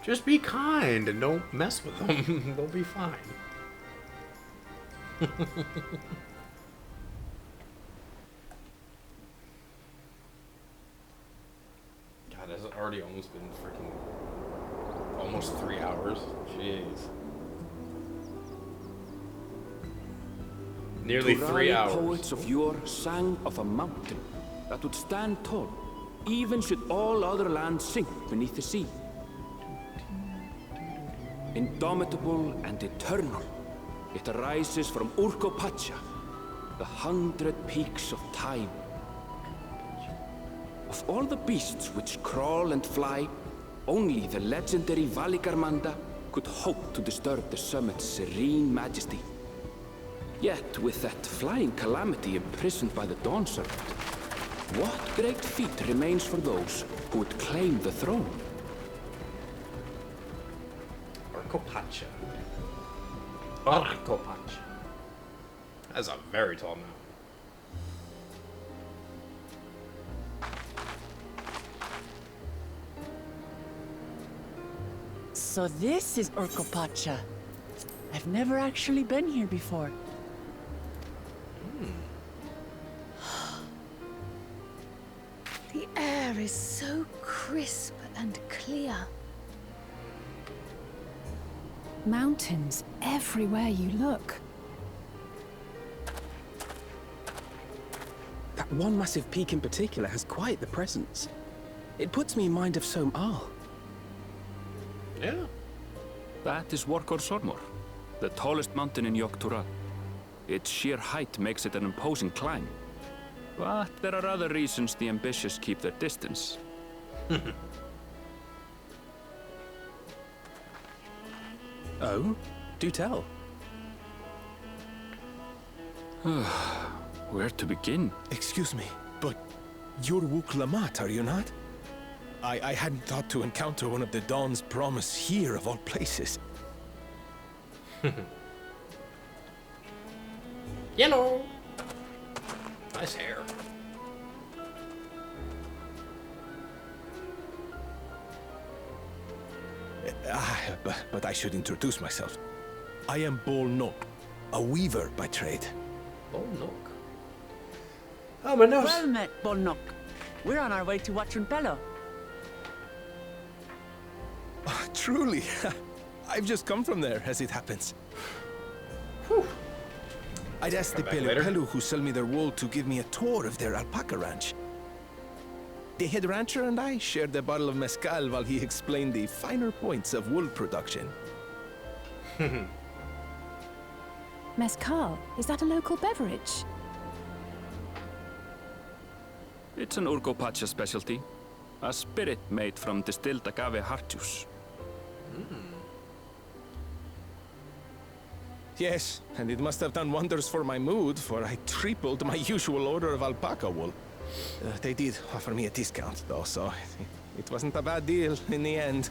Just be kind and don't mess with them. They'll be fine. God, has it already almost been freaking almost 3 hours? Jeez. Nearly 3 hours. Poets of yore sang of a mountain that would stand tall, even should all other lands sink beneath the sea. Indomitable and eternal, it arises from Urkopacha, the 100 peaks of time. Of all the beasts which crawl and fly, only the legendary Valigarmanda could hope to disturb the summit's serene majesty. Yet, with that flying calamity imprisoned by the Dawn Serpent, what great feat remains for those who would claim the throne? Urkopacha. Urkopacha. That's a very tall mountain. So this is Urkopacha. I've never actually been here before. air is so crisp and clear. Mountains everywhere you look. That one massive peak in particular has quite the presence. It puts me in mind of Som Al. Yeah. That is Workor Sormor, the tallest mountain in Yogg-Tural. Its sheer height makes it an imposing climb. But there are other reasons the ambitious keep their distance. Oh? Do tell. Where to begin? Excuse me, but you're Wook Lamat, are you not? I hadn't thought to encounter one of the Dawn's Promise here, of all places. Yellow! Nice hair. But I should introduce myself. I am Bol Nok, a weaver by trade. Bol Nok? Oh, my nose! Well met, Bolnok. We're on our way to Watchunpelo. Truly. I've just come from there, as it happens. Whew. I'd asked the Pelu who sell me their wool to give me a tour of their alpaca ranch. The head rancher and I shared a bottle of mezcal while he explained the finer points of wool production. Mezcal, is that a local beverage? It's an Urgopacha specialty. A spirit made from distilled agave heart juice. Yes, and it must have done wonders for my mood, for I tripled my usual order of alpaca wool. They did offer me a discount, though, so it wasn't a bad deal in the end.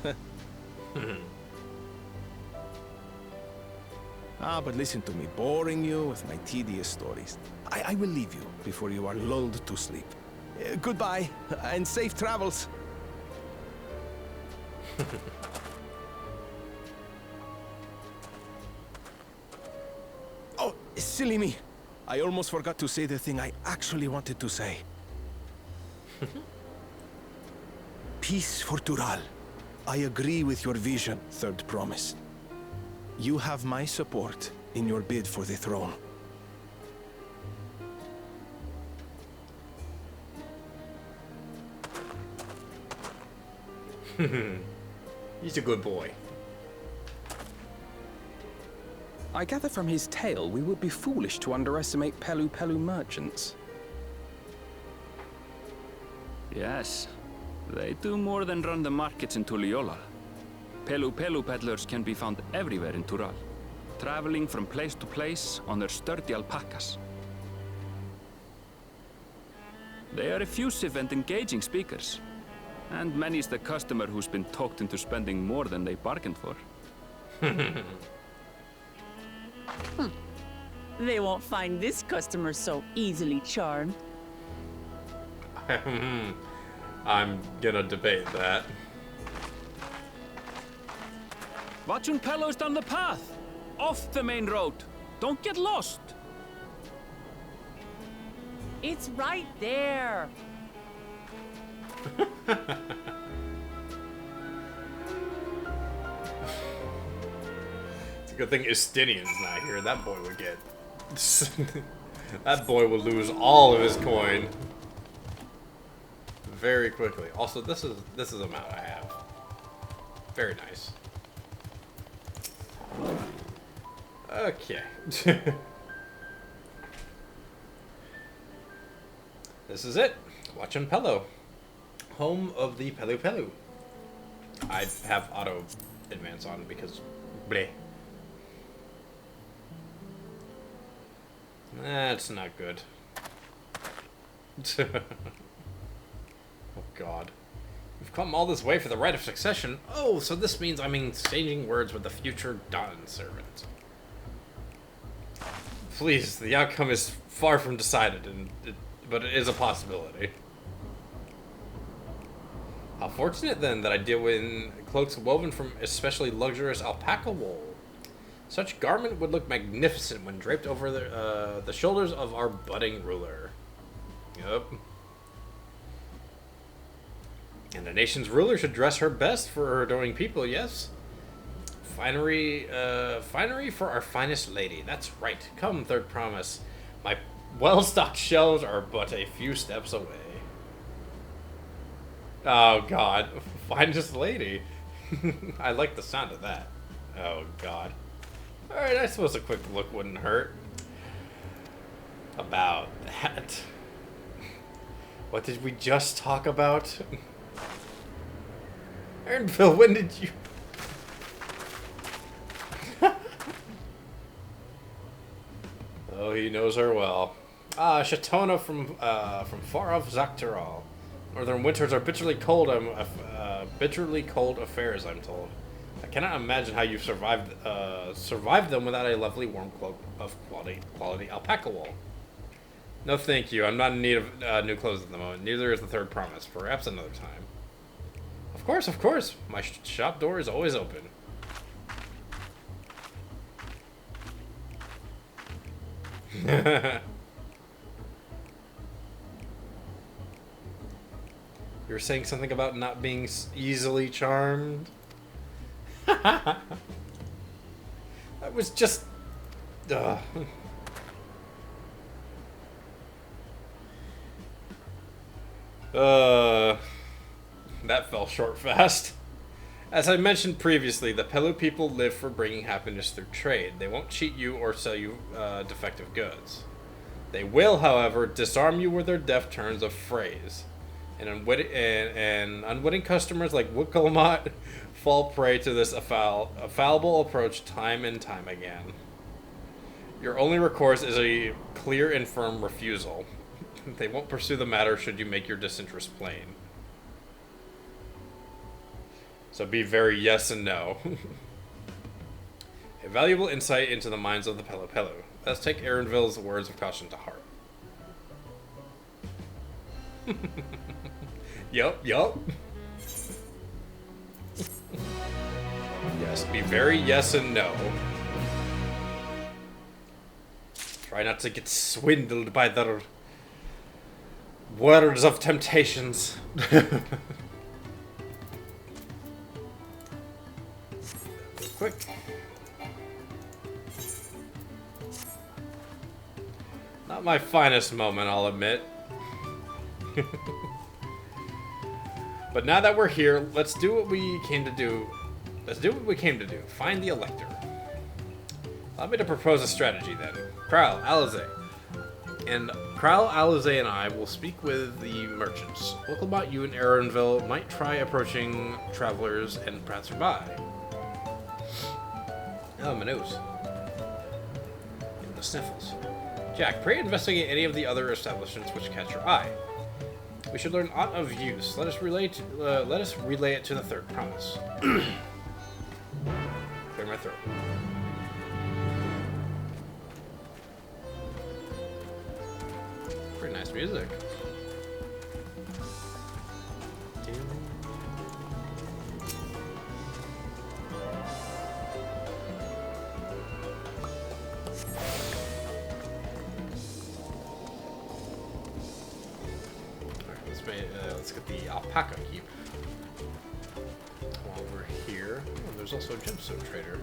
But listen to me, boring you with my tedious stories. I will leave you before you are lulled to sleep. Goodbye, and safe travels. Oh, silly me. I almost forgot to say the thing I actually wanted to say. Peace for Tural. I agree with your vision, Third Promise. You have my support in your bid for the throne. He's a good boy. I gather from his tale we would be foolish to underestimate Pelu Pelu merchants. Yes, they do more than run the markets in Tuliyollal. Pelu Pelu peddlers can be found everywhere in Tural, traveling from place to place on their sturdy alpacas. They are effusive and engaging speakers, and many's the customer who's been talked into spending more than they bargained for. They won't find this customer so easily charmed. I'm gonna debate that. Watchunpelo's down the path! Off the main road! Don't get lost! It's right there! It's a good thing Estinian's not here. That boy would get... that boy would lose all of his coin. Very quickly. Also, this is a mount I have. Very nice. Okay. This is it. Watchunpelo. Home of the Pelu Pelu. I have auto advance on because bleh. That's not good. Oh god. We've come all this way for the right of succession. Oh, so this means I'm exchanging words with the future Dawn servant. Please, the outcome is far from decided, but it is a possibility. How fortunate then that I deal in cloaks woven from especially luxurious alpaca wool. Such garment would look magnificent when draped over the shoulders of our budding ruler. Yup. And a nation's ruler should dress her best for her adoring people, yes? Finery for our finest lady. That's right. Come, third promise. My well-stocked shelves are but a few steps away. Oh, God. Finest lady. I like the sound of that. Oh, God. Alright, I suppose a quick look wouldn't hurt. About that. What did we just talk about? Aaronville, when did you... Oh, he knows her well. Shatona from far off Zaktaral. Northern winters are bitterly cold affairs, I'm told. I cannot imagine how you've survived them without a lovely warm cloak of quality alpaca wool. No thank you, I'm not in need of new clothes at the moment. Neither is the third promise. Perhaps another time. Of course, of course. My shop door is always open. You were saying something about not being easily charmed? That was just... That fell short fast. As I mentioned previously, the Pelu people live for bringing happiness through trade. They won't cheat you or sell you defective goods. They will, however, disarm you with their deft turns of phrase. And unwitting customers like Wikalamat fall prey to this fallible approach time and time again. Your only recourse is a clear and firm refusal. They won't pursue the matter should you make your disinterest plain. So be very yes and no. A valuable insight into the minds of the Pelu Pelu. Let's take Aaronville's words of caution to heart. Yup. Yes, be very yes and no. Try not to get swindled by their words of temptations. Quick. Not my finest moment, I'll admit. But now that we're here, let's do what we came to do. Find the Elector. Allow me to propose a strategy then. Kral, Alize, and I will speak with the merchants. Wikalamat, you and Aaronville might try approaching travelers and passerby. Oh, my nose. Getting the sniffles. Jack, pray investigate any of the other establishments which catch your eye. We should learn aught of use. Let us relay it to the third promise. Clear my throat. Pretty nice music. Let's get the alpaca keep. While we're here, oh, there's also a gemstone trader.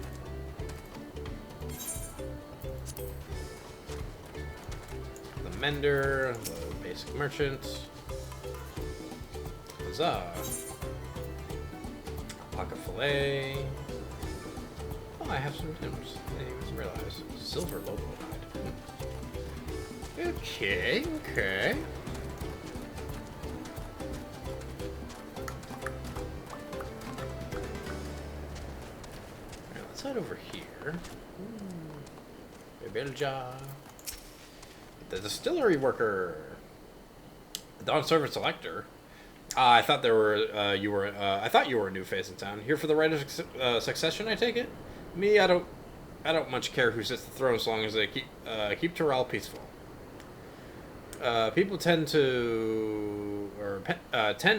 The mender, the basic merchant. Huzzah! Alpaca fillet. Oh, I have some gems. I didn't even realize. Silver local hide. Okay. Let's head over here. Rebelja. The distillery worker. The Dawn Servant Selector. I thought you were a new face in town. Here for the right of succession, I take it? Me, I don't much care who sits the throne as long as they keep Tural peaceful. People tend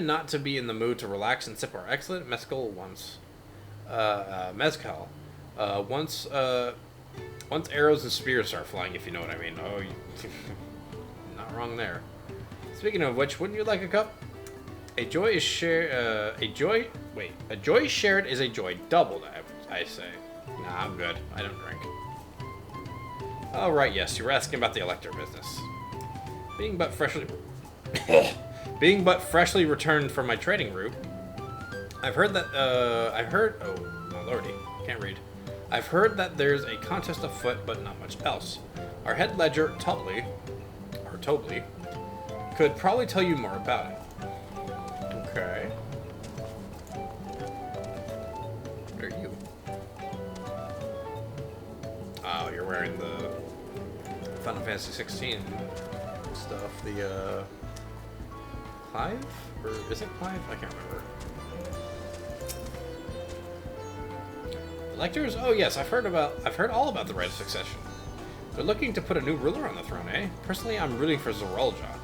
not to be in the mood to relax and sip our excellent mezcal once. Once arrows and spears start flying, if you know what I mean. Oh, not wrong there. Speaking of which, wouldn't you like a cup? A joy is shared. A joy shared is a joy doubled. I say. Nah, I'm good. I don't drink. Oh right, yes, you were asking about the Elector business. Being but freshly returned from my trading route, I've heard that. Oh my lordy, can't read. I've heard that there's a contest afoot, but not much else. Our head ledger, Tobley, could probably tell you more about it. Okay. What are you? Oh, you're wearing the Final Fantasy 16 stuff. The, Clive? Or is it Clive? I can't remember. Electors? Oh yes, I've heard all about the Right of Succession. They're looking to put a new ruler on the throne, eh? Personally, I'm rooting for Zoralja.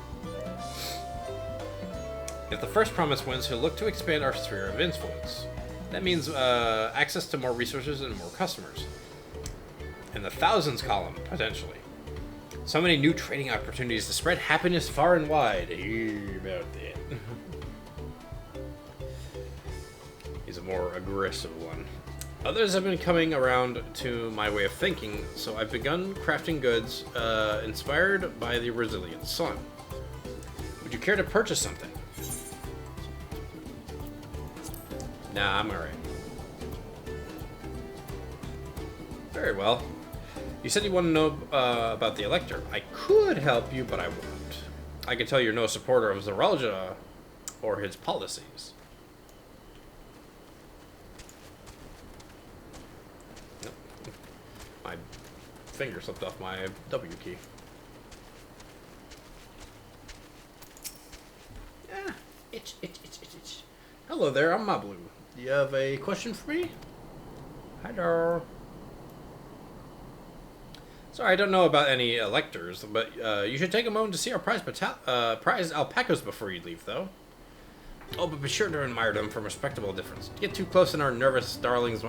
If the first promise wins, he'll look to expand our sphere of influence. That means access to more resources and more customers. In the thousands column, potentially. So many new trading opportunities to spread happiness far and wide. About that. He's a more aggressive one. Others have been coming around to my way of thinking, so I've begun crafting goods inspired by the resilient sun. Would you care to purchase something? Nah, I'm alright. Very well. You said you want to know about the Elector. I could help you, but I won't. I can tell you're no supporter of Zoralja or his policies. Nope. My finger slipped off my W key. Yeah, itch. Hello there, I'm Mablu. Do you have a question for me? Hello. Sorry, I don't know about any electors, but you should take a moment to see our prize alpacas before you leave, though. Oh, but be sure to admire them from respectable difference. Get too close and our nervous darlings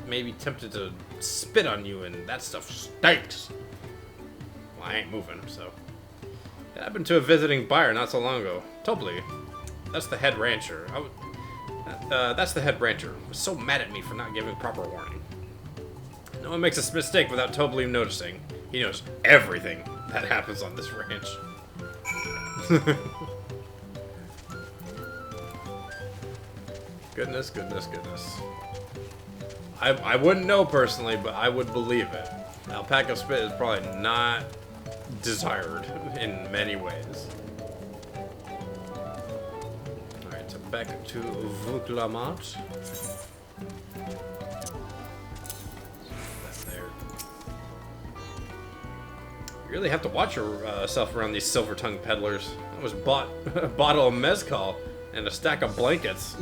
may be tempted to spit on you, and that stuff stinks. Well, I ain't moving, so. It happened to a visiting buyer not so long ago. Tobley. That's the head rancher. That's the head rancher. Was so mad at me for not giving proper warning. No one makes a mistake without Tobley noticing. He knows everything that happens on this ranch. Goodness. I wouldn't know personally, but I would believe it. Alpaca spit is probably not desired in many ways. Alright, so back to Vuklamat. You really have to watch yourself around these silver-tongued peddlers. I was bought a bottle of mezcal and a stack of blankets.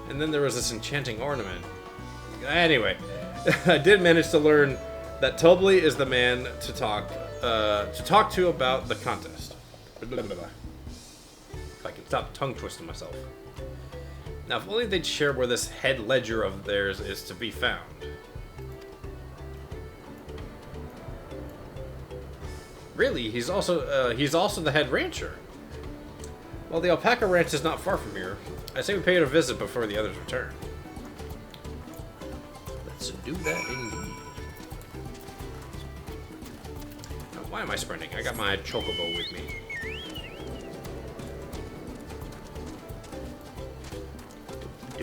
And then there was this enchanting ornament. Anyway, I did manage to learn that Tobley is the man to talk to about the contest. If I can stop tongue twisting myself. Now, if only they'd share where this head ledger of theirs is to be found. Really, he's also the head rancher. Well, the alpaca ranch is not far from here. I say we pay it a visit before the others return. Let's do that indeed. Now, why am I sprinting? I got my chocobo with me. I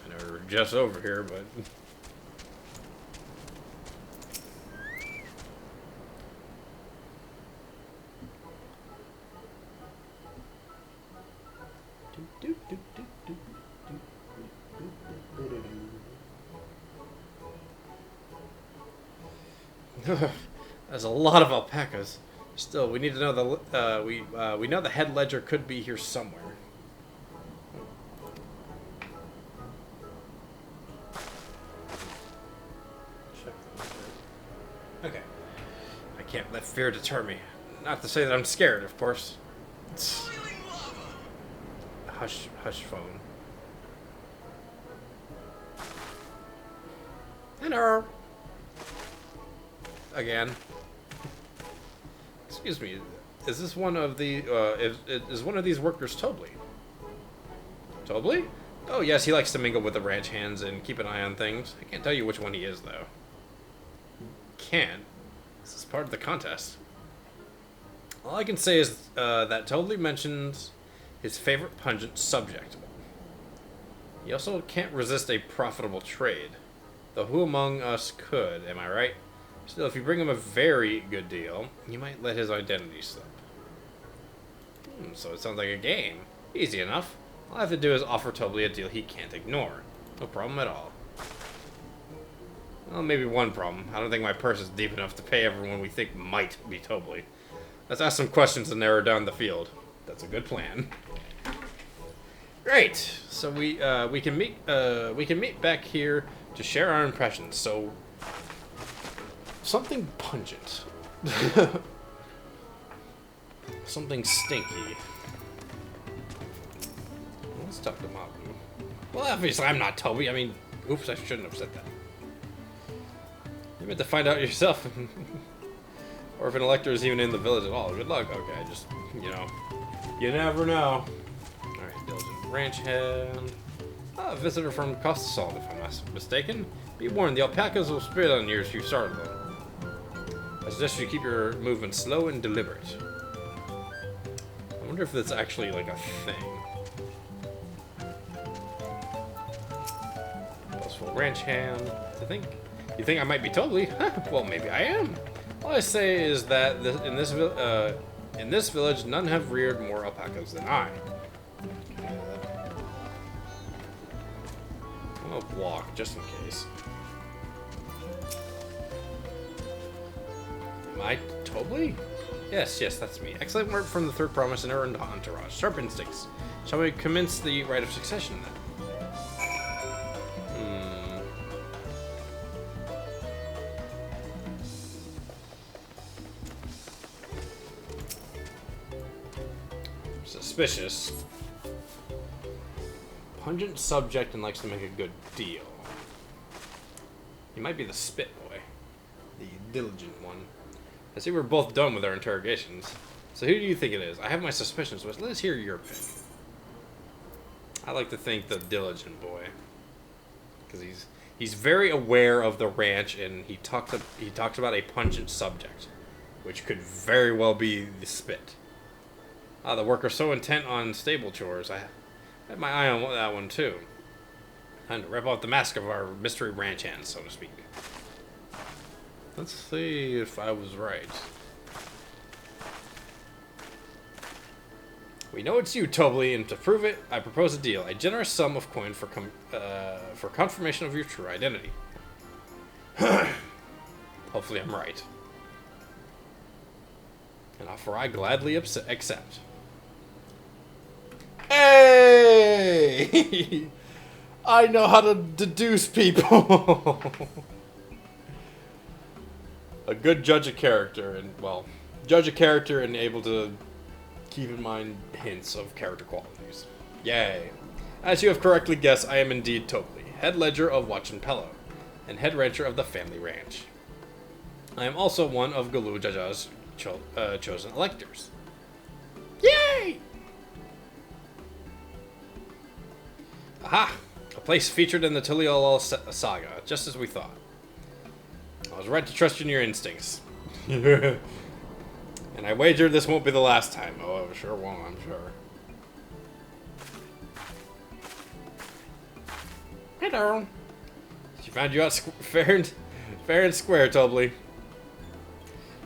know we're just over here, but... There's a lot of alpacas. Still, we need to know the we know the head ledger could be here somewhere. Okay. I can't let fear deter me. Not to say that I'm scared, of course. Hush phone. Hello. Again. Excuse me. Is this one of the is one of these workers Tobley? Tobley? Oh yes, he likes to mingle with the ranch hands and keep an eye on things. I can't tell you which one he is though. Can't. This is part of the contest. All I can say is that Tobley mentions his favorite pungent subject. He also can't resist a profitable trade. Though who among us could, am I right? Still, if you bring him a very good deal, you might let his identity slip. So it sounds like a game. Easy enough. All I have to do is offer Tobley a deal he can't ignore. No problem at all. Well, maybe one problem. I don't think my purse is deep enough to pay everyone we think might be Tobley. Let's ask some questions and narrow down the field. That's a good plan. Great. So we can meet back here to share our impressions. So something pungent. Something stinky. Let's talk to Mabu. Well, obviously I'm not Toby. I mean, oops, I shouldn't have said that. You meant to find out yourself. Or if an elector is even in the village at all. Good luck. Okay, just, you know. You never know. Alright, diligent ranch hand. A visitor from Costasol, if I'm not mistaken. Be warned, the alpacas will spit on you if you startle them. I suggest you keep your movements slow and deliberate. I wonder if that's actually like a thing. Boastful ranch hand. You think I might be totally? Well, maybe I am. All I say is that in this village, none have reared more alpacas than I. I'm gonna walk just in case. Am I Tobley? Yes, that's me. Excellent work from the third promise and her entourage. Sharp instincts. Shall we commence the rite of succession then? Suspicious. Pungent subject and likes to make a good deal. He might be the spit boy. The diligent one. I see we're both done with our interrogations. So who do you think it is? I have my suspicions, but let's hear your pick. I like to think the diligent boy. Because he's very aware of the ranch and he talks about a pungent subject. Which could very well be the spit. The worker's so intent on stable chores. I had my eye on that one too. Time to rip off the mask of our mystery ranch hands, so to speak. Let's see if I was right. We know it's you, Tobley, and to prove it, I propose a deal. A generous sum of coin for confirmation of your true identity. Hopefully I'm right. An offer I gladly accept. Hey! I know how to deduce people. A good judge of character, and able to keep in mind hints of character qualities. Yay! As you have correctly guessed, I am indeed Tobley, head ledger of Watch and Pello, and head rancher of the family ranch. I am also one of Galu Jaja's chosen electors. Yay! Aha! A place featured in the Tuliolol saga, just as we thought. I was right to trust in your instincts. And I wager this won't be the last time. Oh, it sure won't, I'm sure. Hello. She found you out fair and square, Tobley.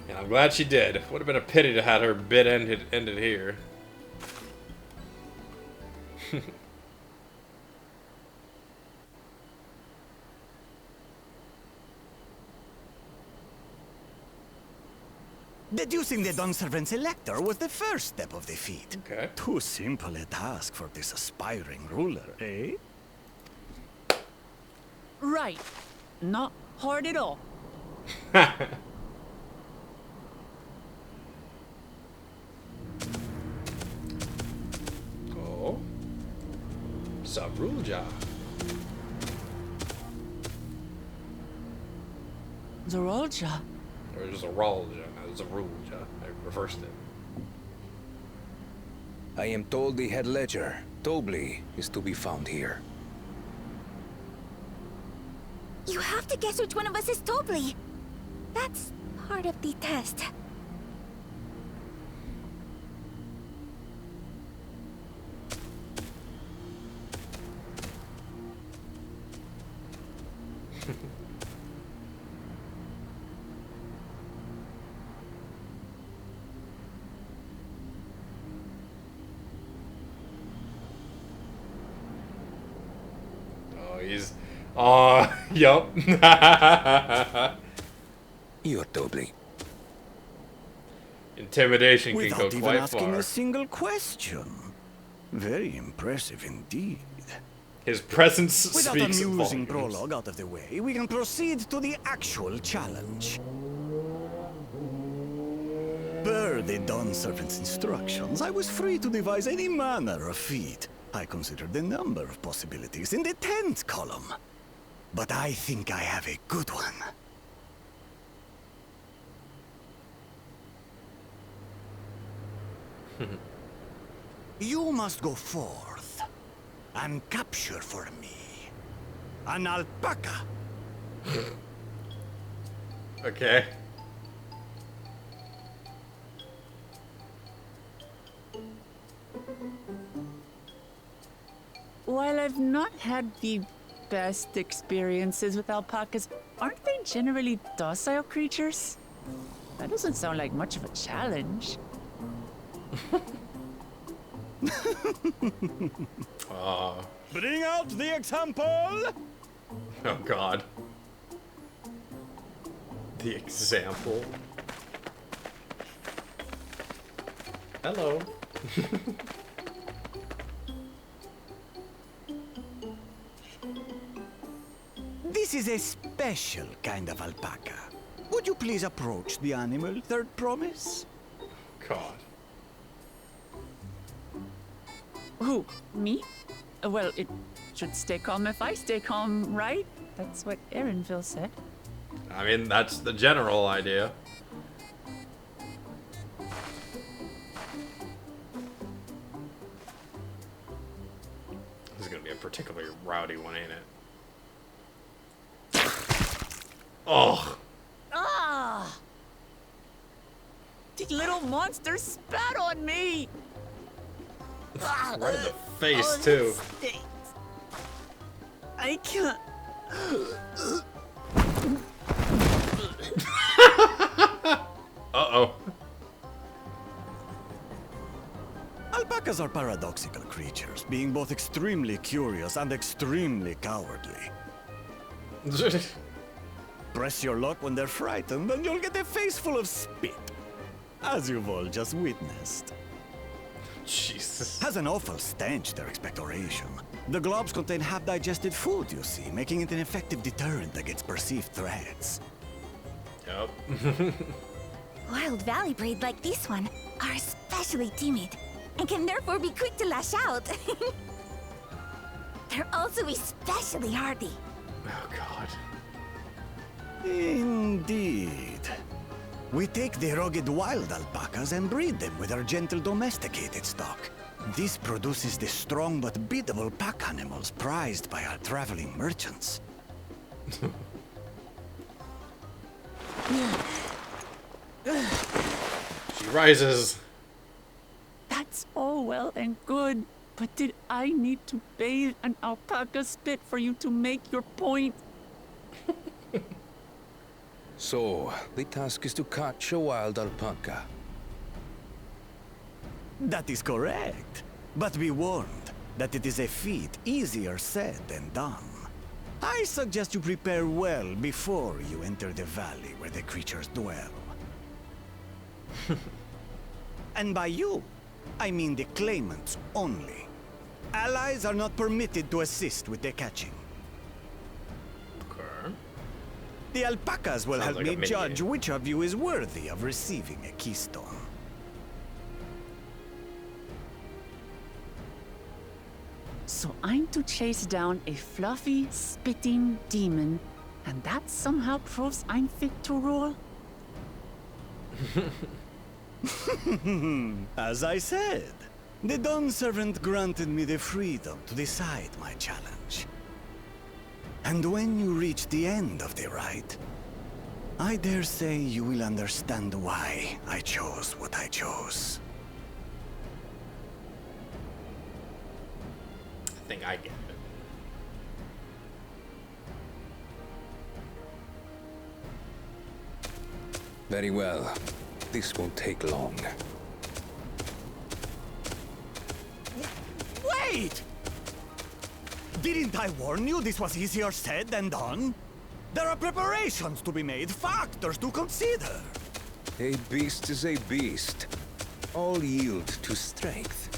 And I'm glad she did. Would have been a pity to have her bit ended here. Deducing the Dunservant's elector was the first step of the feat. Okay. Too simple a task for this aspiring ruler, eh? Right. Not hard at all. Oh. Sabrulja. Zorolja. Or Zorolja, it's a rule. I reversed it. I am told the head ledger, Tobli, is to be found here. You have to guess which one of us is Tobli. That's part of the test. He's... yup. You're Tobli. Intimidation can go Without even quite asking far. a single question. Very impressive indeed. His presence Without speaks amusing volumes. prologue out of the way, we can proceed to the actual challenge. Per the Dawn Servant's instructions, I was free to devise any manner of feat. I considered the number of possibilities in the 10th column. But I think I have a good one. You must go forth and capture for me an alpaca. Okay. While I've not had the best experiences with alpacas, aren't they generally docile creatures? That doesn't sound like much of a challenge. Bring out the example! Oh god. The example. Hello. This is a special kind of alpaca. Would you please approach the animal, Third Promise? God. Who? Me? Well, it should stay calm if I stay calm, right? That's what Erinville said. I mean, that's the general idea. This is gonna be a particularly rowdy one, ain't it? Oh! Ah! The little monster spat on me! Right in the face, Oh, too. this stinks. I can't. Uh-oh. Alpacas are paradoxical creatures, being both extremely curious and extremely cowardly. Press your luck when they're frightened, and you'll get a face full of spit. As you've all just witnessed. Jesus. Has an awful stench, their expectoration. The globs contain half-digested food, you see, making it an effective deterrent against perceived threats. Yep. Wild valley breed like this one are especially timid and can therefore be quick to lash out. They're also especially hardy. Oh, God. Indeed. We take the rugged wild alpacas and breed them with our gentle domesticated stock. This produces the strong but beatable pack animals prized by our traveling merchants. She rises. That's all well and good, but did I need to bathe an alpaca spit for you to make your point? So, the task is to catch a wild alpaca. That is correct. But be warned that it is a feat easier said than done. I suggest you prepare well before you enter the valley where the creatures dwell. And by you, I mean the claimants only. Allies are not permitted to assist with the catching. Okay. The alpacas will Sounds help like a me mini judge game. which of you is worthy of receiving a keystone. So I'm to chase down a fluffy, spitting demon, and that somehow proves I'm fit to rule? As I said, the Dawn Servant granted me the freedom to decide my challenge. And when you reach the end of the ride, I dare say you will understand why I chose what I chose. I think I get it. Very well. This won't take long. Wait! Didn't I warn you this was easier said than done? There are preparations to be made, factors to consider. A beast is a beast. All yield to strength.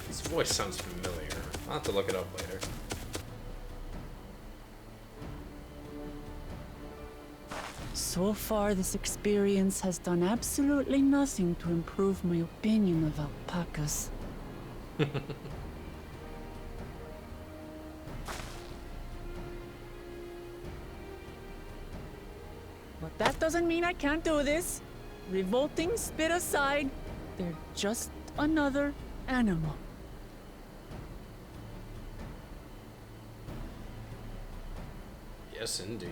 His voice sounds familiar. I'll have to look it up later. So far, this experience has done absolutely nothing to improve my opinion of alpacas. But that doesn't mean I can't do this. Revolting spit aside, they're just another animal. Yes, indeed.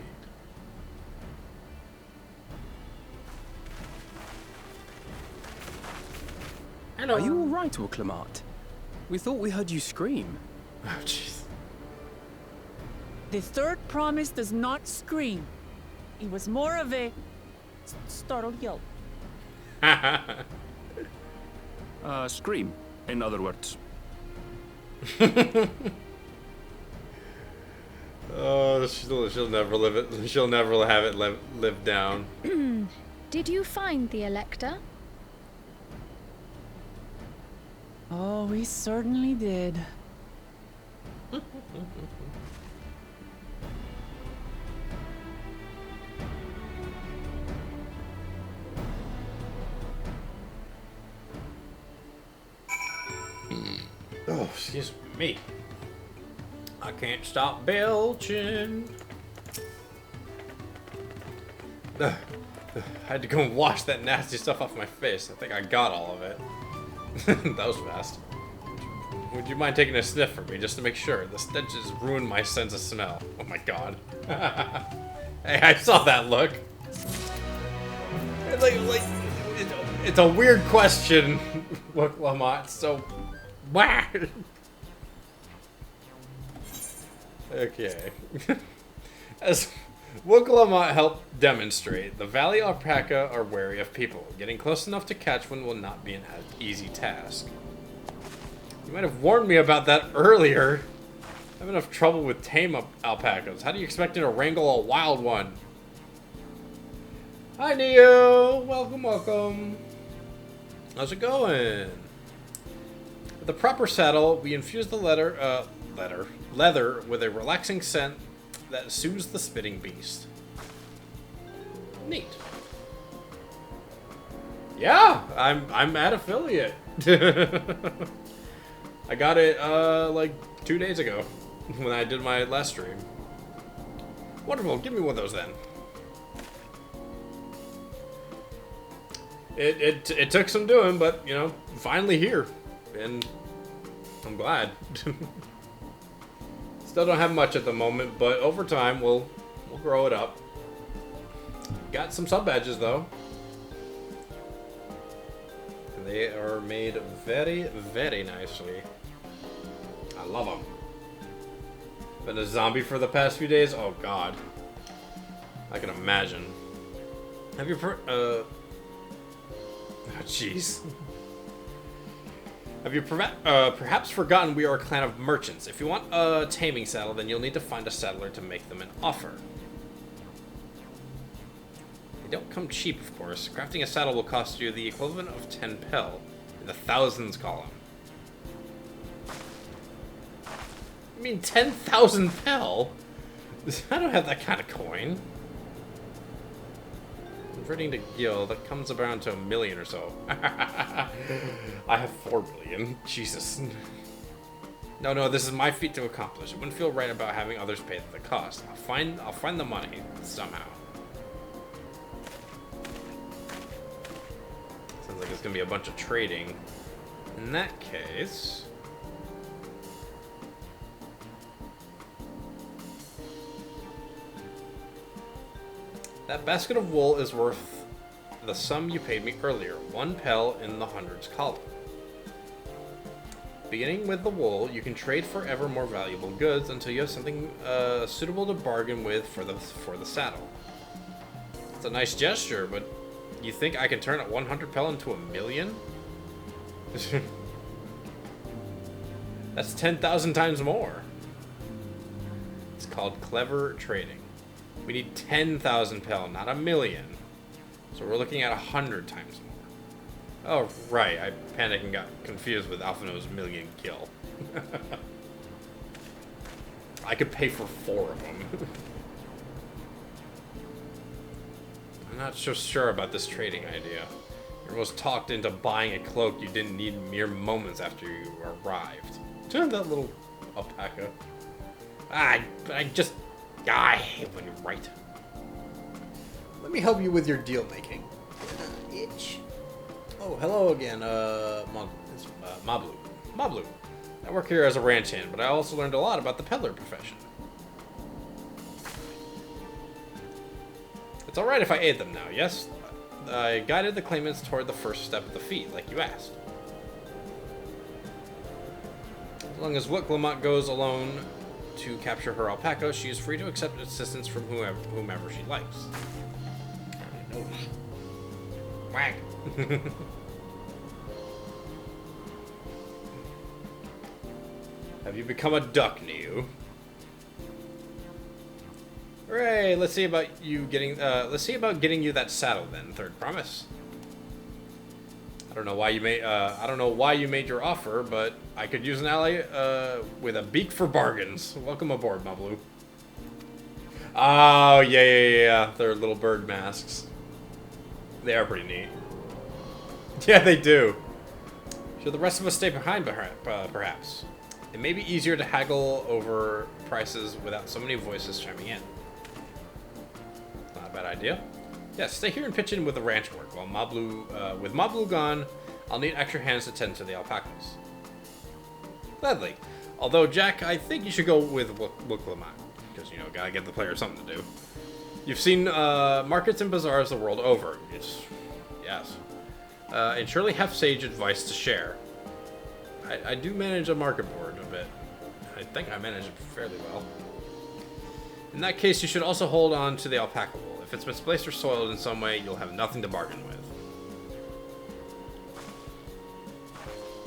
Hello. Are you all right, Uklamat? We thought we heard you scream. Oh, jeez. The third promise does not scream. It was more of a startled yelp. Scream, in other words. Oh, she'll never live it. She'll never have it live down. Did you find the Elector? Oh, we certainly did. Oh, excuse me. I can't stop belching. I had to go and wash that nasty stuff off my face. I think I got all of it. That was fast. Would you mind taking a sniff for me, just to make sure? The stench has ruined my sense of smell. Oh my god. Hey, I saw that look. It's a weird question, look, Lamont. So, wow. Okay. As Wooklamont helped demonstrate, the Valley Alpaca are wary of people. Getting close enough to catch one will not be an easy task. You might have warned me about that earlier. I have enough trouble with tame alpacas. How do you expect me to wrangle a wild one? Hi, Neo. Welcome, welcome. How's it going? With the proper saddle, we infuse the leather with a relaxing scent that soothes the spitting beast. Neat. Yeah, I'm at affiliate. I got it like 2 days ago when I did my last stream. Wonderful, give me one of those then. It took some doing, but you know, finally here, and I'm glad. Still don't have much at the moment, but over time we'll grow it up. Got some sub badges though. They are made very, very nicely. I love them. Been a zombie for the past few days. Oh god, I can imagine. Have you oh jeez. Have you perhaps forgotten we are a clan of merchants? If you want a taming saddle, then you'll need to find a saddler to make them an offer. They don't come cheap, of course. Crafting a saddle will cost you the equivalent of 10 pel in the thousands column. I mean, 10,000 pel? I don't have that kind of coin. Converting to gil, that comes around to 1 million or so. I have 4 million. Jesus. No, this is my feat to accomplish. It wouldn't feel right about having others pay the cost. I'll find the money somehow. Sounds like it's gonna be a bunch of trading. In that case... that basket of wool is worth the sum you paid me earlier. 1 pel in the hundreds column. Beginning with the wool, you can trade for ever more valuable goods until you have something suitable to bargain with for the saddle. It's a nice gesture, but you think I can turn 100 pel into 1,000,000? That's 10,000 times more. It's called clever trading. We need 10,000 pel, not 1,000,000. So we're looking at 100 times more. Oh, right. I panicked and got confused with Alphino's 1,000,000 kill. I could pay for 4 of them. I'm not so sure about this trading idea. You're almost talked into buying a cloak you didn't need mere moments after you arrived. Turn that little alpaca. I hate when you're right. Let me help you with your deal making. Itch. Oh, hello again, Mablu. Mablu. I work here as a ranch hand, but I also learned a lot about the peddler profession. It's alright if I aid them now, yes? I guided the claimants toward the first step of the feat, like you asked. As long as Wiclamont goes alone to capture her alpaca, she is free to accept assistance from whomever she likes. Whack. Have you become a duck, Neo? Hooray! Let's see about getting you that saddle then. Third promise. I don't know why you made your offer, but I could use an ally with a beak for bargains. Welcome aboard, Mablu. Oh yeah. They're little bird masks. They are pretty neat. Yeah, they do. Should the rest of us stay behind, perhaps? It may be easier to haggle over prices without so many voices chiming in. Not a bad idea. Yes, stay here and pitch in with the ranch work. While with Mablu gone, I'll need extra hands to tend to the alpacas. Gladly. Although, Jack, I think you should go with Wiclamont. Because, gotta give the player something to do. You've seen markets and bazaars the world over. Yes. And surely have sage advice to share. I do manage a market board a bit. I think I manage it fairly well. In that case, you should also hold on to the alpaca wool. If it's misplaced or soiled in some way, you'll have nothing to bargain with.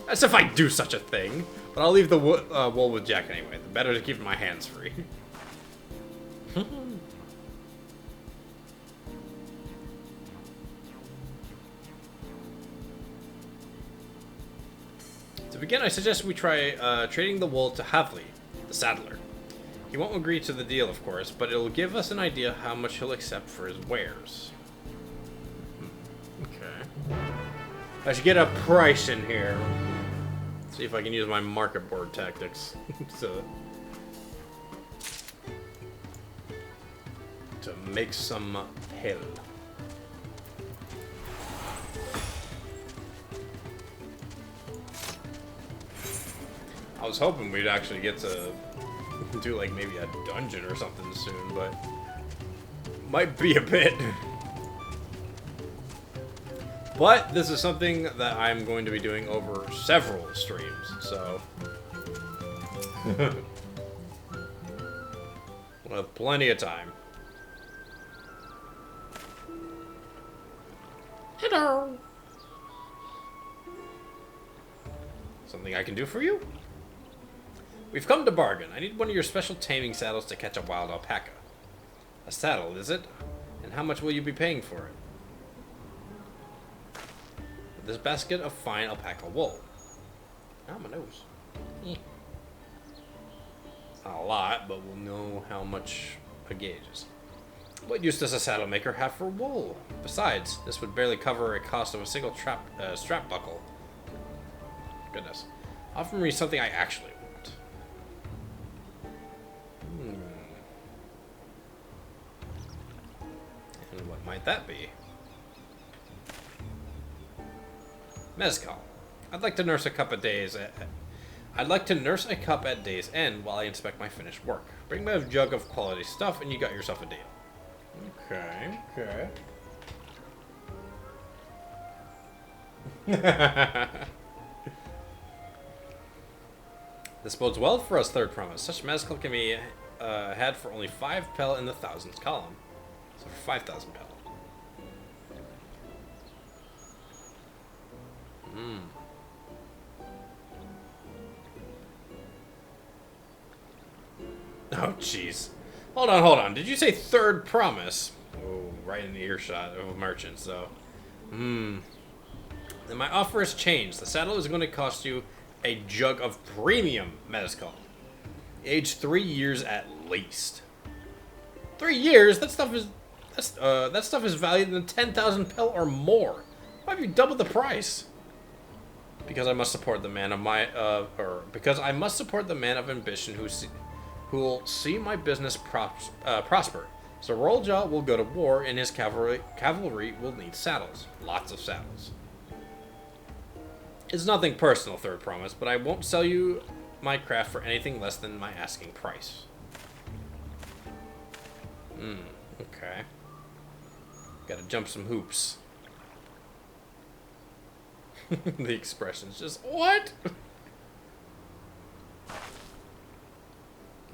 As if I do such a thing. But I'll leave the wool with Jack anyway. The better to keep my hands free. To begin, I suggest we try trading the wool to Havli, the saddler. He won't agree to the deal, of course, but it'll give us an idea how much he'll accept for his wares. Okay. I should get a price in here. See if I can use my market board tactics to make some hell. I was hoping we'd actually get to do like maybe a dungeon or something soon, but might be a bit. But this is something that I'm going to be doing over several streams, so we'll have plenty of time. Hello. Something I can do for you? We've come to bargain. I need one of your special taming saddles to catch a wild alpaca. A saddle, is it? And how much will you be paying for it? This basket of fine alpaca wool. Oh, my nose. It's not a lot, but we'll know how much a gauge is. What use does a saddle maker have for wool? Besides, this would barely cover a cost of a single strap buckle. Goodness. Offer me something I actually want. And what might that be? Mezcal. I'd like to nurse a cup at day's end while I inspect my finished work. Bring me a jug of quality stuff and you got yourself a deal. Okay, okay. This bodes well for us, third promise. Such mezcal can be had for only 5 pel in the thousands column. So for 5,000 pel. Oh, jeez. Hold on. Did you say third promise? Oh, right in the earshot of a merchant, so. Then my offer has changed. The saddle is going to cost you a jug of premium mezcal. Aged 3 years at least. 3 years? That stuff is valued in 10,000 pel or more. Why have you doubled the price? Because I must support the man of because I must support the man of ambition who will see my business prosper. So Rolljaw will go to war, and his cavalry will need saddles. Lots of saddles. It's nothing personal, third promise, but I won't sell you my craft for anything less than my asking price. Okay. Gotta jump some hoops. The expression's just, what?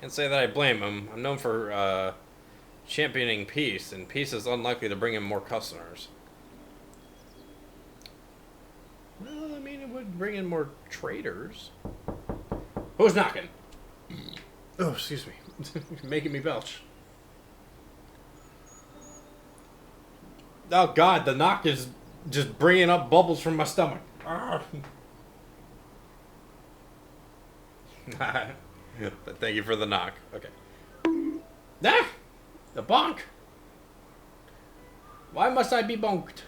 Can't say that I blame him. I'm known for championing peace, and peace is unlikely to bring him more customers. Well, I mean, it would bring in more traders. Who's knocking? Oh, excuse me. Making me belch. Oh, God, the knock is just bringing up bubbles from my stomach. But thank you for the knock. Okay. Ah! The bonk! Why must I be bonked?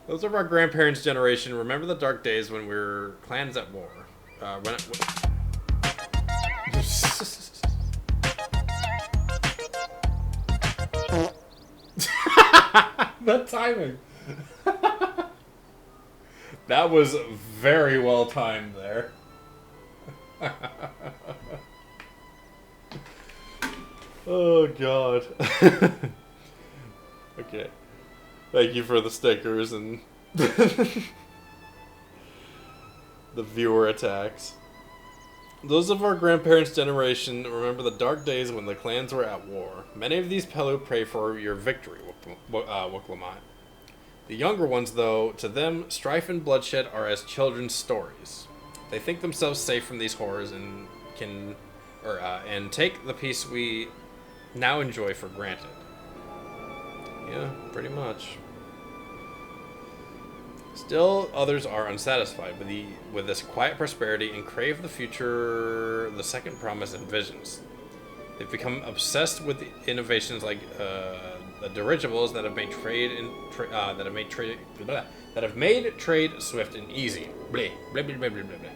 Those of our grandparents' generation remember the dark days when we were clans at war. The timing. That was very well timed there. Oh, God. Okay. Thank you for the stickers and the viewer attacks. Those of our grandparents' generation remember the dark days when the clans were at war. Many of these Pelu pray for your victory, Wuklamant. The younger ones, though, to them, strife and bloodshed are as children's stories. They think themselves safe from these horrors and and take the peace we now enjoy for granted. Yeah, pretty much. Still, others are unsatisfied with this quiet prosperity and crave the future the second promise envisions. They've become obsessed with the innovations like the dirigibles that have made trade swift and easy. Blah, blah, blah, blah, blah, blah.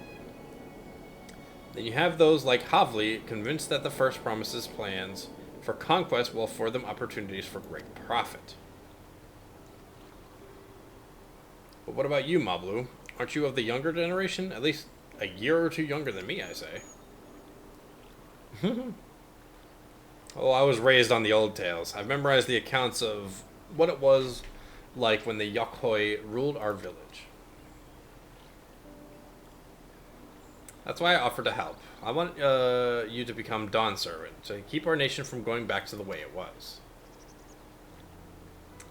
Then you have those like Havli, convinced that the first promise's plans for conquest will afford them opportunities for great profit. But what about you, Mablu? Aren't you of the younger generation? At least a year or two younger than me, I say. Oh, I was raised on the old tales. I've memorized the accounts of what it was like when the Yokhoi ruled our village. That's why I offered to help. I want you to become Dawn Servant, to keep our nation from going back to the way it was.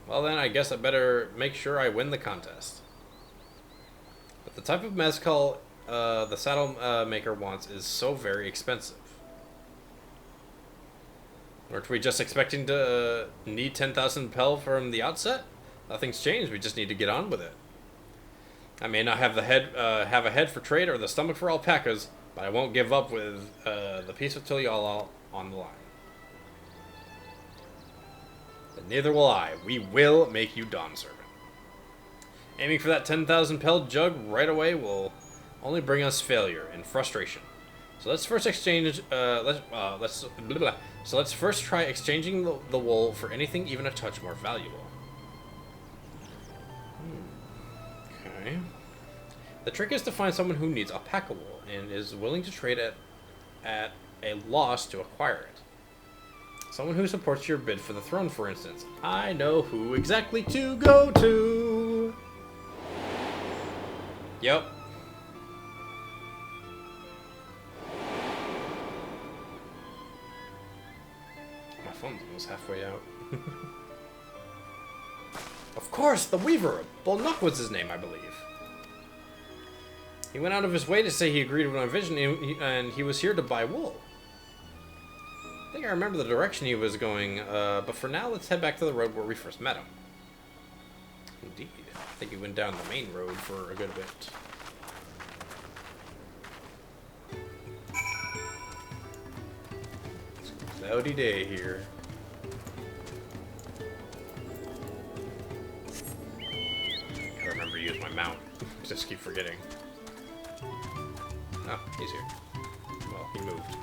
Well then, I guess I better make sure I win the contest. But the type of mezcal the saddle maker wants is so very expensive. Weren't we just expecting to need 10,000 pel from the outset? Nothing's changed, we just need to get on with it. I may not have have a head for trade or the stomach for alpacas, but I won't give up with the peace of Tuliyollal on the line. And neither will I. We will make you Dawn Servant. Aiming for that 10,000 pel jug right away will only bring us failure and frustration. So let's first exchange. So let's first try exchanging the wool for anything even a touch more valuable. Okay. The trick is to find someone who needs alpaca wool and is willing to trade at a loss to acquire it. Someone who supports your bid for the throne, for instance. I know who exactly to go to. Yep. My phone's almost halfway out. Of course, the Weaver. Bolnock was his name, I believe. He went out of his way to say he agreed with my vision, and he was here to buy wool. I think I remember the direction he was going, but for now, let's head back to the road where we first met him. Indeed. I think he went down the main road for a good bit. It's a cloudy day here. I remember to use my mount. Just keep forgetting. Oh, he's here. Well, he moved.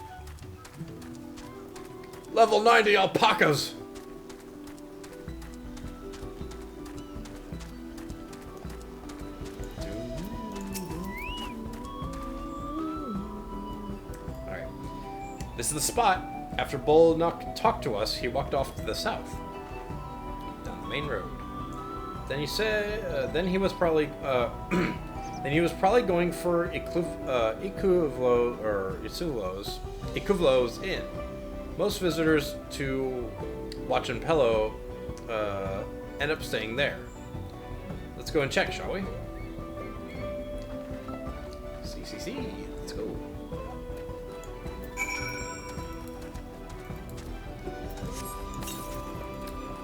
Level 90 alpacas! Alright. This is the spot. After Bolnock talked to us, he walked off to the south. Down the main road. Then he said, then he was probably going for Ikuvlo's Inn. Most visitors to Wachanpello end up staying there. Let's go and check, shall we? See. Let's go.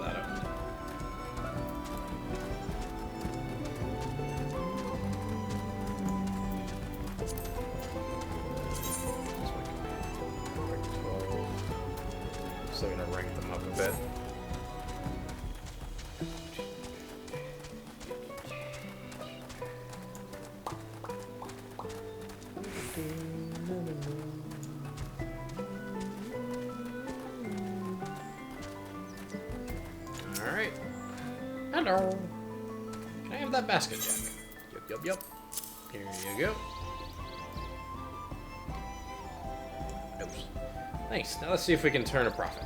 That up. Still gonna rank them up a bit. Alright. Hello. Can I have that basket, Jack? Yup. Here you go. Oops. Thanks. Now let's see if we can turn a profit.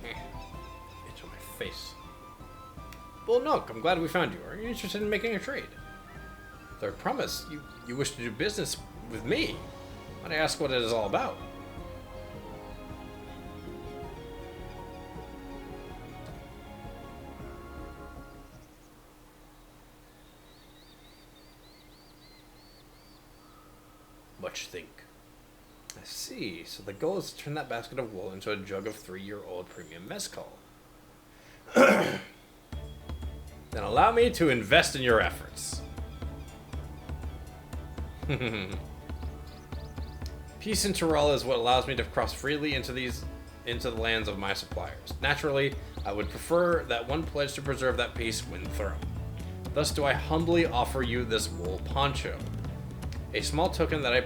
Itch on my face. Bolnock, I'm glad we found you. Are you interested in making a trade? Third promise. You wish to do business with me? Might I ask what it is all about? Much think. I see. So the goal is to turn that basket of wool into a jug of 3-year-old premium mezcal. Then allow me to invest in your efforts. Peace in Tyrol is what allows me to cross freely into the lands of my suppliers. Naturally, I would prefer that one pledge to preserve that peace win through. Thus do I humbly offer you this wool poncho. A small token that I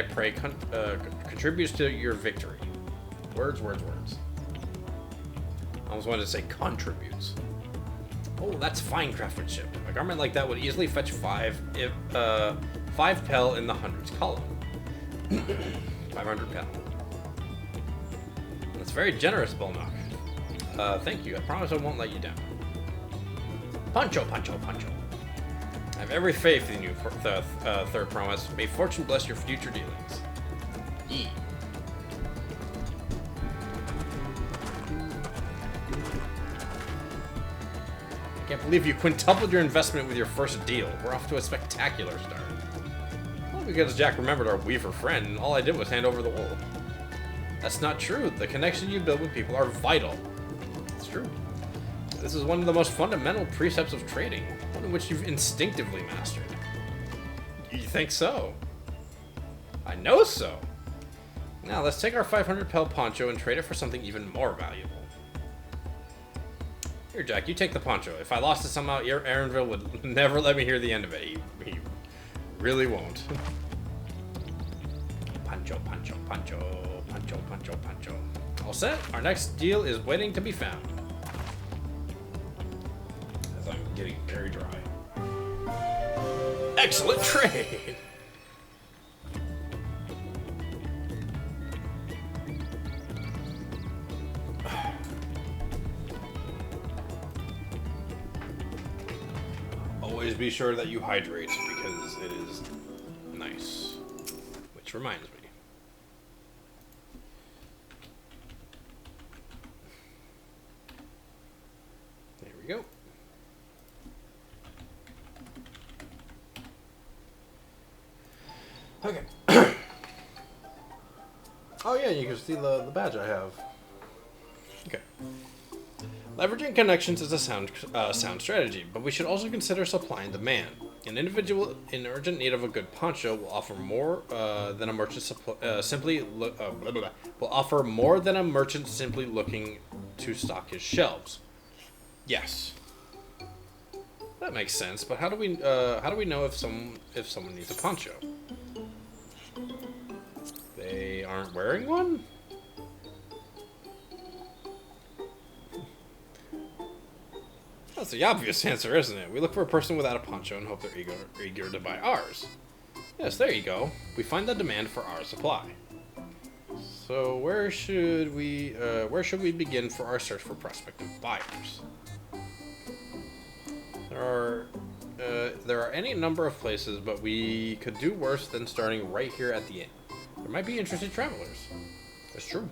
pray contributes to your victory. Words. I almost wanted to say contributes. Oh, that's fine craftsmanship. A garment like that would easily fetch 5 pel in the hundreds column. 500 pel. That's very generous, Bolnock. Thank you. I promise I won't let you down. Poncho. I have every faith in you, third promise. May fortune bless your future dealings. E. I can't believe you quintupled your investment with your first deal. We're off to a spectacular start. Well, because Jack remembered our Weaver friend, and all I did was hand over the wool. That's not true. The connection you build with people are vital. It's true. This is one of the most fundamental precepts of trading, one in which you've instinctively mastered. You think so? I know so. Now, let's take our 500 pel poncho and trade it for something even more valuable. Here, Jack, you take the poncho. If I lost it somehow, Aaronville would never let me hear the end of it. He really won't. Poncho. All set? Our next deal is waiting to be found. As I'm getting very dry. Excellent trade! Always be sure that you hydrate because it is nice. Which reminds me. There we go. Okay. Oh yeah, you can see the badge I have. Okay. Leveraging connections is a sound strategy, but we should also consider supply and demand. An individual in urgent need of a good poncho will offer more than a merchant will offer more than a merchant simply looking to stock his shelves. Yes, that makes sense. But how do we know if someone needs a poncho? They aren't wearing one? That's the obvious answer, isn't it? We look for a person without a poncho and hope they're eager to buy ours. Yes, there you go. We find the demand for our supply. So where should we begin for our search for prospective buyers? There are any number of places, but we could do worse than starting right here at the inn. There might be interested travelers. That's true.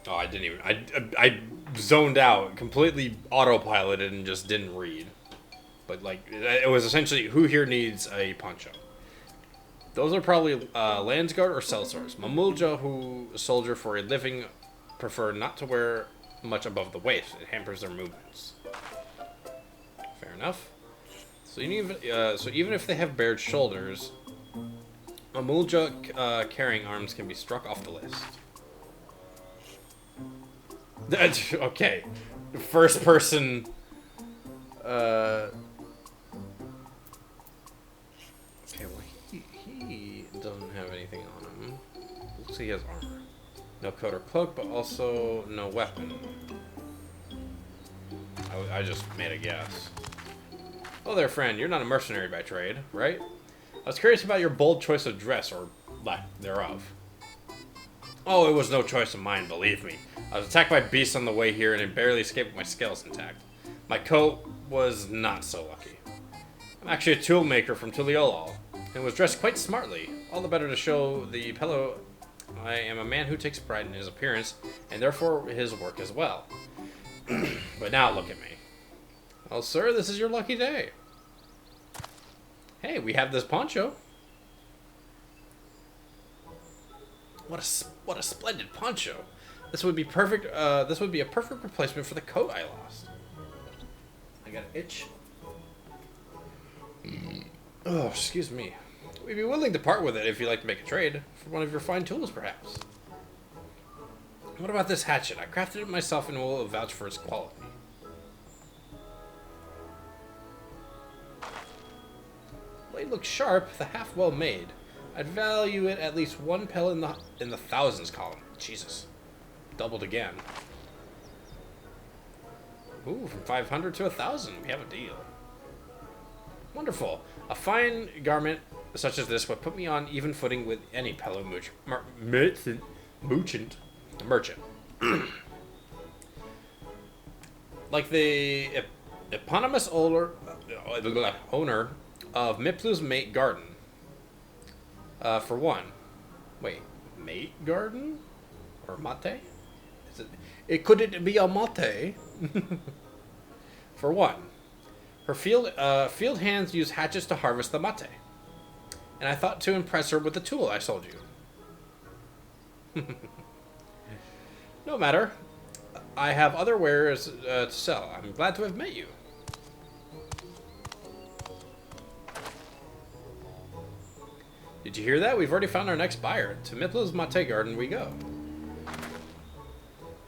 Oh, I didn't even... I zoned out, completely autopiloted, and just didn't read. But, like, it was essentially, who here needs a poncho? Those are probably Landsguard or Sellswords. Mamulja, who soldier for a living, prefer not to wear much above the waist. It hampers their movements. Fair enough. So even if they have bared shoulders, Mamulja carrying arms can be struck off the list. Okay. First person... Okay, well, he doesn't have anything on him. Looks like he has armor. No coat or cloak, but also no weapon. I just made a guess. Oh there, friend. You're not a mercenary by trade, right? I was curious about your bold choice of dress, or lack thereof. Oh, it was no choice of mine, believe me. I was attacked by beasts on the way here, and it barely escaped with my scales intact. My coat was not so lucky. I'm actually a tool maker from Tuliolal, and was dressed quite smartly, all the better to show the fellow I am a man who takes pride in his appearance, and therefore his work as well. But now look at me. Well, sir, this is your lucky day. Hey, we have this poncho. What a splendid poncho. This would be perfect. This would be a perfect replacement for the coat I lost. I got an itch. Oh, excuse me. We'd be willing to part with it if you'd like to make a trade for one of your fine tools, perhaps. What about this hatchet? I crafted it myself and will vouch for its quality. Blade looks sharp, the half well made. I'd value it at least 1 pel in the thousands column. Jesus. Doubled again. Ooh, from 500 to 1,000. We have a deal. Wonderful. A fine garment such as this would put me on even footing with any fellow merchant. Like the eponymous owner of Miplu's Mate Garden. For one. Wait, Mate Garden? Or mate? Could it be a mate? For one. Her field hands use hatchets to harvest the mate. And I thought to impress her with the tool I sold you. No matter. I have other wares to sell. I'm glad to have met you. Did you hear that? We've already found our next buyer. To Miplu's Mate Garden we go.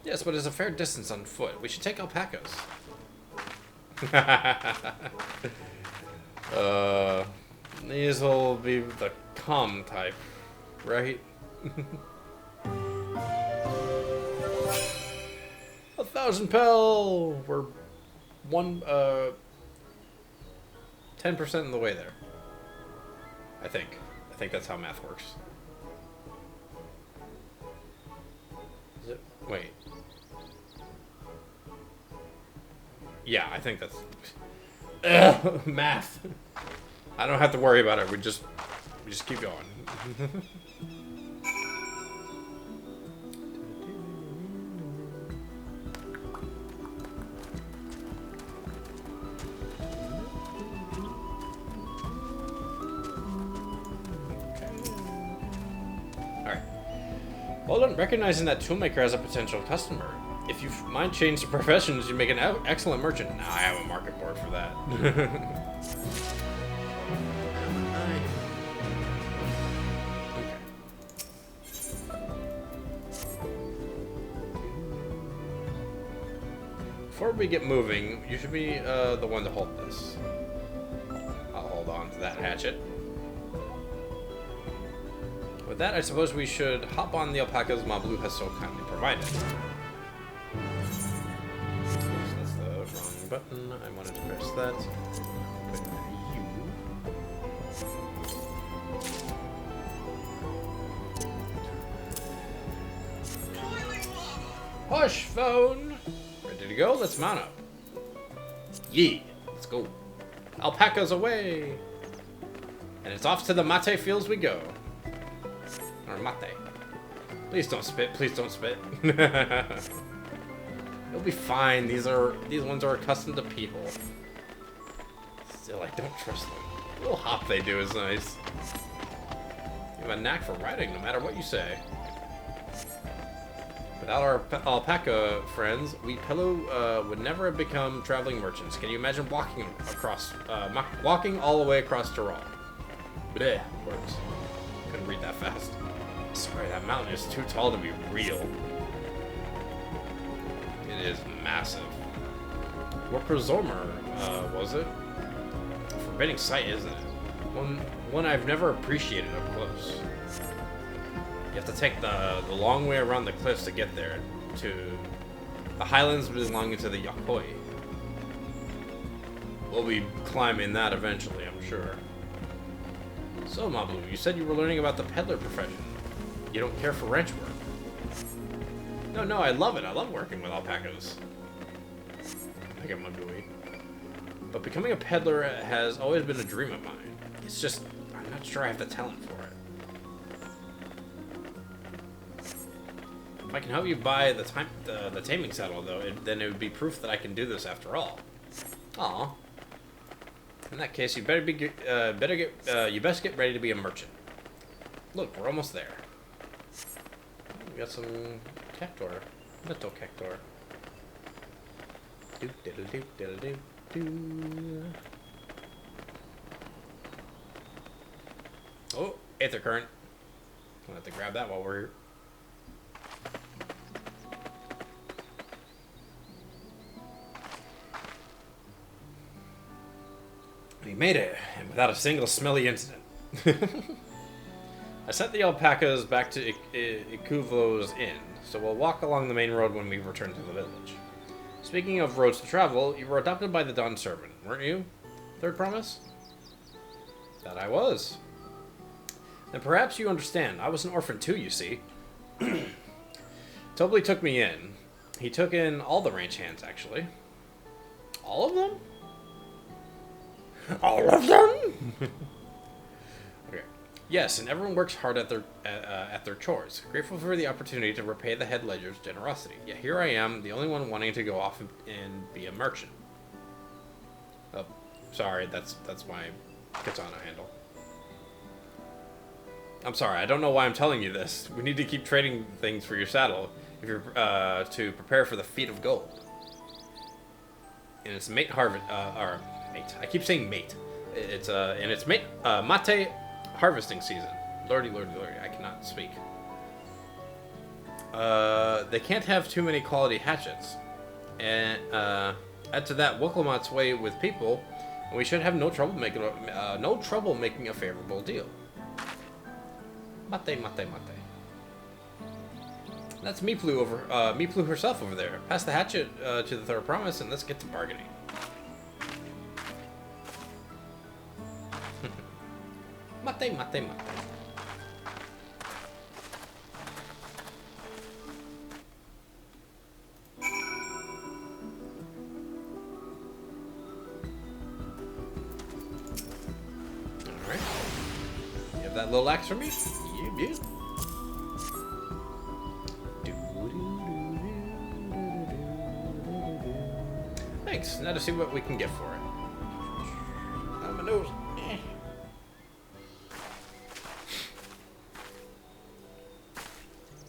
Yes, but it's a fair distance on foot. We should take alpacas. These will be the calm type, right? 1,000 pel! We're 10% in the way there. I think that's how math works. Is it? Wait. Yeah, I think that's... math. I don't have to worry about it. We just keep going. Alright. Well done, recognizing that Toolmaker has a potential customer. If you mind change professions, you make an excellent merchant. Now I have a market board for that. Before we get moving, you should be the one to hold this. I'll hold on to that hatchet. With that, I suppose we should hop on the alpacas Mablu has so kindly provided. Oops, that's the wrong button. I wanted to press that. Put you. Hush, phone! Ready to go? Let's mount up. Yee! Let's go. Alpacas away! And it's off to the mate fields we go. Or mate. Please don't spit. Please don't spit. It'll be fine. These ones are accustomed to people. Still, I don't trust them. The little hop they do is nice. You have a knack for riding, no matter what you say. Without our alpaca friends, we Pello would never have become traveling merchants. Can you imagine walking all the way across Tyrol? Bleh, words. Couldn't read that fast. I swear that mountain is too tall to be real. It is massive. What Prozormer, was it? A forbidding sight, isn't it? One I've never appreciated up close. You have to take the long way around the cliffs to get there, to the highlands belonging to the Yakoi. We'll be climbing that eventually, I'm sure. So, Mablu, you said you were learning about the peddler profession. You don't care for ranch work. No, I love it. I love working with alpacas. I get Magui. But becoming a peddler has always been a dream of mine. It's just, I'm not sure I have the talent for it. If I can help you buy the taming saddle, though, then it would be proof that I can do this after all. Aw. In that case, you better you best get ready to be a merchant. Look, we're almost there. We got some cactor, little cactor. Do diddle do diddle do do. Oh, aether current. I'll have to grab that while we're here. We made it, and without a single smelly incident. I sent the alpacas back to Ikuvo's inn, so we'll walk along the main road when we return to the village. Speaking of roads to travel, you were adopted by the Dawn servant, weren't you? Third promise? That I was. And perhaps you understand, I was an orphan too, you see. Tobly took me in. He took in all the ranch hands, actually. All of them? All of them? Okay. Yes, and everyone works hard at their chores. Grateful for the opportunity to repay the head ledger's generosity. Yet here I am, the only one wanting to go off and be a merchant. Oh, sorry, that's my katana handle. I'm sorry, I don't know why I'm telling you this. We need to keep trading things for your saddle if you're to prepare for the feat of gold. And it's mate harvest, mate. I keep saying mate. It's and it's mate mate harvesting season. Lordy, I cannot speak. They can't have too many quality hatchets. And add to that Woklamat's way with people, and we should have no trouble making a favorable deal. Mate. That's Meeplu over, Meeplu herself over there. Pass the hatchet to the third promise and let's get to bargaining. Mate, mate, mate. Alright. You have that little axe for me? Yeah, yeah. Thanks. Now to see what we can get for it. Oh, my nose.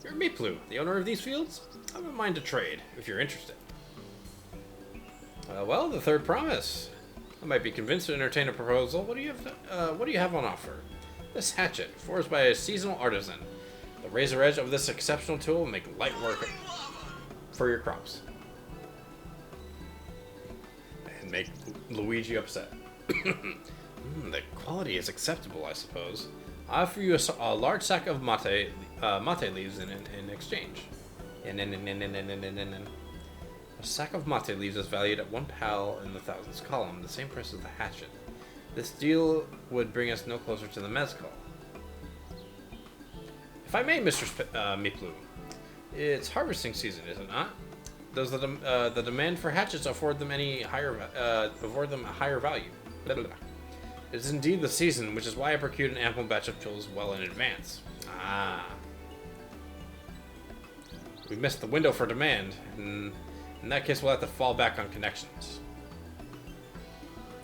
You're Meeplu, the owner of these fields? I have a mind to trade, if you're interested. Well, the third promise. I might be convinced to entertain a proposal. What do you have on offer? This hatchet, forged by a seasonal artisan. The razor edge of this exceptional tool will make light work for your crops. And make Luigi upset. The quality is acceptable, I suppose. I offer you a large sack of mate leaves in exchange. A sack of mate leaves is valued at 1 pal in the thousands column, the same price as the hatchet. This deal would bring us no closer to the mezcal. If I may, Mr. Meeplu, it's harvesting season, is it not? Does the demand for hatchets afford them a higher value? Blah, blah, blah. It is indeed the season, which is why I procured an ample batch of tools well in advance. Ah. We missed the window for demand, and in that case we'll have to fall back on connections.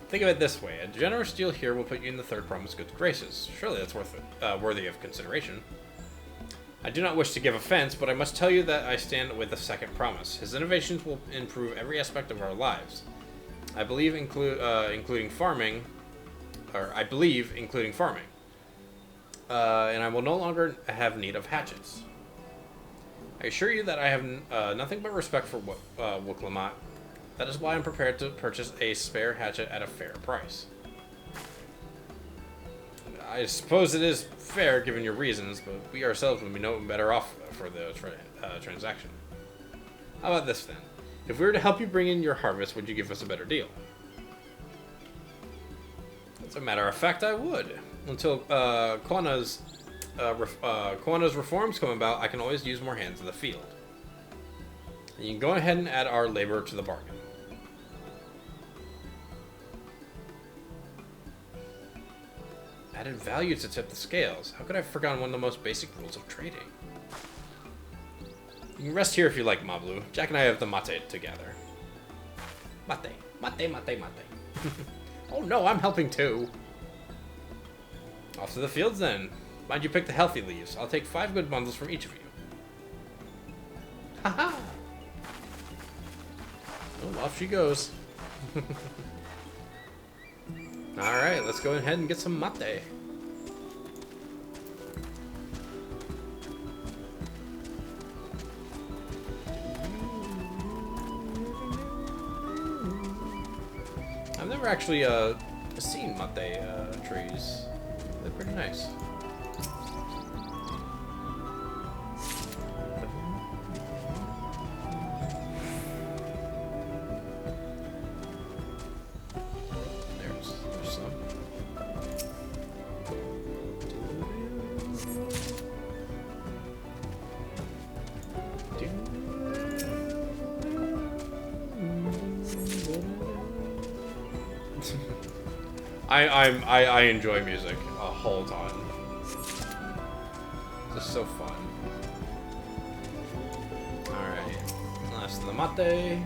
Think of it this way, a generous deal here will put you in the third promise good graces. Surely that's worthy of consideration. I do not wish to give offense, but I must tell you that I stand with the second promise. His innovations will improve every aspect of our lives. I believe including farming. And I will no longer have need of hatchets. I assure you that I have nothing but respect for Wuklamot. That is why I'm prepared to purchase a spare hatchet at a fair price. I suppose it is fair given your reasons, but we ourselves would be no better off for the transaction. How about this then? If we were to help you bring in your harvest, would you give us a better deal? As a matter of fact, I would. Until Quana's reforms come about, I can always use more hands in the field. And you can go ahead and add our labor to the bargain. Added value to tip the scales. How could I have forgotten one of the most basic rules of trading? You can rest here if you like, Mablu. Jack and I have the mate together. Mate. Mate, mate, mate. Oh no, I'm helping too. Off to the fields then. Mind you pick the healthy leaves. I'll take 5 good bundles from each of you. Haha! Oh, off she goes. Alright, let's go ahead and get some mate. I've never actually seen mate trees. They're pretty nice. There's some. I enjoy music a whole ton. It's just so fun. Alright. Last of the mate.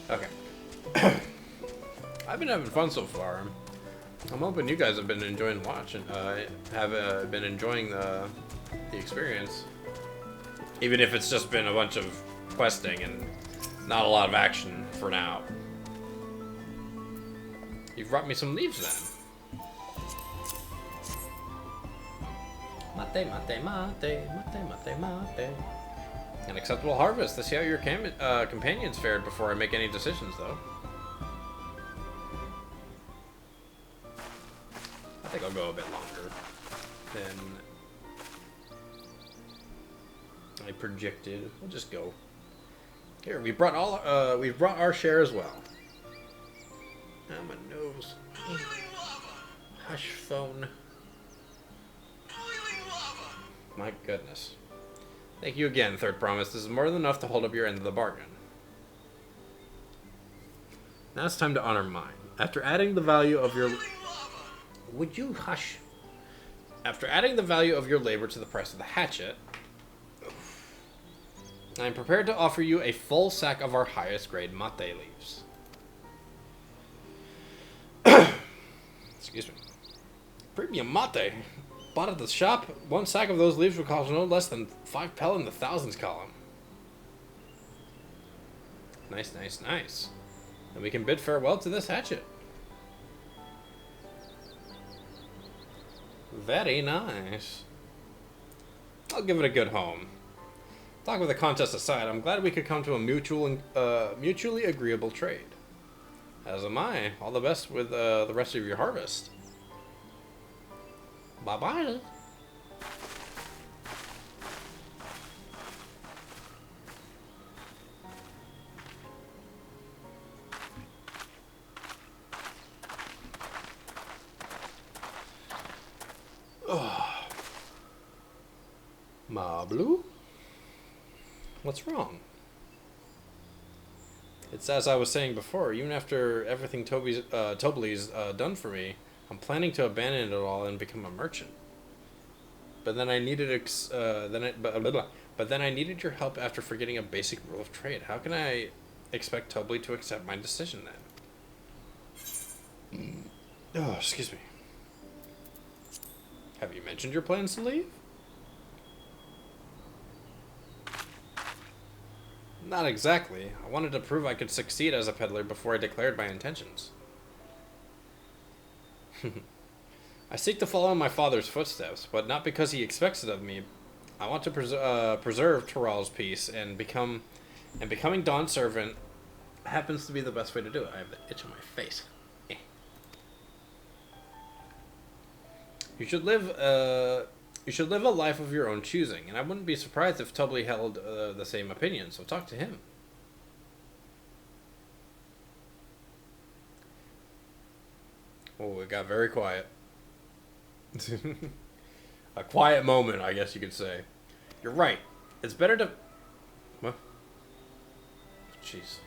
Okay. I've been having fun so far. I'm hoping you guys have been enjoying watching. Have been enjoying the experience. Even if it's just been a bunch of questing and not a lot of action for now. You've brought me some leaves then. Mate, mate, mate, mate, mate, mate. An acceptable harvest. Let's see how your companions fared before I make any decisions, though. go a bit longer than I projected. We'll just go. Here, we brought our share as well. Oh, my nose. Hush phone. My goodness. Thank you again, Third Promise. This is more than enough to hold up your end of the bargain. Now it's time to honor mine. After adding the value of your... Would you hush? After adding the value of your labor to the price of the hatchet, I am prepared to offer you a full sack of our highest grade mate leaves. Excuse me. Premium mate. Bought at the shop, one sack of those leaves would cost no less than 5 pel in the thousands column. Nice, nice, nice. And we can bid farewell to this hatchet. Very nice. I'll give it a good home. Talk with the contest aside, I'm glad we could come to a mutually agreeable trade. As am I. All the best with the rest of your harvest. Bye-bye. Mablu? What's wrong? It's as I was saying before, even after everything Tobli's done for me, I'm planning to abandon it all and become a merchant. But then I needed but then I needed your help after forgetting a basic rule of trade. How can I expect Tobli to accept my decision then? Oh, excuse me. Have you mentioned your plans to leave? Not exactly. I wanted to prove I could succeed as a peddler before I declared my intentions. I seek to follow in my father's footsteps, but not because he expects it of me. I want to preserve Tural's peace, and becoming Dawn's servant happens to be the best way to do it. I have the itch on my face. You should live a life of your own choosing, and I wouldn't be surprised if Tobli held the same opinion, so talk to him. Oh, it got very quiet. A quiet moment, I guess you could say. You're right. It's better to... What? Jeez.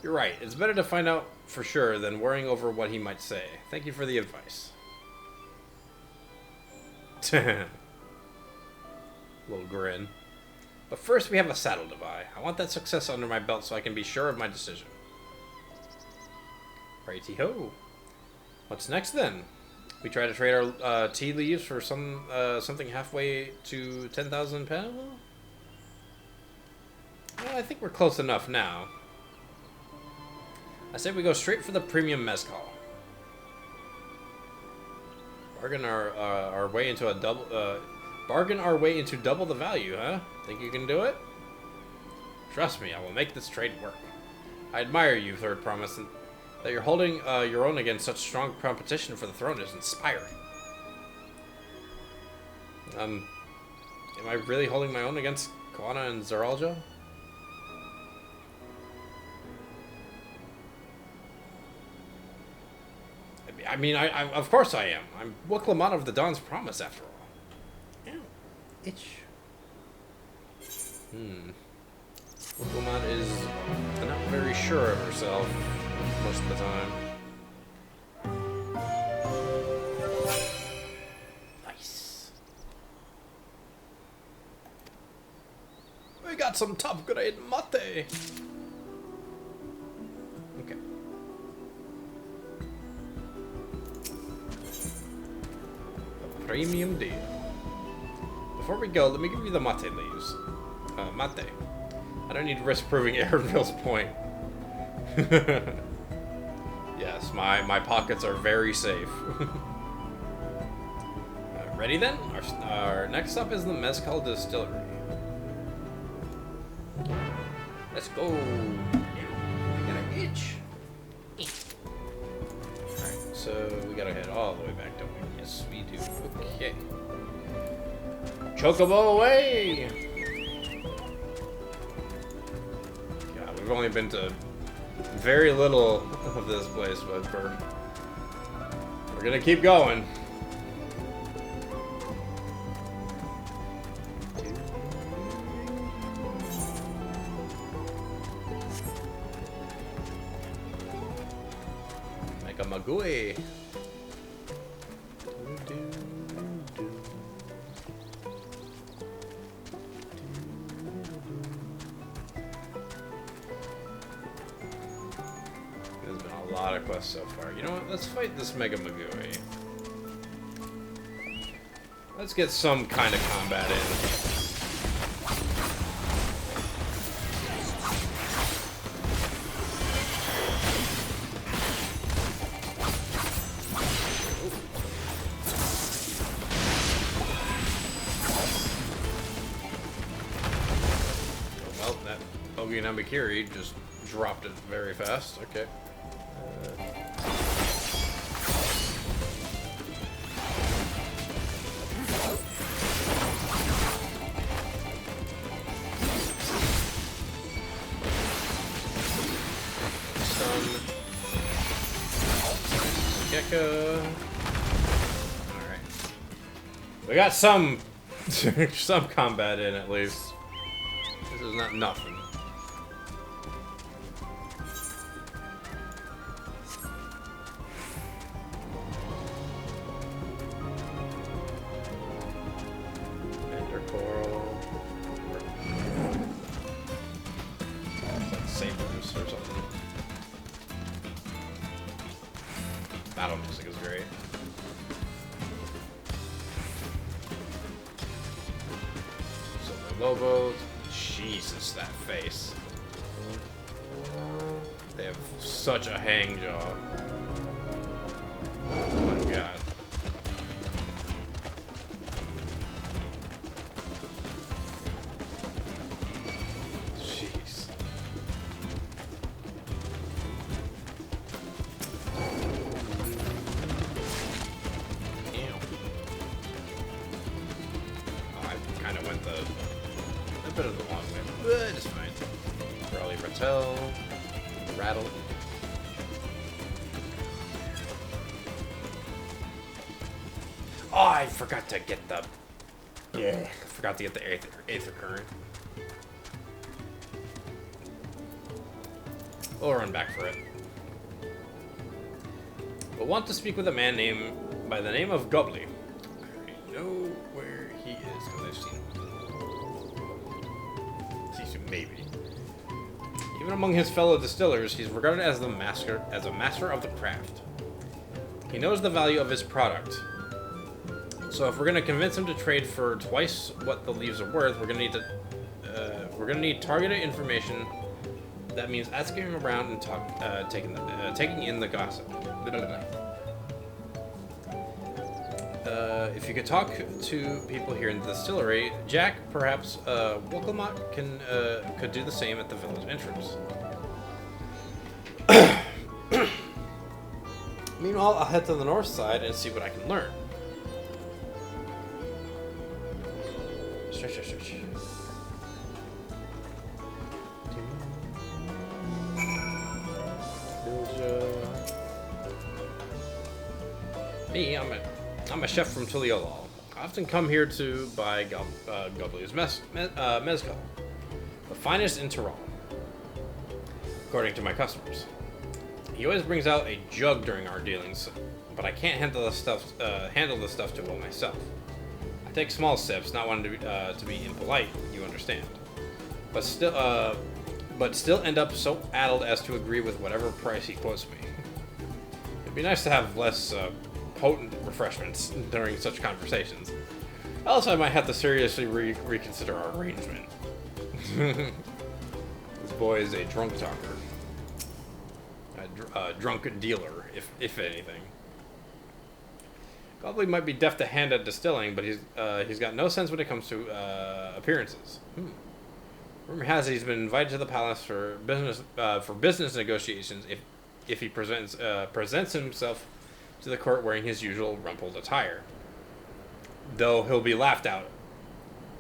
You're right. It's better to find out for sure than worrying over what he might say. Thank you for the advice. Little grin. But first we have a saddle to buy. I want that success under my belt so I can be sure of my decision. Righty-ho. What's next then? We try to trade our tea leaves for something halfway to 10,000 pel? Well, I think we're close enough now. I say we go straight for the premium mezcal. Bargain our way into double the value, huh? Think you can do it? Trust me, I will make this trade work. I admire you, Third Promise, and that you're holding your own against such strong competition for the throne is inspiring. Am I really holding my own against Koana and Zaralja? I mean, of course I am. I'm Wuklamon of the Dawn's Promise, after all. Yeah. Itch. Wuklamon is not very sure of herself most of the time. Nice. We got some top grade mate. Okay. A premium deal. Before we go, let me give you the mate leaves. Mate. I don't need to risk proving Aaronville's point. Yes, my pockets are very safe. Ready then? Our next up is the Mezcal Distillery. Let's go. I got an itch. Alright, so we gotta head all the way back, don't we? Yes, we do. Okay. Chocobo away! God, we've only been to very little of this place, but we're gonna keep going. Like a magui. There's been a lot of quests so far. You know what? Let's fight this Mega Magui. Let's get some kind of combat in. Well, that Ogi Nambakiri just dropped it very fast. Okay. Gecko. Alright. We got some some combat in at least. This is not nothing. Ender coral. It's like sabers or something. Battle music is great. Silver Lobos. Jesus, that face. They have such a hang jaw. Oh my god. Jeez. I kind of went a bit of the long way, but it's fine. Raleigh Rattel, Rattle. Oh, I forgot to get the. Yeah, I forgot to get the Aether Current. We'll run back for it. We'll want to speak with a man by the name of Gubbly. I know where he is because I've seen him. Maybe. Even among his fellow distillers, he's regarded as a master of the craft. He knows the value of his product. So if we're gonna convince him to trade for twice what the leaves are worth, we're gonna need targeted information. That means asking him around and taking in the gossip. If you could talk to people here in the distillery, Jack, perhaps Wilcomot could do the same at the village entrance. Meanwhile, I'll head to the north side and see what I can learn. Stretch. Me, I'm a chef from Tuliolal. I often come here to buy Gubbly's mezcal, the finest in Tyrol, according to my customers. He always brings out a jug during our dealings, but I can't handle the stuff too well myself. I take small sips, not wanting to be impolite, you understand, but still end up so addled as to agree with whatever price he quotes me. It'd be nice to have less potent refreshments during such conversations. Else I might have to seriously reconsider our arrangement. This boy is a drunk talker. A drunken dealer, if anything. Gubbly might be deft to hand at distilling, but he's got no sense when it comes to appearances. Rumor has it he's been invited to the palace for business negotiations if he presents himself to the court wearing his usual rumpled attire. Though he'll be laughed out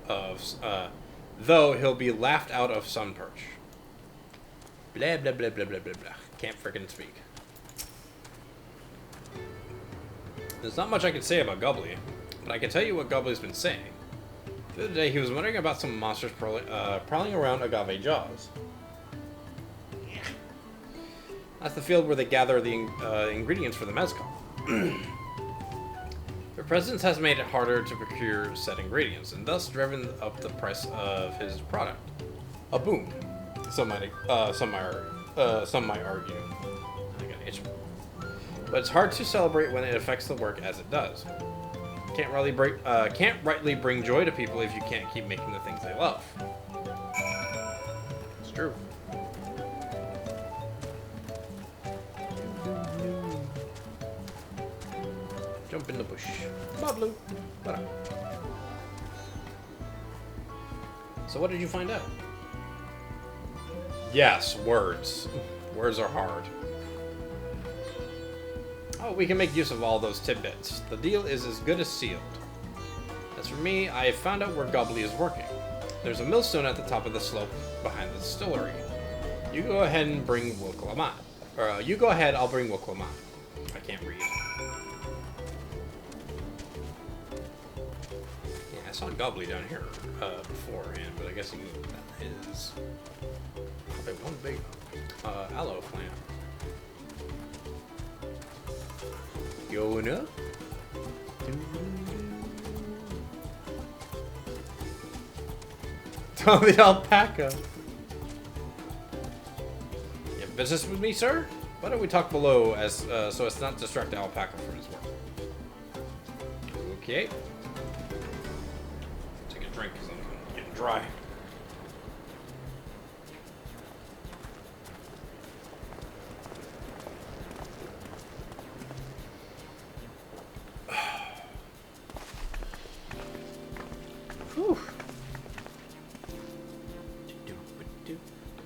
of sun perch. Blah blah blah blah blah blah blah. Can't frickin' speak. There's not much I can say about Gubbly, but I can tell you what Gubbly's been saying. The other day he was wondering about some monsters prowling around Agave Jaws. That's the field where they gather the ingredients for the mezcal. Their presence has made it harder to procure said ingredients, and thus driven up the price of his product. A boom, some might argue. I got an itch. But it's hard to celebrate when it affects the work as it does. Can't rightly bring joy to people if you can't keep making the things they love. It's true. Jump in the bush. Bablu. So what did you find out? Yes, words. Words are hard. Oh, we can make use of all those tidbits. The deal is as good as sealed. As for me, I have found out where Gubbly is working. There's a millstone at the top of the slope behind the distillery. You go ahead and bring Woklamat. Or, you go ahead, I'll bring Woklamat. I can't read. Yeah, I saw Gubbly down here beforehand, but I guess he knew what that is. Probably one big aloe plant. Yona? Tell the alpaca. You have business with me, sir? Why don't we talk below as so as not to distract the alpaca from his work? Okay. Take a drink because I'm getting dry.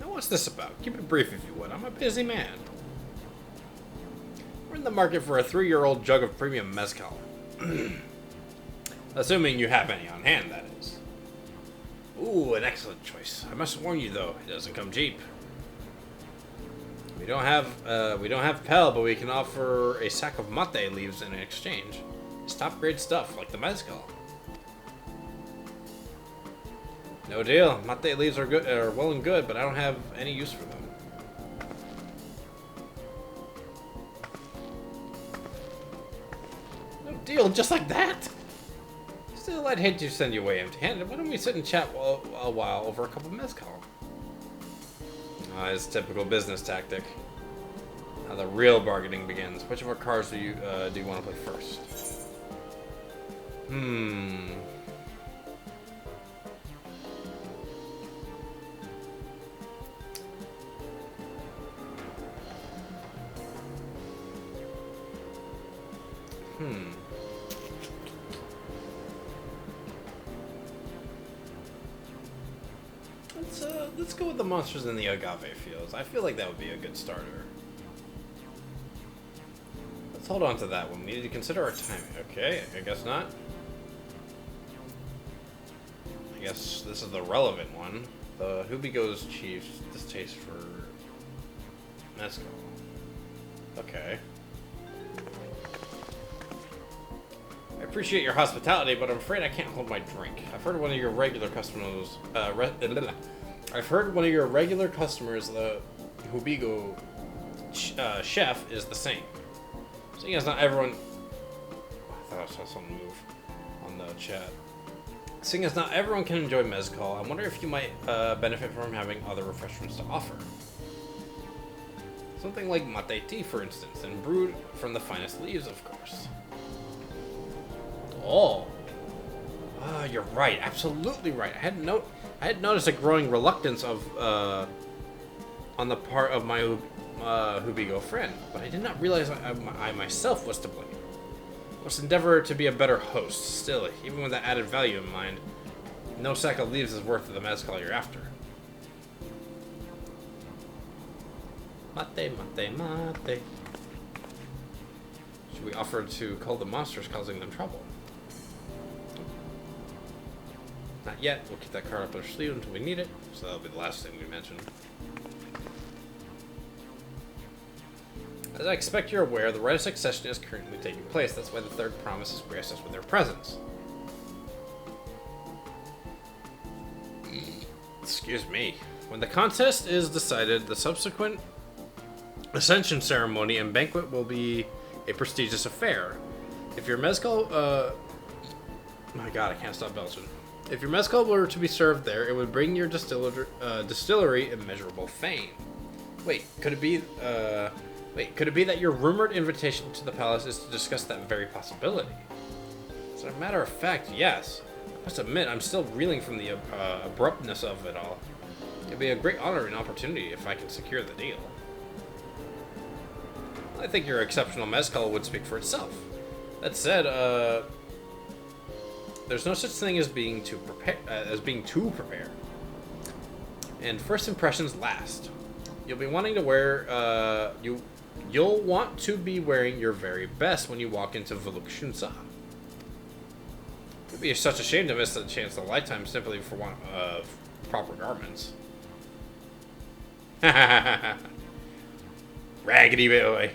What's this about? Keep it brief if you would. I'm a busy man. We're in the market for a 3-year-old jug of premium mezcal. Assuming you have any on hand, that is. Ooh, an excellent choice. I must warn you, though, it doesn't come cheap. We don't have Pel, but we can offer a sack of mate leaves in exchange. It's top-grade stuff, like the mezcal. No deal. Mate leaves are well and good, but I don't have any use for them. No deal, just like that? Still, I'd hate to send you away empty-handed. Why don't we sit and chat a while over a cup of mezcal? It's a typical business tactic. Now the real bargaining begins. Which of our cards do you want to play first? Let's go with the monsters in the agave fields. I feel like that would be a good starter. Let's hold on to that one. We need to consider our timing. Okay, I guess not. I guess this is the relevant one. The Hubigo's Chief's distaste for mezcal. Okay. I appreciate your hospitality, but I'm afraid I can't hold my drink. I've heard one of your regular customers. I've heard one of your regular customers, the Hubigo chef, is the same. Seeing as not everyone. I thought I saw something move on the chat. Seeing as not everyone can enjoy mezcal, I wonder if you might benefit from having other refreshments to offer. Something like mate tea, for instance, and brewed from the finest leaves, of course. Oh. You're right. Absolutely right. I had noticed a growing reluctance of on the part of my Hubigo friend, but I did not realize I myself was to blame. I must endeavor to be a better host. Still, even with that added value in mind, no sack of leaves is worth the mezcal you're after. Mate, mate, mate. Should we offer to cull the monsters causing them trouble? Not yet. We'll keep that card up our sleeve until we need it. So that'll be the last thing we mention. As I expect you're aware, the rite of succession is currently taking place. That's why the third promise has graced us with their presence. Excuse me. When the contest is decided, the subsequent ascension ceremony and banquet will be a prestigious affair. If your mezcal, my god, I can't stop belching. If your mezcal were to be served there, it would bring your distillery immeasurable fame. Wait, could it be that your rumored invitation to the palace is to discuss that very possibility? As a matter of fact, yes. I must admit, I'm still reeling from the abruptness of it all. It'd be a great honor and opportunity if I can secure the deal. I think your exceptional mezcal would speak for itself. That said, there's no such thing as being too prepared. And first impressions last. You'll be wanting to wear you'll want to be wearing your very best when you walk into Volukshunsa. It'd be such a shame to miss the chance of a lifetime simply for want of proper garments. Raggedy boy.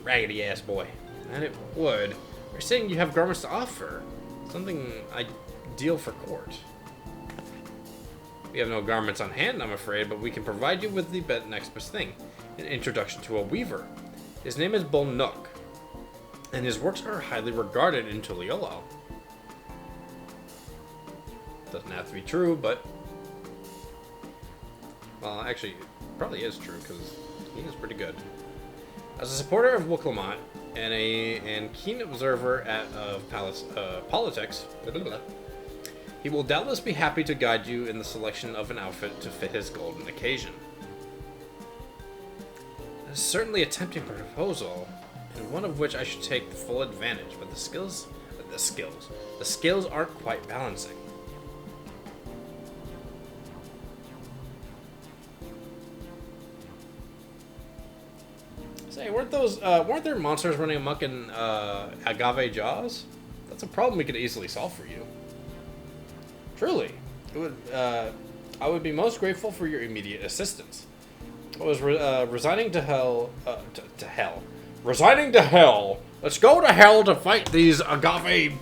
Raggedy ass boy. And it would. You're saying you have garments to offer. Something ideal for court. We have no garments on hand, I'm afraid, but we can provide you with the next best thing. An introduction to a weaver. His name is Bolnuk, and his works are highly regarded in Tuliolal. Doesn't have to be true, but... well, actually, it probably is true, because he is pretty good. As a supporter of Wuklamont and keen observer of politics, he will doubtless be happy to guide you in the selection of an outfit to fit his golden occasion. It is certainly a tempting proposal, and one of which I should take full advantage, but the skills aren't quite balancing. Say, weren't there monsters running amok in Agave Jaws? That's a problem we could easily solve for you. Truly, I would be most grateful for your immediate assistance. I was resigning to hell. Resigning to hell. Let's go to hell to fight these agave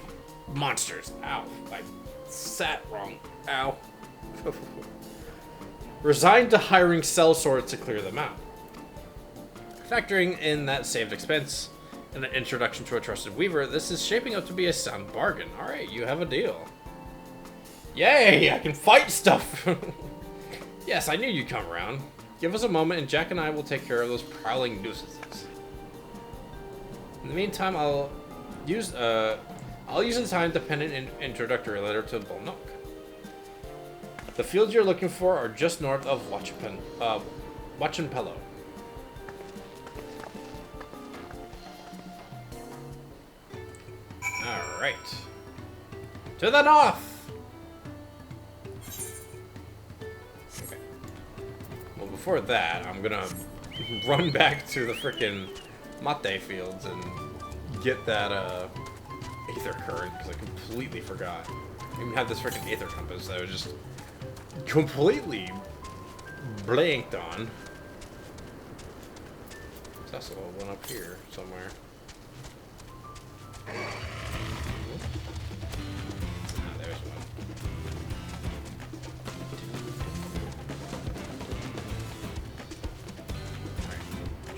monsters. Ow! I sat wrong. Ow! Resigned to hiring sellswords to clear them out. Factoring in that saved expense and an introduction to a trusted weaver, this is shaping up to be a sound bargain. All right, you have a deal. Yay! I can fight stuff! Yes, I knew you'd come around. Give us a moment and Jack and I will take care of those prowling nuisances. In the meantime, I'll use the time to pen an introductory letter to Bolnuk. The fields you're looking for are just north of Wachenpelo. Alright. To the north! Before that, I'm gonna run back to the frickin' mate fields and get that aether current, because I completely forgot. I even had this frickin' aether compass that I was just completely blanked on. There's also one up here somewhere. There's one.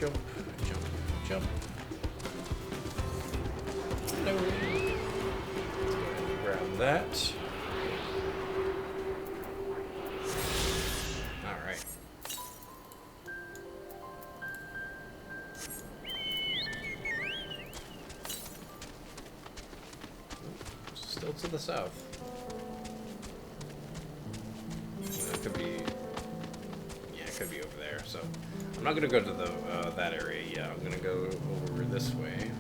Jump, jump, jump. Hello. Let's go ahead and grab that. Alright. Still to the south. It could be... yeah, it could be over there, so... I'm not gonna go to the that area yet. I'm gonna go over this way.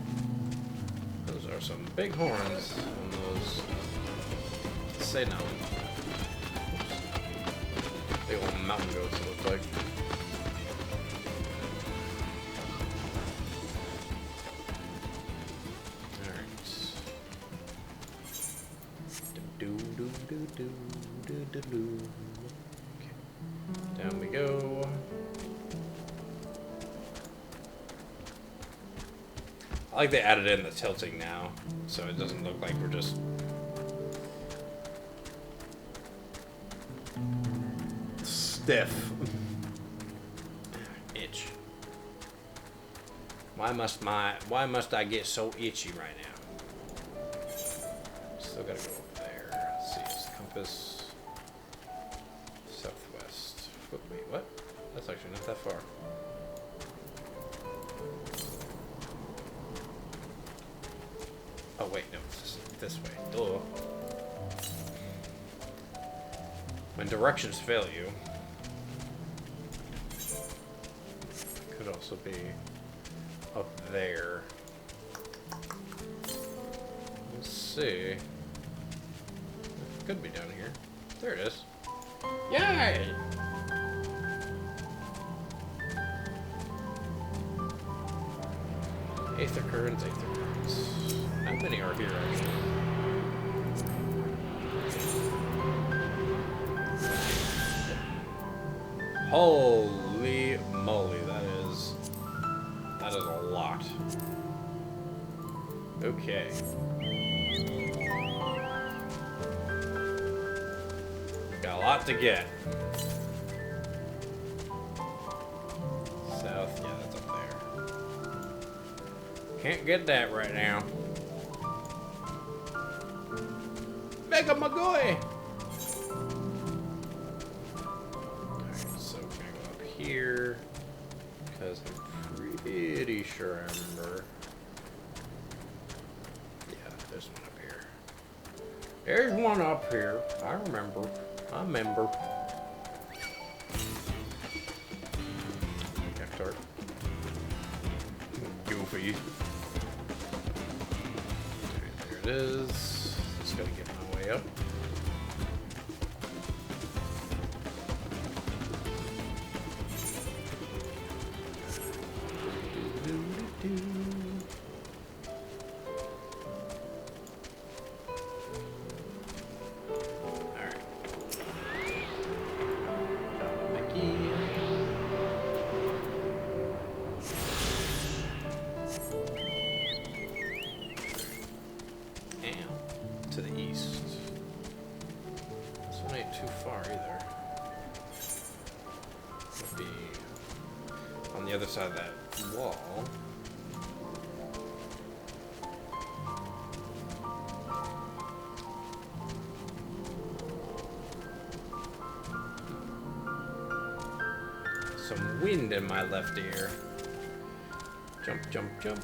Those are some big horns on those. Say no. Oops. Big old mountain goats, it looks like. do do do do do do do. Okay. Down we go. I like they added in the tilting now, so it doesn't look like we're just stiff. Itch. Why must I get so itchy right now? Still gotta go up there. Let's see, it's compass southwest. Wait, what? That's actually not that far. Oh wait, no, it's this way. Duh. When directions fail you, could also be up there. Let's see. Could be down here. There it is. Yay! Aether currents, aether currents. How many are here actually? Holy moly, that is a lot. Okay. Got a lot to get. South, yeah, that's up there. Can't get that right now. Mega Magoy! Alright, so we're gonna go up here. Because I'm pretty sure I remember. Yeah, there's one up here. There's one up here. I remember. I remember. Cactart. Goofy. Alright, there it is. Just gotta get my way up. To the east. This one ain't too far either. Would be on the other side of that wall. Some wind in my left ear. Jump, jump, jump.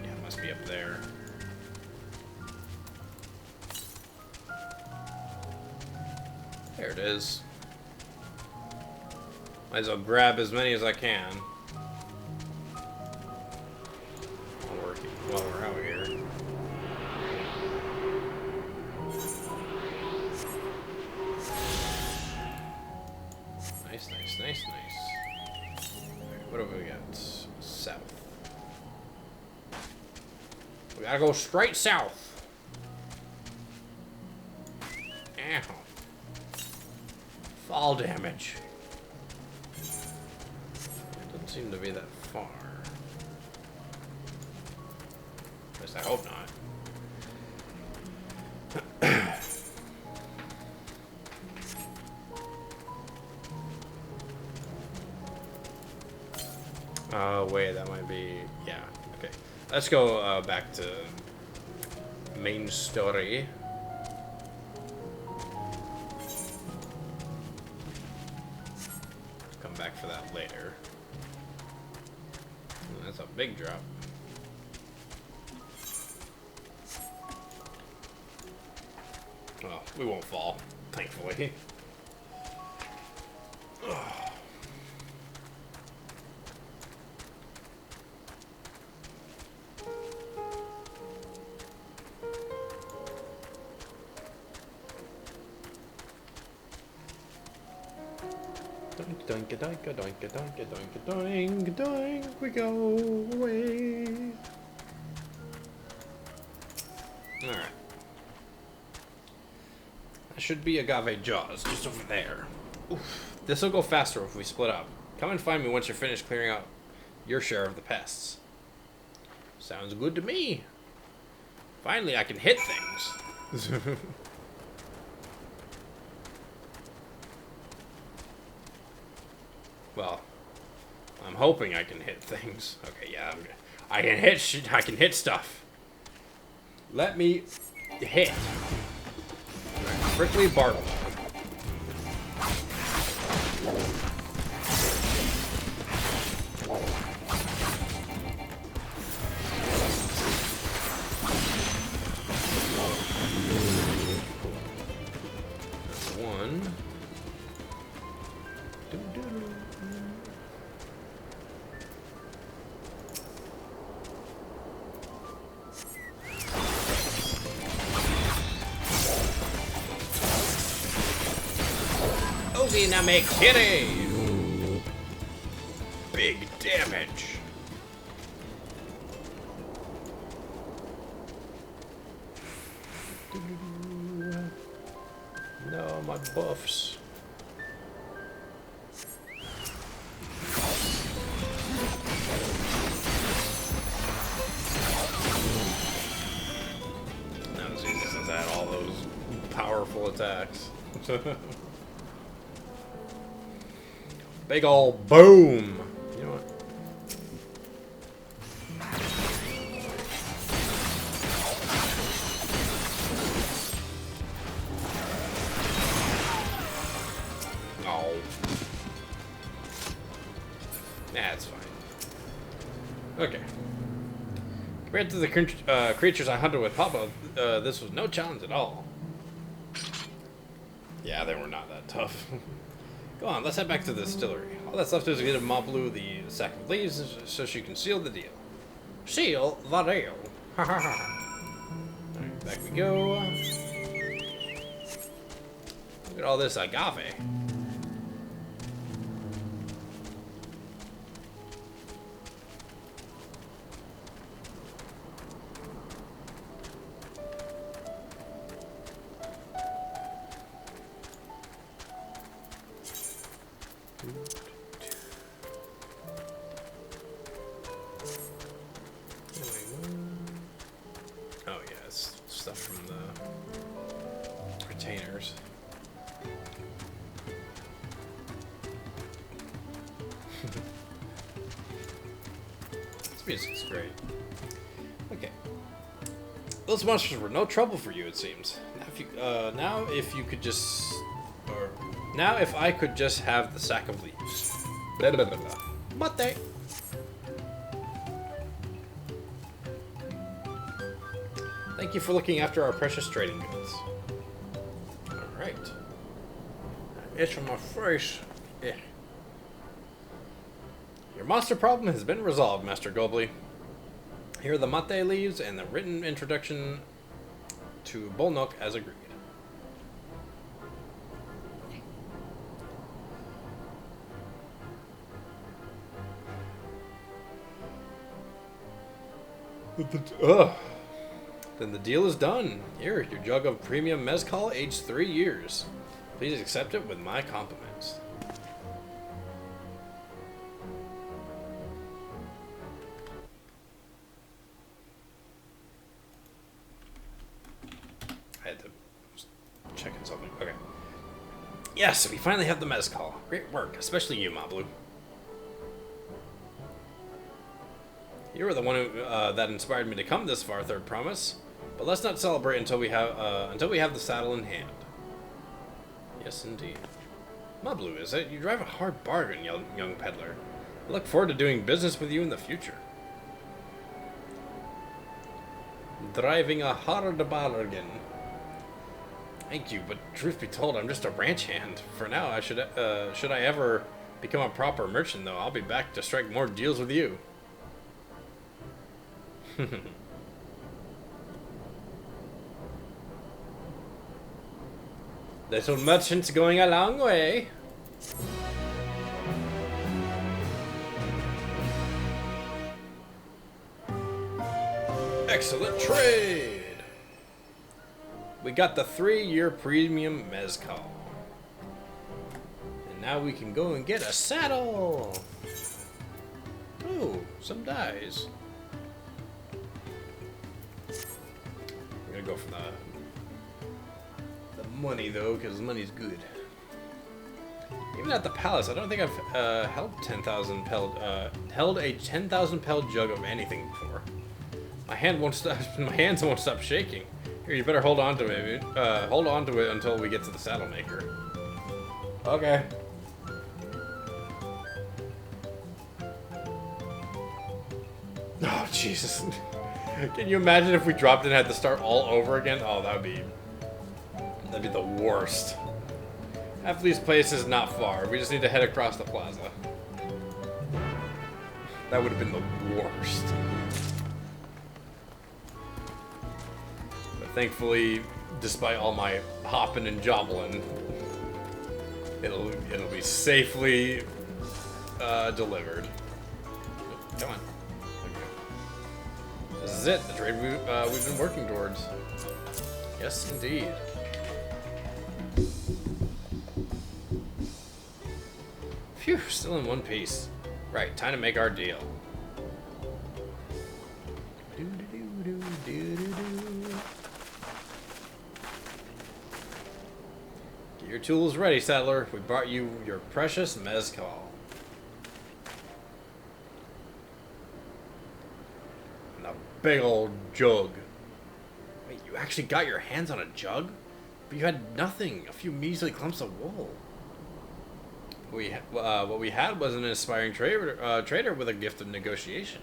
Yeah, it must be up there. There it is. Might as well grab as many as I can. While we're out here. Nice, nice, nice, nice. Alright, what have we got? South. We gotta go straight south. Ow. Fall damage. It doesn't seem to be that far. At least I hope not. Wait, that might be... Yeah, okay. Let's go back to main story. Come back for that later. Ooh, that's a big drop. Well, we won't fall, thankfully. Doink, doink, doink, doink, doink, doink, doink, we go away. Alright. That should be agave jaws, just over there. This will go faster if we split up. Come and find me once you're finished clearing out your share of the pests. Sounds good to me. Finally, I can hit things. Well, I'm hoping I can hit things. Okay, yeah, I can hit shit. I can hit stuff. Let me hit. Prickly Bartle. One. Dynamic kitty! Big damage. No, my buffs. Not as easy since I had all those powerful attacks. Big ol' boom! You know what? Oh. That's fine. Okay. Compared to the creatures I hunted with Papa, this was no challenge at all. Yeah, they were not that tough. Go on, let's head back to the distillery. All that's left is to give Moplu the sack of leaves so she can seal the deal. Seal the deal. Ha ha ha. Alright, back we go. Look at all this agave. Oh yeah, it's stuff from the retainers. This music's great. Okay. Those monsters were no trouble for you, it seems. Now if I could just have the sack of leaves. Blah, blah, blah, blah. Mate. Thank you for looking after our precious trading goods. Alright. Itch on my face. Yeah. Your monster problem has been resolved, Master Gobley. Here are the mate leaves and the written introduction to Bolnok as agreed. Then the deal is done. Here, your jug of premium mezcal aged 3 years. Please accept it with my compliments. I had to check in something. Okay. Yes, we finally have the mezcal. Great work, especially you, Mablu. You were the one who that inspired me to come this far, Third Promise. But let's not celebrate until we have the saddle in hand. Yes, indeed. Mablu, is it? You drive a hard bargain, young peddler. I look forward to doing business with you in the future. Driving a hard bargain. Thank you, but truth be told, I'm just a ranch hand. For now, I should I ever become a proper merchant, though, I'll be back to strike more deals with you. Little merchant's going a long way. Excellent trade. We got the 3-year premium mezcal. And now we can go and get a saddle. Oh, some dies. I'm gonna go for the money though, because money's good. Even at the palace, I don't think I've held a 10,000 pel jug of anything before. My hands won't stop shaking. Here, you better hold on to it. Hold on to it until we get to the saddle maker. Okay. Oh Jesus! Can you imagine if we dropped and had to start all over again? Oh, that'd be the worst. Half place is not far. We just need to head across the plaza. That would have been the worst. But thankfully, despite all my hopping and jobbling, it'll be safely delivered. Come on. This is it. The trade we've been working towards. Yes, indeed. Phew, still in one piece. Right, time to make our deal. Get your tools ready, Saddler. We brought you your precious mezcal. And a big old jug. Wait, you actually got your hands on a jug? But you had nothing, a few measly clumps of wool. What we had was an inspiring trader with a gift of negotiation.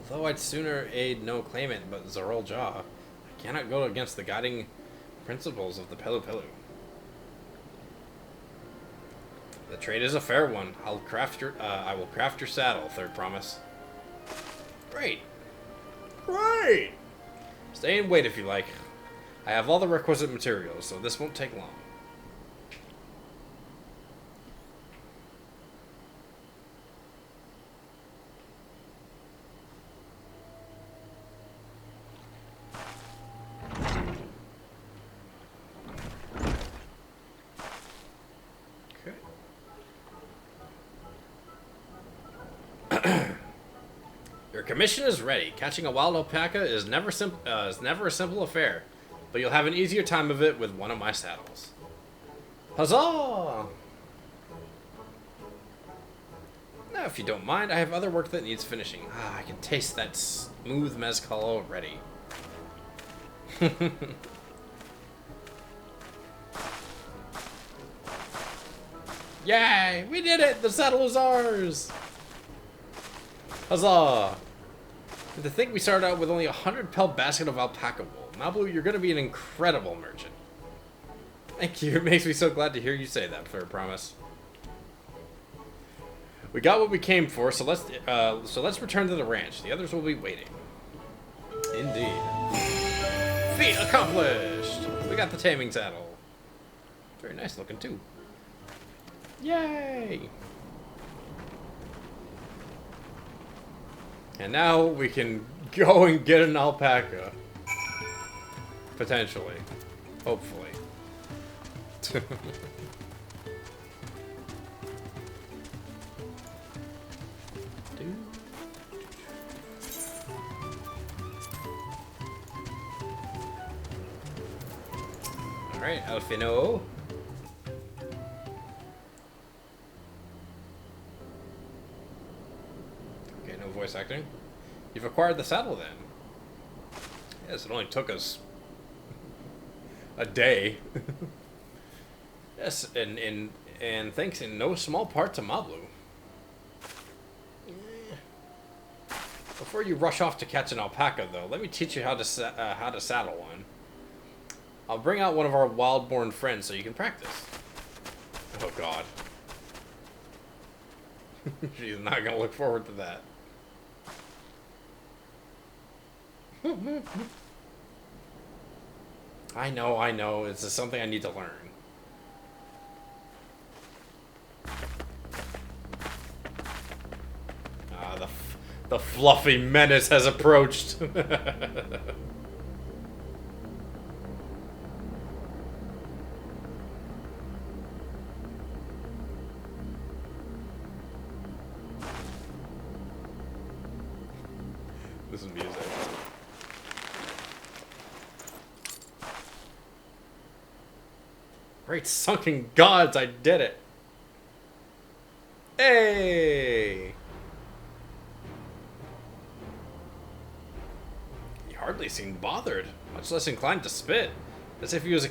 Though I'd sooner aid no claimant but Zoral Jaw, I cannot go against the guiding principles of the Pelu Pelu. The trade is a fair one. I will craft your saddle, third promise. Great. Great! Stay and wait if you like. I have all the requisite materials, so this won't take long. Your commission is ready. Catching a wild alpaca is never a simple affair, but you'll have an easier time of it with one of my saddles. Huzzah! Now, if you don't mind, I have other work that needs finishing. I can taste that smooth mezcal already. Yay! We did it! The saddle is ours! Huzzah! And to think we started out with only a 100-pel basket of alpaca wool. Mablu, you're going to be an incredible merchant. Thank you. It makes me so glad to hear you say that, fair promise. We got what we came for, so let's return to the ranch. The others will be waiting. Indeed. Feat accomplished! We got the taming saddle. Very nice looking, too. Yay! And now we can go and get an alpaca. Potentially. Hopefully. Alright, Alfino. Okay, no voice acting. You've acquired the saddle then. Yes, it only took us a day. Yes, and thanks in no small part to Mablu. Before you rush off to catch an alpaca, though, let me teach you how to saddle one. I'll bring out one of our wild-born friends so you can practice. Oh God. She's not gonna look forward to that. I know. It's just something I need to learn. The fluffy menace has approached. This is music. Great sunken gods, I did it. Hey! He hardly seemed bothered, much less inclined to spit. As if he was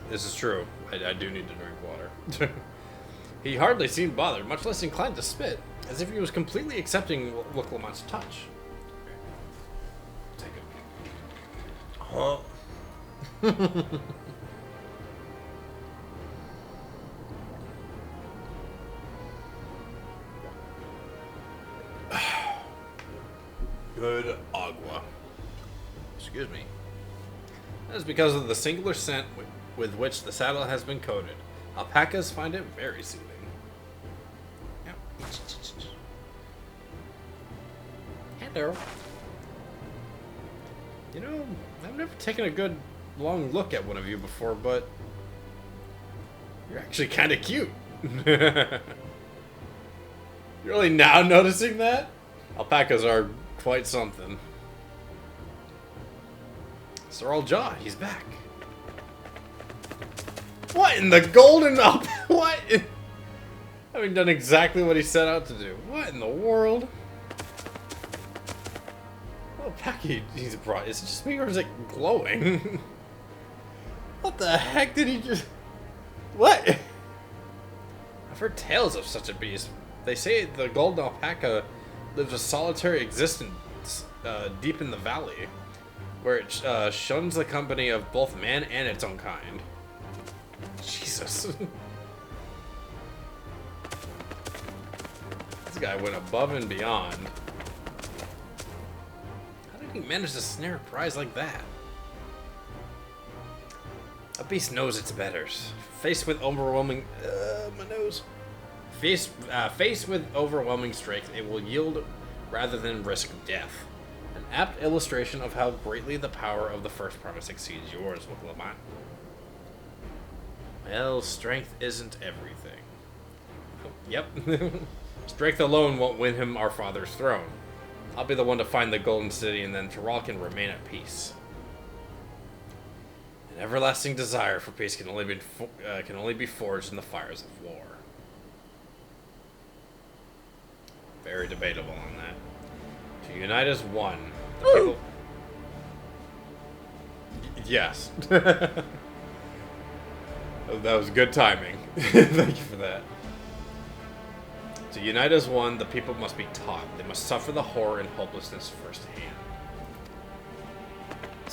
this is true. I do need to drink water. He hardly seemed bothered, much less inclined to spit. As if he was completely accepting Lamont's touch. Take it. Oh. Good agua. Excuse me. That is because of the singular scent with which the saddle has been coated. Alpacas find it very soothing. Yep. Hello. You know, I've never taken a good long look at one of you before, but you're actually kind of cute. You're really now noticing that? Alpacas are quite something. Sir Aljaw, he's back. What in the golden up? What? Having done exactly what he set out to do. What in the world? What package he's brought? Is it just me or is it glowing? What the heck did he just... What? I've heard tales of such a beast. They say the golden alpaca lives a solitary existence deep in the valley, where it shuns the company of both man and its own kind. Jesus. This guy went above and beyond. How did he manage to snare a prize like that? A beast knows its betters. Faced with overwhelming... my nose. Faced with overwhelming strength, it will yield rather than risk death. An apt illustration of how greatly the power of the first promise exceeds yours, Lamont. Well, strength isn't everything. Oh, yep. Strength alone won't win him our father's throne. I'll be the one to find the Golden City, and then Tyrell can remain at peace. An everlasting desire for peace can only be forged in the fires of war. Very debatable on that. To unite as one. The people... Yes. That was good timing. Thank you for that. To unite as one, the people must be taught. They must suffer the horror and hopelessness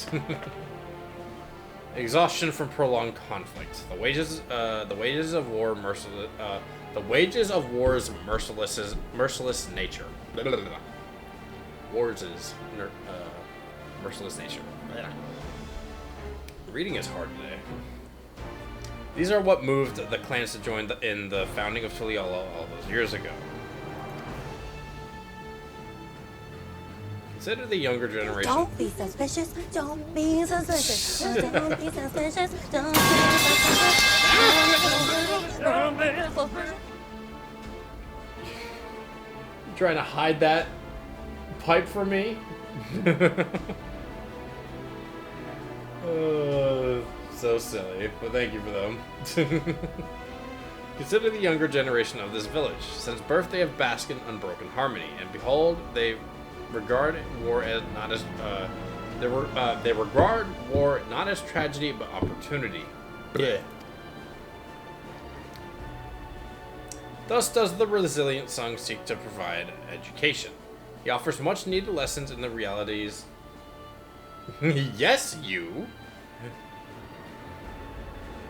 firsthand. Exhaustion from prolonged conflict. The wages of war the wages of war's merciless nature. Blah, blah, blah, blah. Wars is merciless nature. Blah. Reading is hard today. These are what moved the clans to join in the founding of Tuliyollal all those years ago. Consider the younger generation. Don't be suspicious. Don't be suspicious. Don't be suspicious. Don't be suspicious. You trying to hide that pipe from me? So silly, but thank you for them. Consider the younger generation of this village. Since birth they have basked in unbroken harmony, and behold, they regard war as not as they regard war not as tragedy but opportunity. Yeah. Thus does the resilient song seek to provide education. He offers much needed lessons in the realities. Yes, you.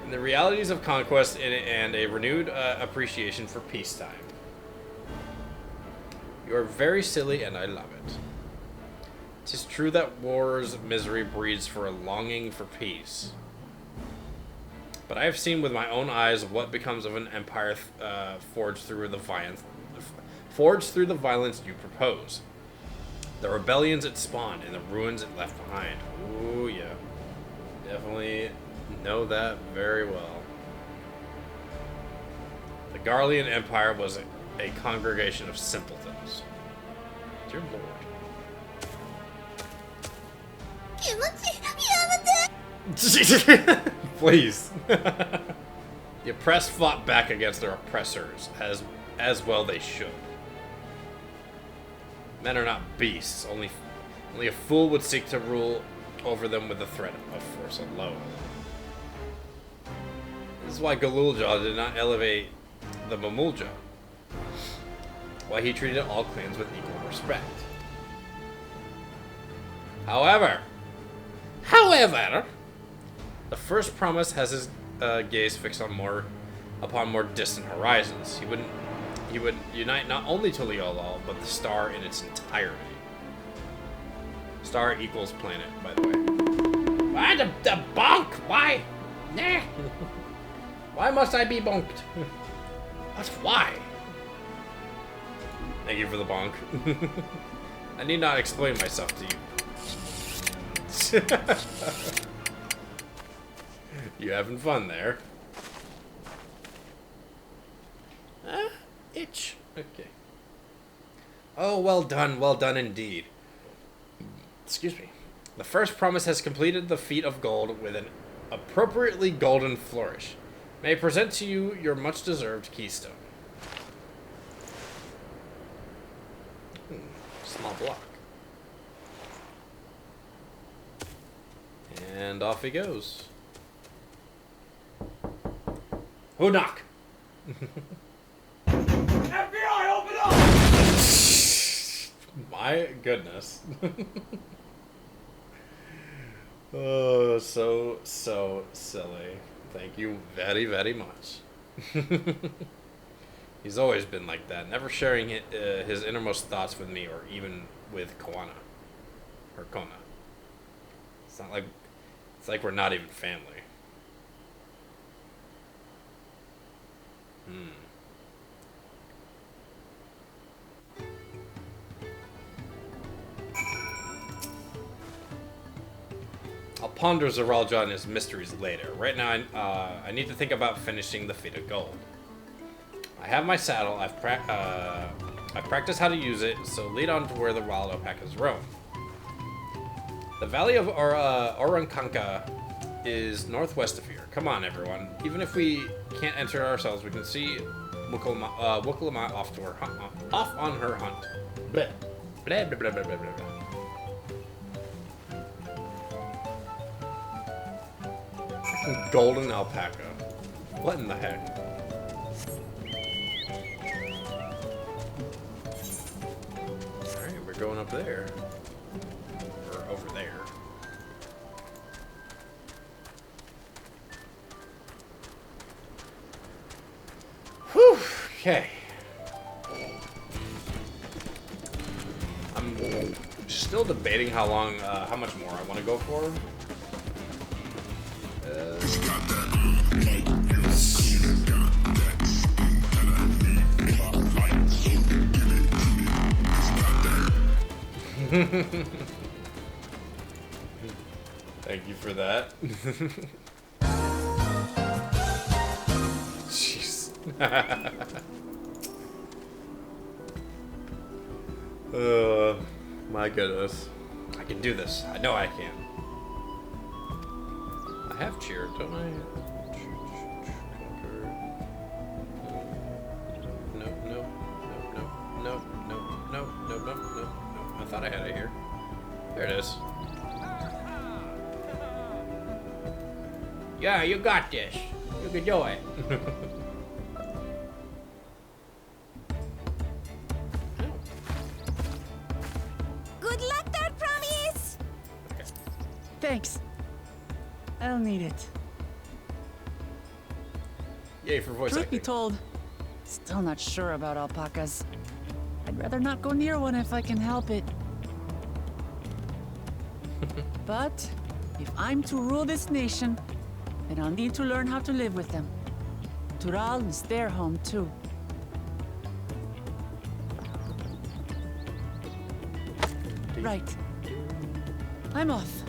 In the realities of conquest and a renewed appreciation for peacetime. You are very silly, and I love it. 'Tis true that war's misery breeds for a longing for peace. But I have seen with my own eyes what becomes of an empire forged through the violence you propose. The rebellions it spawned and the ruins it left behind. Ooh, yeah. Definitely know that very well. The Garlean Empire was a congregation of simpletons. Dear Lord. Please. The oppressed fought back against their oppressors, as well they should. Men are not beasts. Only a fool would seek to rule over them with the threat of force alone. This is why Galulja did not elevate the Mamulja. Why he treated all clans with equal respect. However, the first promise has his gaze fixed on upon more distant horizons. He would unite not only Tuliolal, but the star in its entirety. Star equals planet, by the way. Why the bonk? Why? Nah. Why must I be bonked? What's why? Thank you for the bonk. I need not explain myself to you. You having fun there? Itch. Okay. Oh, well done indeed. Excuse me. The first promise has completed the feat of gold with an appropriately golden flourish. May I present to you your much-deserved keystone. Small block. And off he goes. Who knock? FBI, open up! My goodness. Oh, so silly. Thank you very, very much. He's always been like that, never sharing his innermost thoughts with me or even with Koana. Or Kona. It's like we're not even family. I'll ponder Zeralja and his mysteries later. Right now, I need to think about finishing the feat of gold. I have my saddle. I've practiced how to use it, so lead on to where the wild alpacas roam. The valley of Orankanka is northwest of here. Come on, everyone. Even if we can't enter ourselves, we can see Wukulama off on her hunt. Blah. Blah, blah, blah, blah, blah, blah. Golden alpaca. What in the heck? Alright, we're going up there. Or over there. Whew, okay. I'm still debating how much more I want to go for. Thank you for that. Jeez. My goodness. I can do this. I know I can. I have cheered, don't I? No. I thought I had it here. There it is. Yeah, you got this. You can do it. Good luck there, Promise! Okay. Thanks. I'll need it. Yay for voice Truth acting. be told, still not sure about alpacas. I'd rather not go near one if I can help it. But if I'm to rule this nation, then I'll need to learn how to live with them. Tural is their home too. Right. I'm off.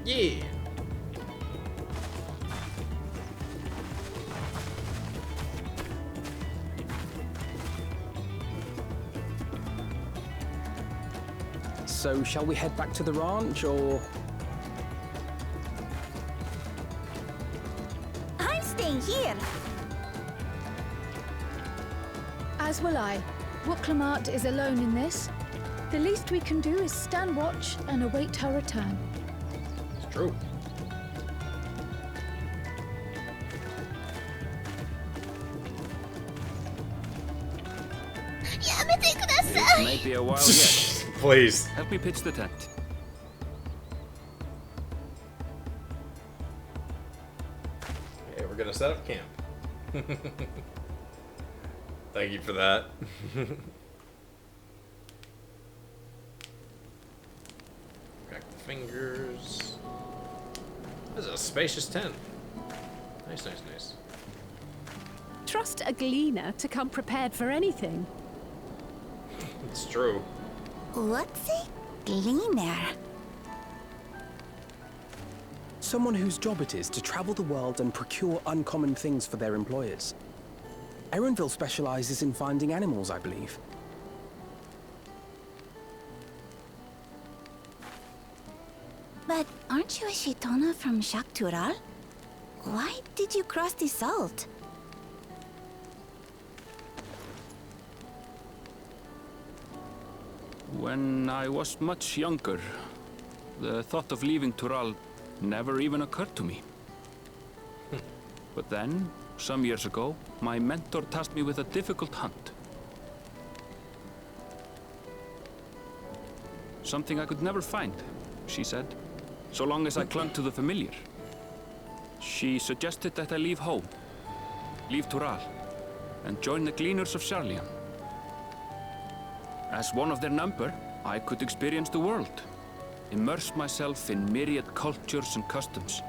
Yeah. So, shall we head back to the ranch, or...? I'm staying here. As will I. Wooklamart is alone in this. The least we can do is stand watch and await her return. It's true. It may be a while yet. Please. Help me pitch the tent. Okay, we're gonna set up camp. Thank you for that. Crack the fingers. This is a spacious tent. Nice, nice, nice. Trust a gleaner to come prepared for anything. It's true. What's a gleaner? Someone whose job it is to travel the world and procure uncommon things for their employers. Erenville specializes in finding animals, I believe. But aren't you a Shitona from Shaktural? Why did you cross the salt? When I was much younger, the thought of leaving Tural never even occurred to me. But then, some years ago, my mentor tasked me with a difficult hunt. Something I could never find, she said, so long as I clung to the familiar. She suggested that I leave home, leave Tural, and join the Gleaners of Sharlian. As one of their number, I could experience the world, immerse myself in myriad cultures and customs,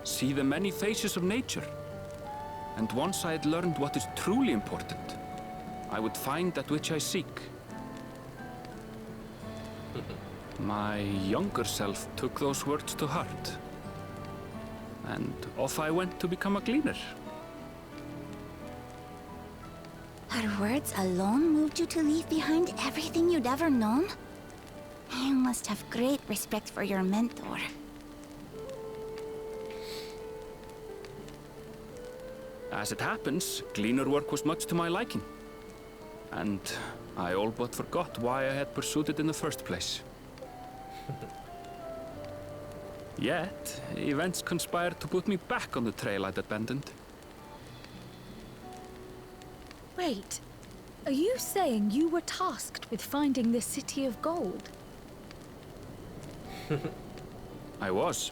see the many faces of nature. And once I had learned what is truly important, I would find that which I seek. My younger self took those words to heart, and off I went to become a gleaner. Her words alone moved you to leave behind everything you'd ever known? You must have great respect for your mentor. As it happens, gleaner work was much to my liking. And I all but forgot why I had pursued it in the first place. Yet, events conspired to put me back on the trail I'd abandoned. Wait, are you saying you were tasked with finding the City of Gold? I was.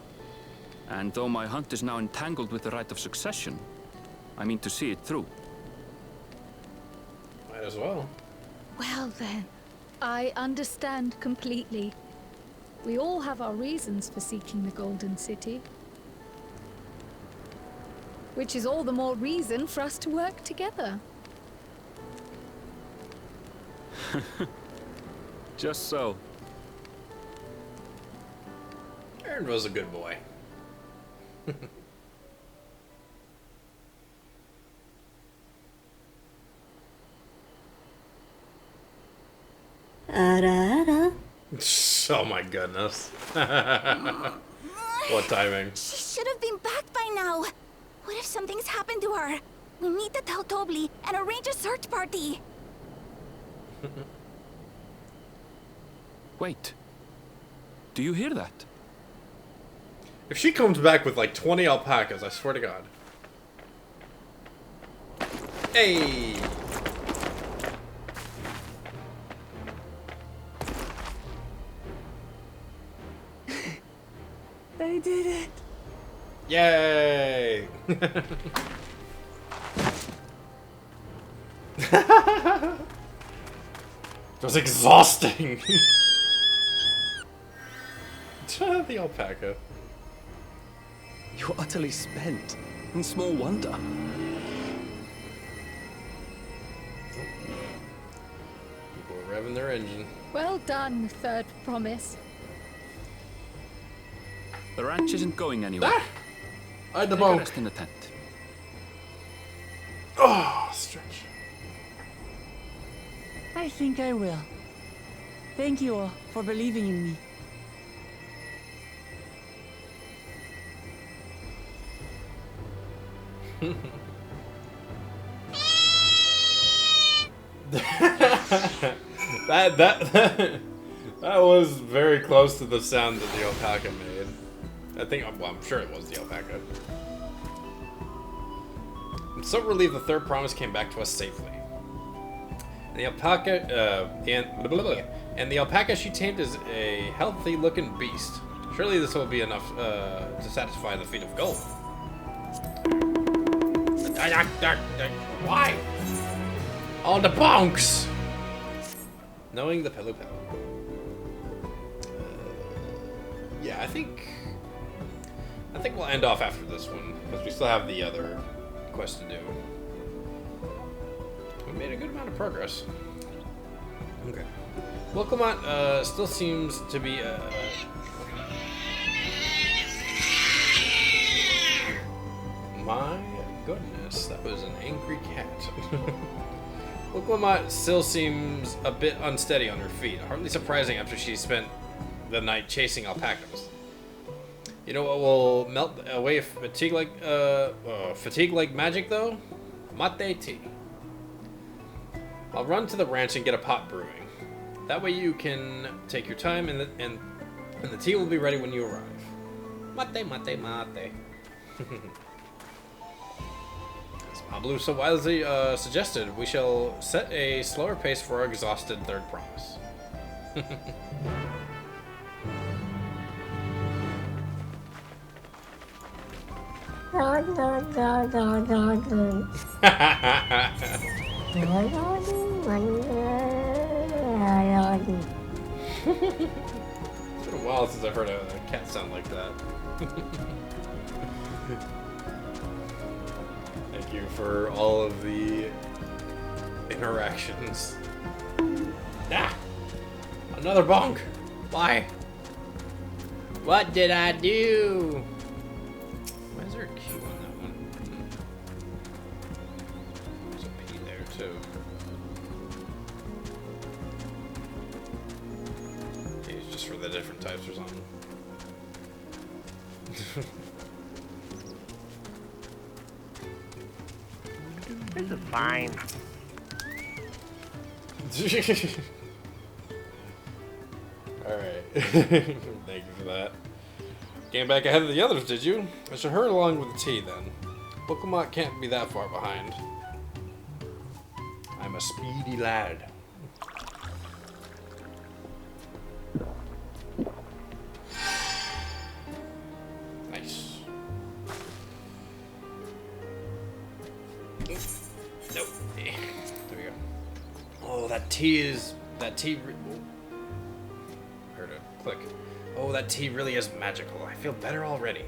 And though my hunt is now entangled with the right of succession, I mean to see it through. Might as well. Well then, I understand completely. We all have our reasons for seeking the Golden City. Which is all the more reason for us to work together. Just so. Aaron was a good boy. Oh my goodness. What timing. She should have been back by now. What if something's happened to her? We need to tell Tobli and arrange a search party. Wait. Do you hear that? If she comes back with like 20 alpacas, I swear to God. Hey! I did it! Yay! It was exhausting! The alpaca. You're utterly spent, and small wonder. People are revving their engine. Well done, Third Promise. The ranch isn't going anywhere. I had the Take a bunk. rest in the tent. Oh, stretch. I think I will. Thank you all for believing in me. That was very close to the sound that the alpaca made. I think, well, I'm sure it was the alpaca. I'm so relieved the third promise came back to us safely. And the alpaca, and the alpaca she tamed is a healthy-looking beast. Surely this will be enough to satisfy the feet of gold. Why? All the bonks! Knowing the Pelu Pelu. Yeah, I think we'll end off after this one, because we still have the other quest to do. We made a good amount of progress. Okay. Wilcomot still seems to be my goodness, that was an angry cat. Wilcomot still seems a bit unsteady on her feet. Hardly surprising after she spent the night chasing alpacas. You know what will melt away fatigue like magic though? Mate tea. I'll run to the ranch and get a pot brewing. That way you can take your time and the tea will be ready when you arrive. Mate, mate, mate. As Mablu so wisely suggested, we shall set a slower pace for our exhausted third promise. It's been a while since I've heard a cat sound like that. Thank you for all of the interactions. Ah! Another bonk! Why? What did I do? Why is there a Q on that one? There's a P there too. Okay, it's just for the different types or something. This is fine. Alright. Thank you for that. Came back ahead of the others, did you? I should hurry along with the tea then. Wilcomot can't be that far behind. I'm a speedy lad. Nice. Nope. There we go. Oh, that tea. Heard a click. Oh, that tea really is magical. I feel better already.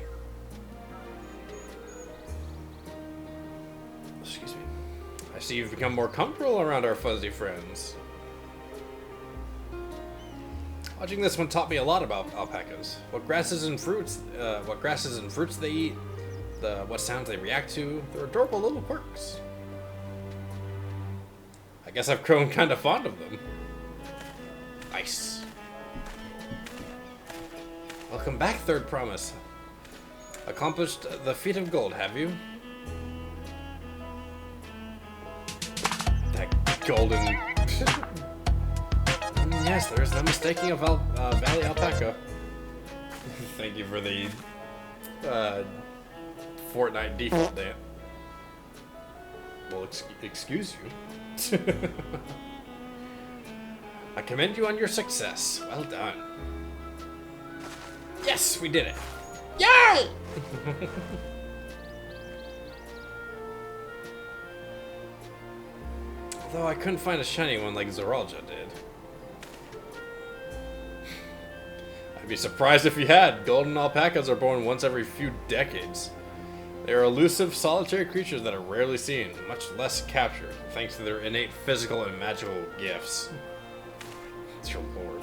Excuse me. I see you've become more comfortable around our fuzzy friends. Watching this one taught me a lot about alpacas. What grasses and fruits they eat, what sounds they react to, their adorable little quirks. I guess I've grown kind of fond of them. Nice. Welcome back, Third Promise. Accomplished the feat of gold, have you? That golden... Yes, there is no mistaking a Valley Alpaca. Thank you for the Fortnite default dance. Well, excuse you. I commend you on your success. Well done. Yes, we did it. Yay! Although I couldn't find a shiny one like Zoralja did. I I'd be surprised if you had. Golden alpacas are born once every few decades. They are elusive, solitary creatures that are rarely seen, much less captured, thanks to their innate physical and magical gifts. It's your lord.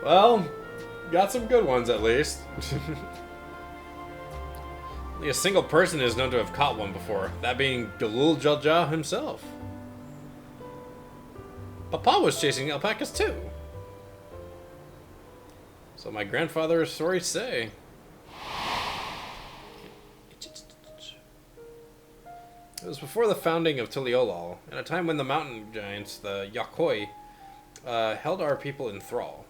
Well, got some good ones at least. Only a single person is known to have caught one before, that being Galul Jalja himself. Papa was chasing alpacas too. So my grandfather's stories say. It was before the founding of Tuliolal, in a time when the mountain giants, the Yakoi, held our people in thrall.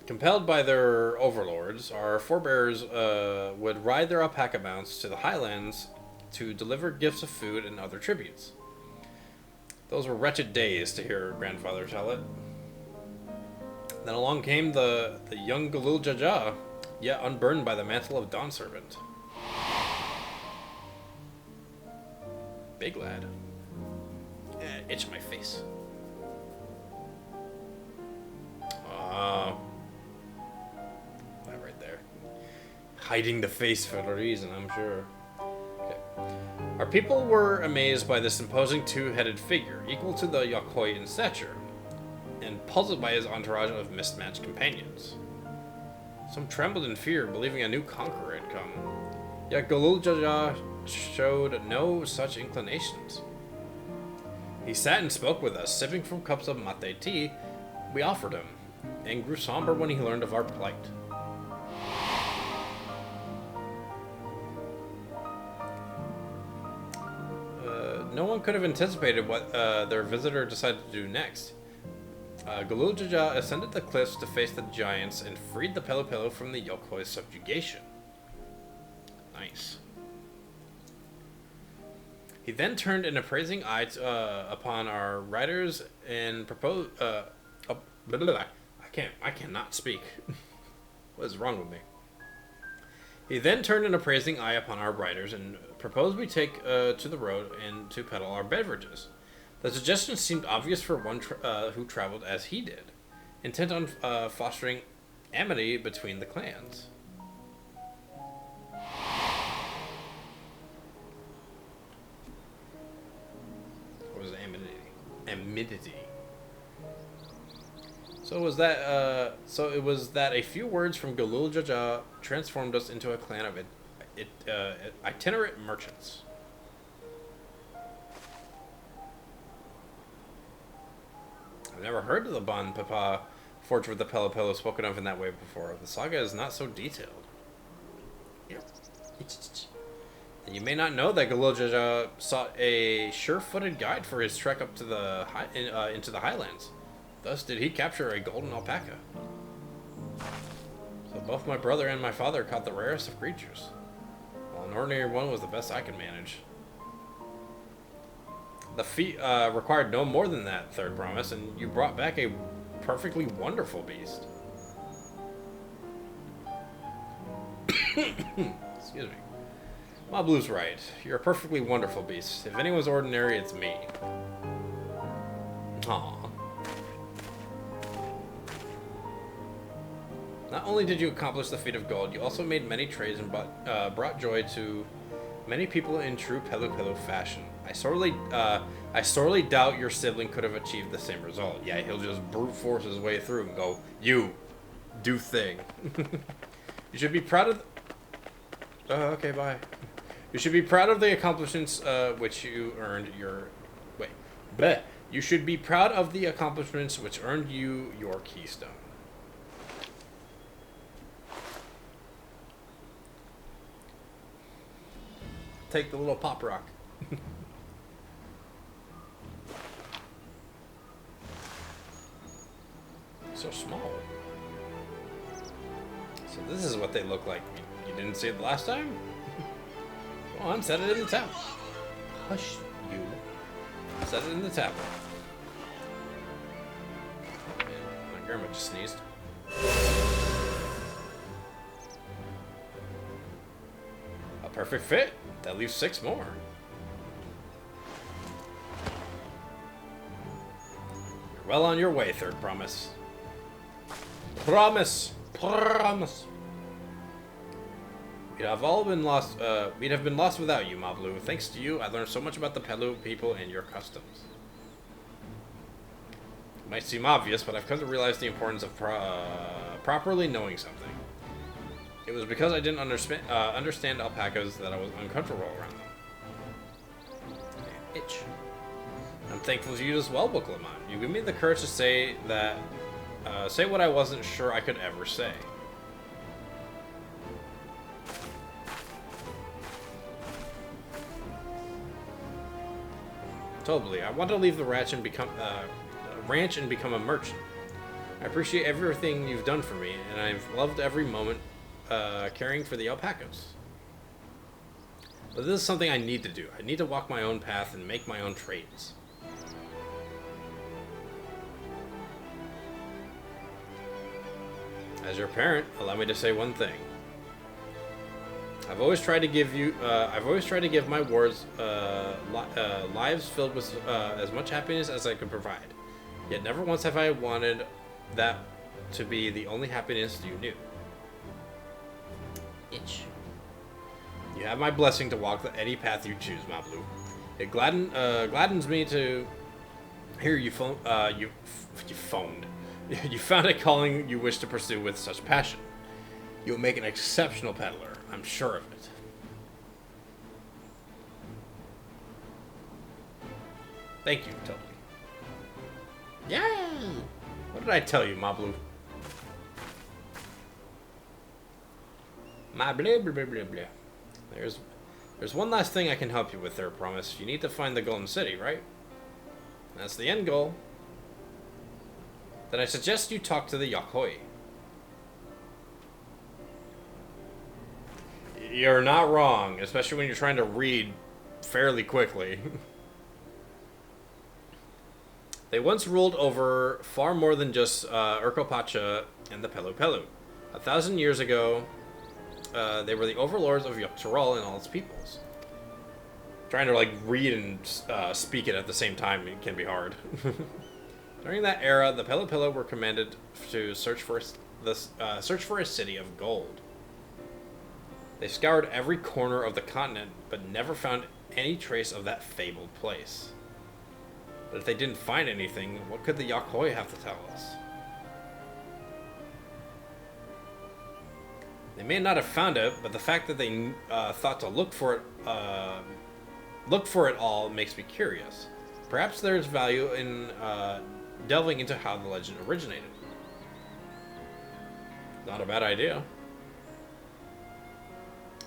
Compelled by their overlords, our forebears would ride their alpaca mounts to the highlands to deliver gifts of food and other tributes. Those were wretched days, to hear grandfather tell it. Then along came the young Galul Jaja, yet unburdened by the mantle of Dawn Servant. Big lad. Itch my face. That right there. Hiding the face for a reason, I'm sure. Okay. Our people were amazed by this imposing two-headed figure, equal to the Yakoi in stature, and puzzled by his entourage of mismatched companions. Some trembled in fear, believing a new conqueror had come. Yet Galul Jaja showed no such inclinations. He sat and spoke with us, sipping from cups of mate tea we offered him, and grew somber when he learned of our plight. No one could have anticipated what their visitor decided to do next. Galul Jaja ascended the cliffs to face the giants and freed the Pelopelo from the Yokoi's subjugation. Nice. He then turned an appraising eye upon our riders and proposed. I cannot speak. What is wrong with me? He then turned an appraising eye upon our riders and proposed we take to the road and to peddle our beverages. The suggestion seemed obvious for one who traveled as he did, intent on fostering amity between the clans. What was amity? Amity. So it was that a few words from Galul Jaja transformed us into a clan of itinerant merchants. I've never heard of the bond Papa forged with the Pelopelo spoken of in that way before. The saga is not so detailed. And you may not know that Galul Jaja sought a sure-footed guide for his trek up to the into the highlands. Thus did he capture a golden alpaca. So both my brother and my father caught the rarest of creatures, while an ordinary one was the best I could manage. The feat required no more than that, third promise, and you brought back a perfectly wonderful beast. Excuse me. Ma Blue's right. You're a perfectly wonderful beast. If anyone's ordinary, it's me. Aww. Not only did you accomplish the feat of gold, you also made many trades and brought joy to many people in true Pelopelo fashion. I sorely doubt your sibling could have achieved the same result. Yeah, he'll just brute force his way through and go, you, do thing. You should be proud of... okay, bye. You should be proud of the accomplishments which you earned your... Wait. Bleh. You should be proud of the accomplishments which earned you your keystone. Take the little pop rock. So small. So this is what they look like. You didn't see it the last time? Go on, set it in the tap. Hush, you. Set it in the tap. My grandma just sneezed. A perfect fit. That leaves 6 more. You're well on your way, Third Promise. Promise! Promise! We'd have all been lost, we'd have been lost without you, Mablu. Thanks to you, I learned so much about the Pelu people and your customs. It might seem obvious, but I've come to realize the importance of properly knowing something. It was because I didn't understand alpacas that I was uncomfortable around them. Itch. I'm thankful to you as well, Book Lamont. You give me the courage to say that, say what I wasn't sure I could ever say. Totally. I want to leave the ranch and become a merchant. I appreciate everything you've done for me, and I've loved every moment caring for the alpacas. But this is something I need to do. I need to walk my own path and make my own trades. As your parent, allow me to say one thing. I've always tried to give my wards lives filled with as much happiness as I could provide. Yet never once have I wanted that to be the only happiness you knew. Itch. You have my blessing to walk any path you choose, Mablu. It gladdens me to hear you phoned. You found a calling you wish to pursue with such passion. You'll make an exceptional peddler. I'm sure of it. Thank you, Toby. Yay! What did I tell you, Mablu? My blah blah blah blah blah. There's one last thing I can help you with there, Promise. You need to find the Golden City, right? That's the end goal. Then I suggest you talk to the Yakhoi. You're not wrong, especially when you're trying to read fairly quickly. They once ruled over far more than just Urkopacha and the Pelu Pelu. 1,000 years ago, they were the overlords of Yogg-Saron and all its peoples. Trying to like read and speak it at the same time can be hard. During that era, the Pelu Pelu were commanded to search for a city of gold. They scoured every corner of the continent, but never found any trace of that fabled place. But if they didn't find anything, what could the Yakhoi have to tell us? They may not have found it, but the fact that they thought to look for it all makes me curious. Perhaps there's value in delving into how the legend originated. Not a bad idea.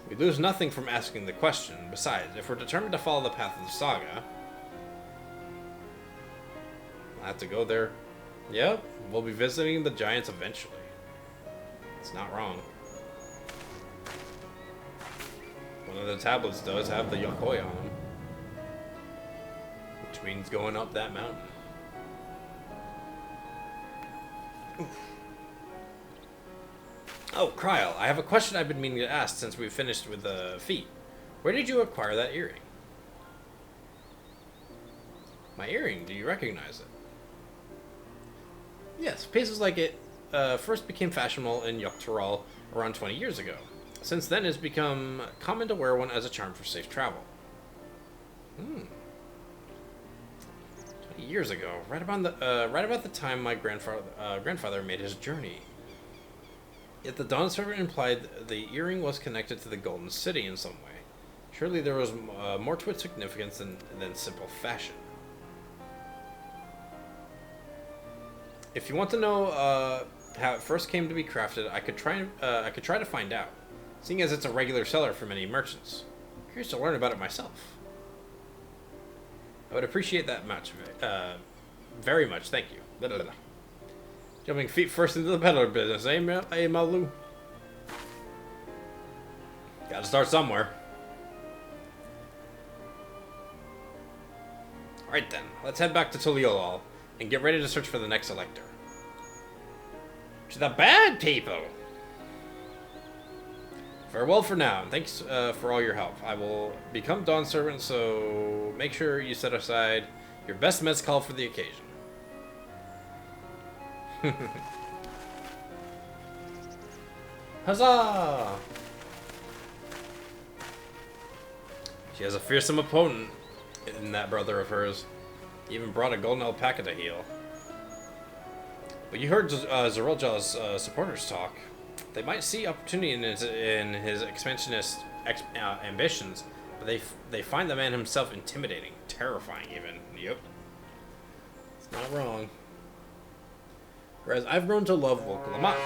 We lose nothing from asking the question. Besides, if we're determined to follow the path of the saga, I'll have to go there. Yep, we'll be visiting the giants eventually. It's not wrong. One of the tablets does have the Yakhoi on them, which means going up that mountain. Oof. Oh, Kryl, I have a question I've been meaning to ask since we finished with the feat. Where did you acquire that earring? My earring, do you recognize it? Yes, places like it first became fashionable in Yogg-Saron around 20 years ago. Since then, it's become common to wear one as a charm for safe travel. 20 years ago, right about the time my grandfather made his journey. Yet the Dawn servant implied the earring was connected to the Golden City in some way. Surely there was more to its significance than simple fashion. If you want to know how it first came to be crafted, I could try to find out, seeing as it's a regular seller for many merchants. I'm curious to learn about it myself. I would appreciate that much, very much. Thank you. Blah, blah, blah. Jumping feet first into the peddler business, eh, Malu? Gotta start somewhere. Alright then, let's head back to Tuliolal and get ready to search for the next elector. To the bad people! Farewell for now, and thanks for all your help. I will become Dawn Servant, so make sure you set aside your best mezcal for the occasion. Huzzah! She has a fearsome opponent in that brother of hers. He even brought a golden alpaca to heal. But you heard Zorelja's supporters talk. They might see opportunity in his expansionist ambitions, but they find the man himself intimidating, terrifying even. Yep. It's not wrong. Whereas I've grown to love Volkalamat.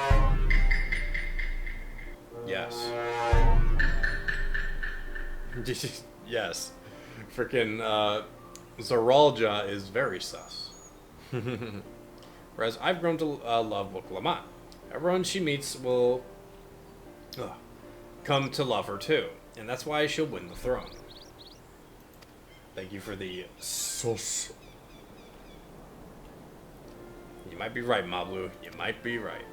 Yes. Yes. Freaking Zoralja is very sus. Whereas I've grown to love Volkalamat. Everyone she meets will come to love her too. And that's why she'll win the throne. Thank you for the sus. You might be right, Mablu. You might be right.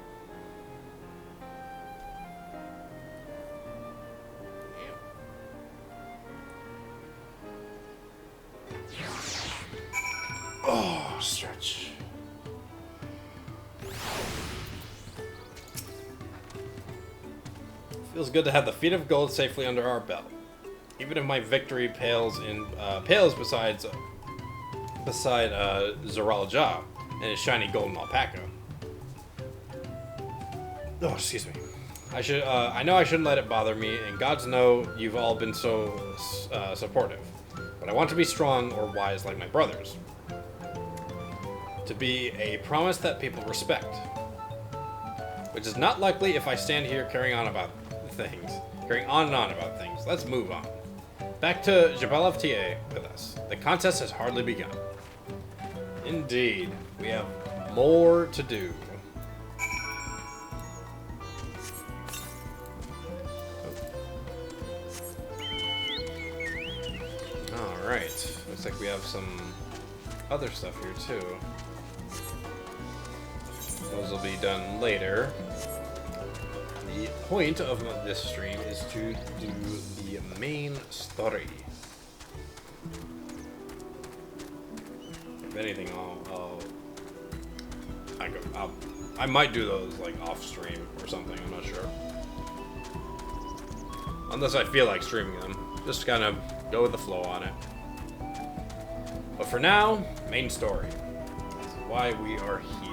Oh, stretch. Feels good to have the feet of gold safely under our belt. Even if my victory pales beside Zoralja and his shiny golden alpaca. Oh, excuse me. I know I shouldn't let it bother me, and gods know you've all been so supportive. But I want to be strong or wise like my brothers. To be a promise that people respect. Which is not likely if I stand here carrying on and on about things. Let's move on. Back to Jabal of TA with us. The contest has hardly begun. Indeed, we have more to do. Alright, looks like we have some other stuff here too. Those will be done later. The point of this stream is to do the main story. If anything, I might do those like off stream or something. I'm not sure. Unless I feel like streaming them, just kind of go with the flow on it. But for now, main story. That's why we are here.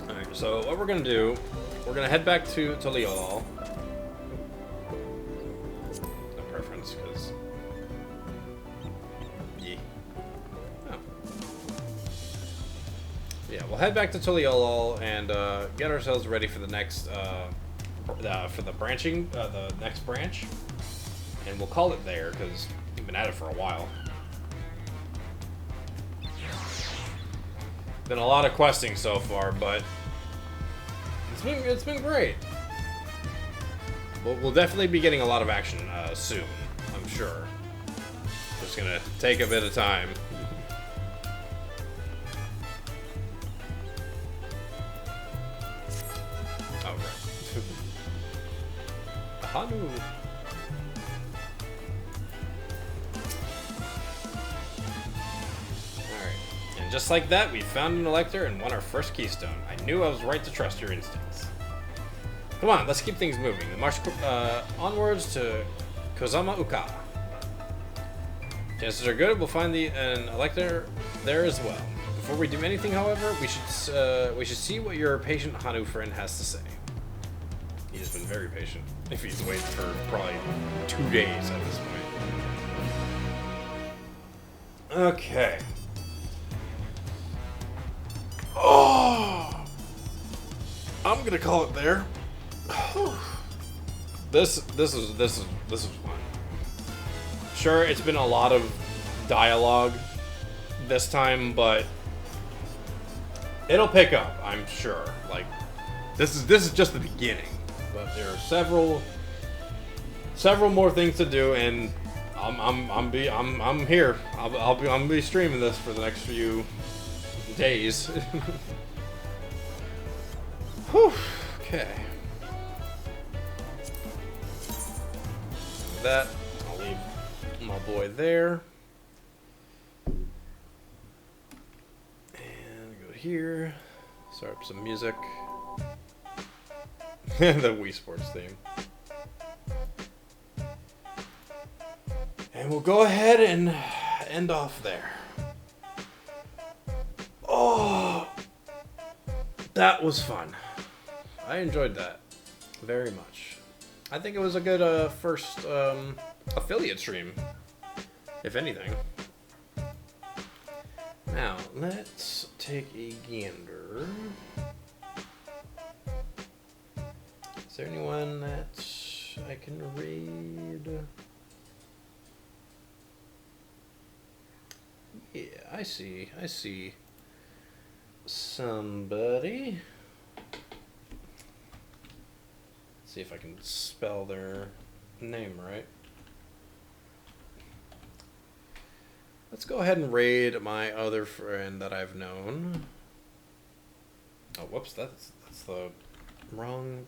Alright, so what we're gonna do, we're gonna head back to Liolal. No preference, because... Yeah. Oh. Yeah, we'll head back to Liolal and get ourselves ready for the next, for the branching, the next branch. And we'll call it there, because we've been at it for a while. Been a lot of questing so far, but it's been great. We'll definitely be getting a lot of action soon, I'm sure. Just gonna take a bit of time. Oh, right. Hanu. Just like that, we found an elector and won our first keystone. I knew I was right to trust your instincts. Come on, let's keep things moving. The march onwards to Kozama Uka. Chances are good we'll find an elector there as well. Before we do anything, however, we should see what your patient Hanu friend has to say. He has been very patient. If he's waited for probably 2 days at this point. Okay. Oh, I'm gonna call it there. This is fun. Sure, it's been a lot of dialogue this time, but it'll pick up, I'm sure. Like, this is just the beginning, but there are several more things to do, and I'm here. I'm be streaming this for the next few days. Whew. Okay. With that, I'll leave my boy there. And go here. Start up some music. The Wii Sports theme. And we'll go ahead and end off there. Oh, that was fun. I enjoyed that very much. I think it was a good first affiliate stream, if anything. Now, let's take a gander. Is there anyone that I can raid? Yeah, I see somebody. Let's see if I can spell their name right. Let's go ahead and raid my other friend that I've known. Oh, whoops, that's the wrong...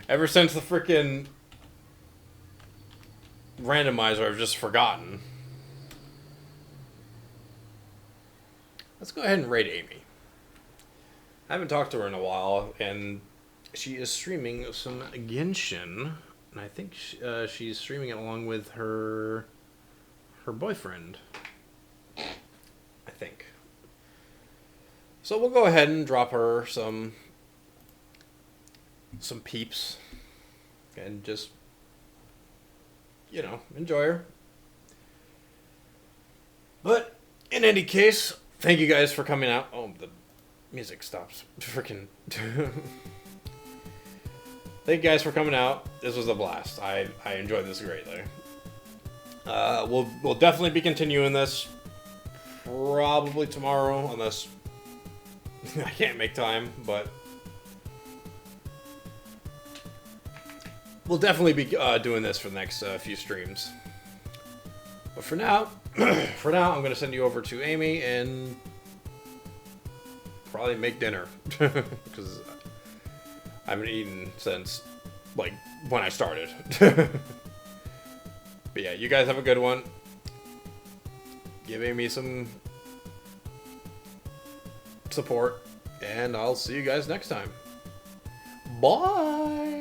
Ever since the frickin' randomizer, I've just forgotten. Let's go ahead and raid Amy. I haven't talked to her in a while, and she is streaming some Genshin, and I think she's streaming it along with her boyfriend. I think. So we'll go ahead and drop her some peeps, and just, you know, enjoy her. But in any case, thank you guys for coming out. Oh, the music stops. Freaking. Thank you guys for coming out. This was a blast. I enjoyed this greatly. We'll definitely be continuing this probably tomorrow, unless I can't make time, but we'll definitely be doing this for the next few streams. But for now, I'm gonna send you over to Amy and probably make dinner because I haven't eaten since like when I started. But yeah, you guys have a good one. Give Amy some support, and I'll see you guys next time. Bye.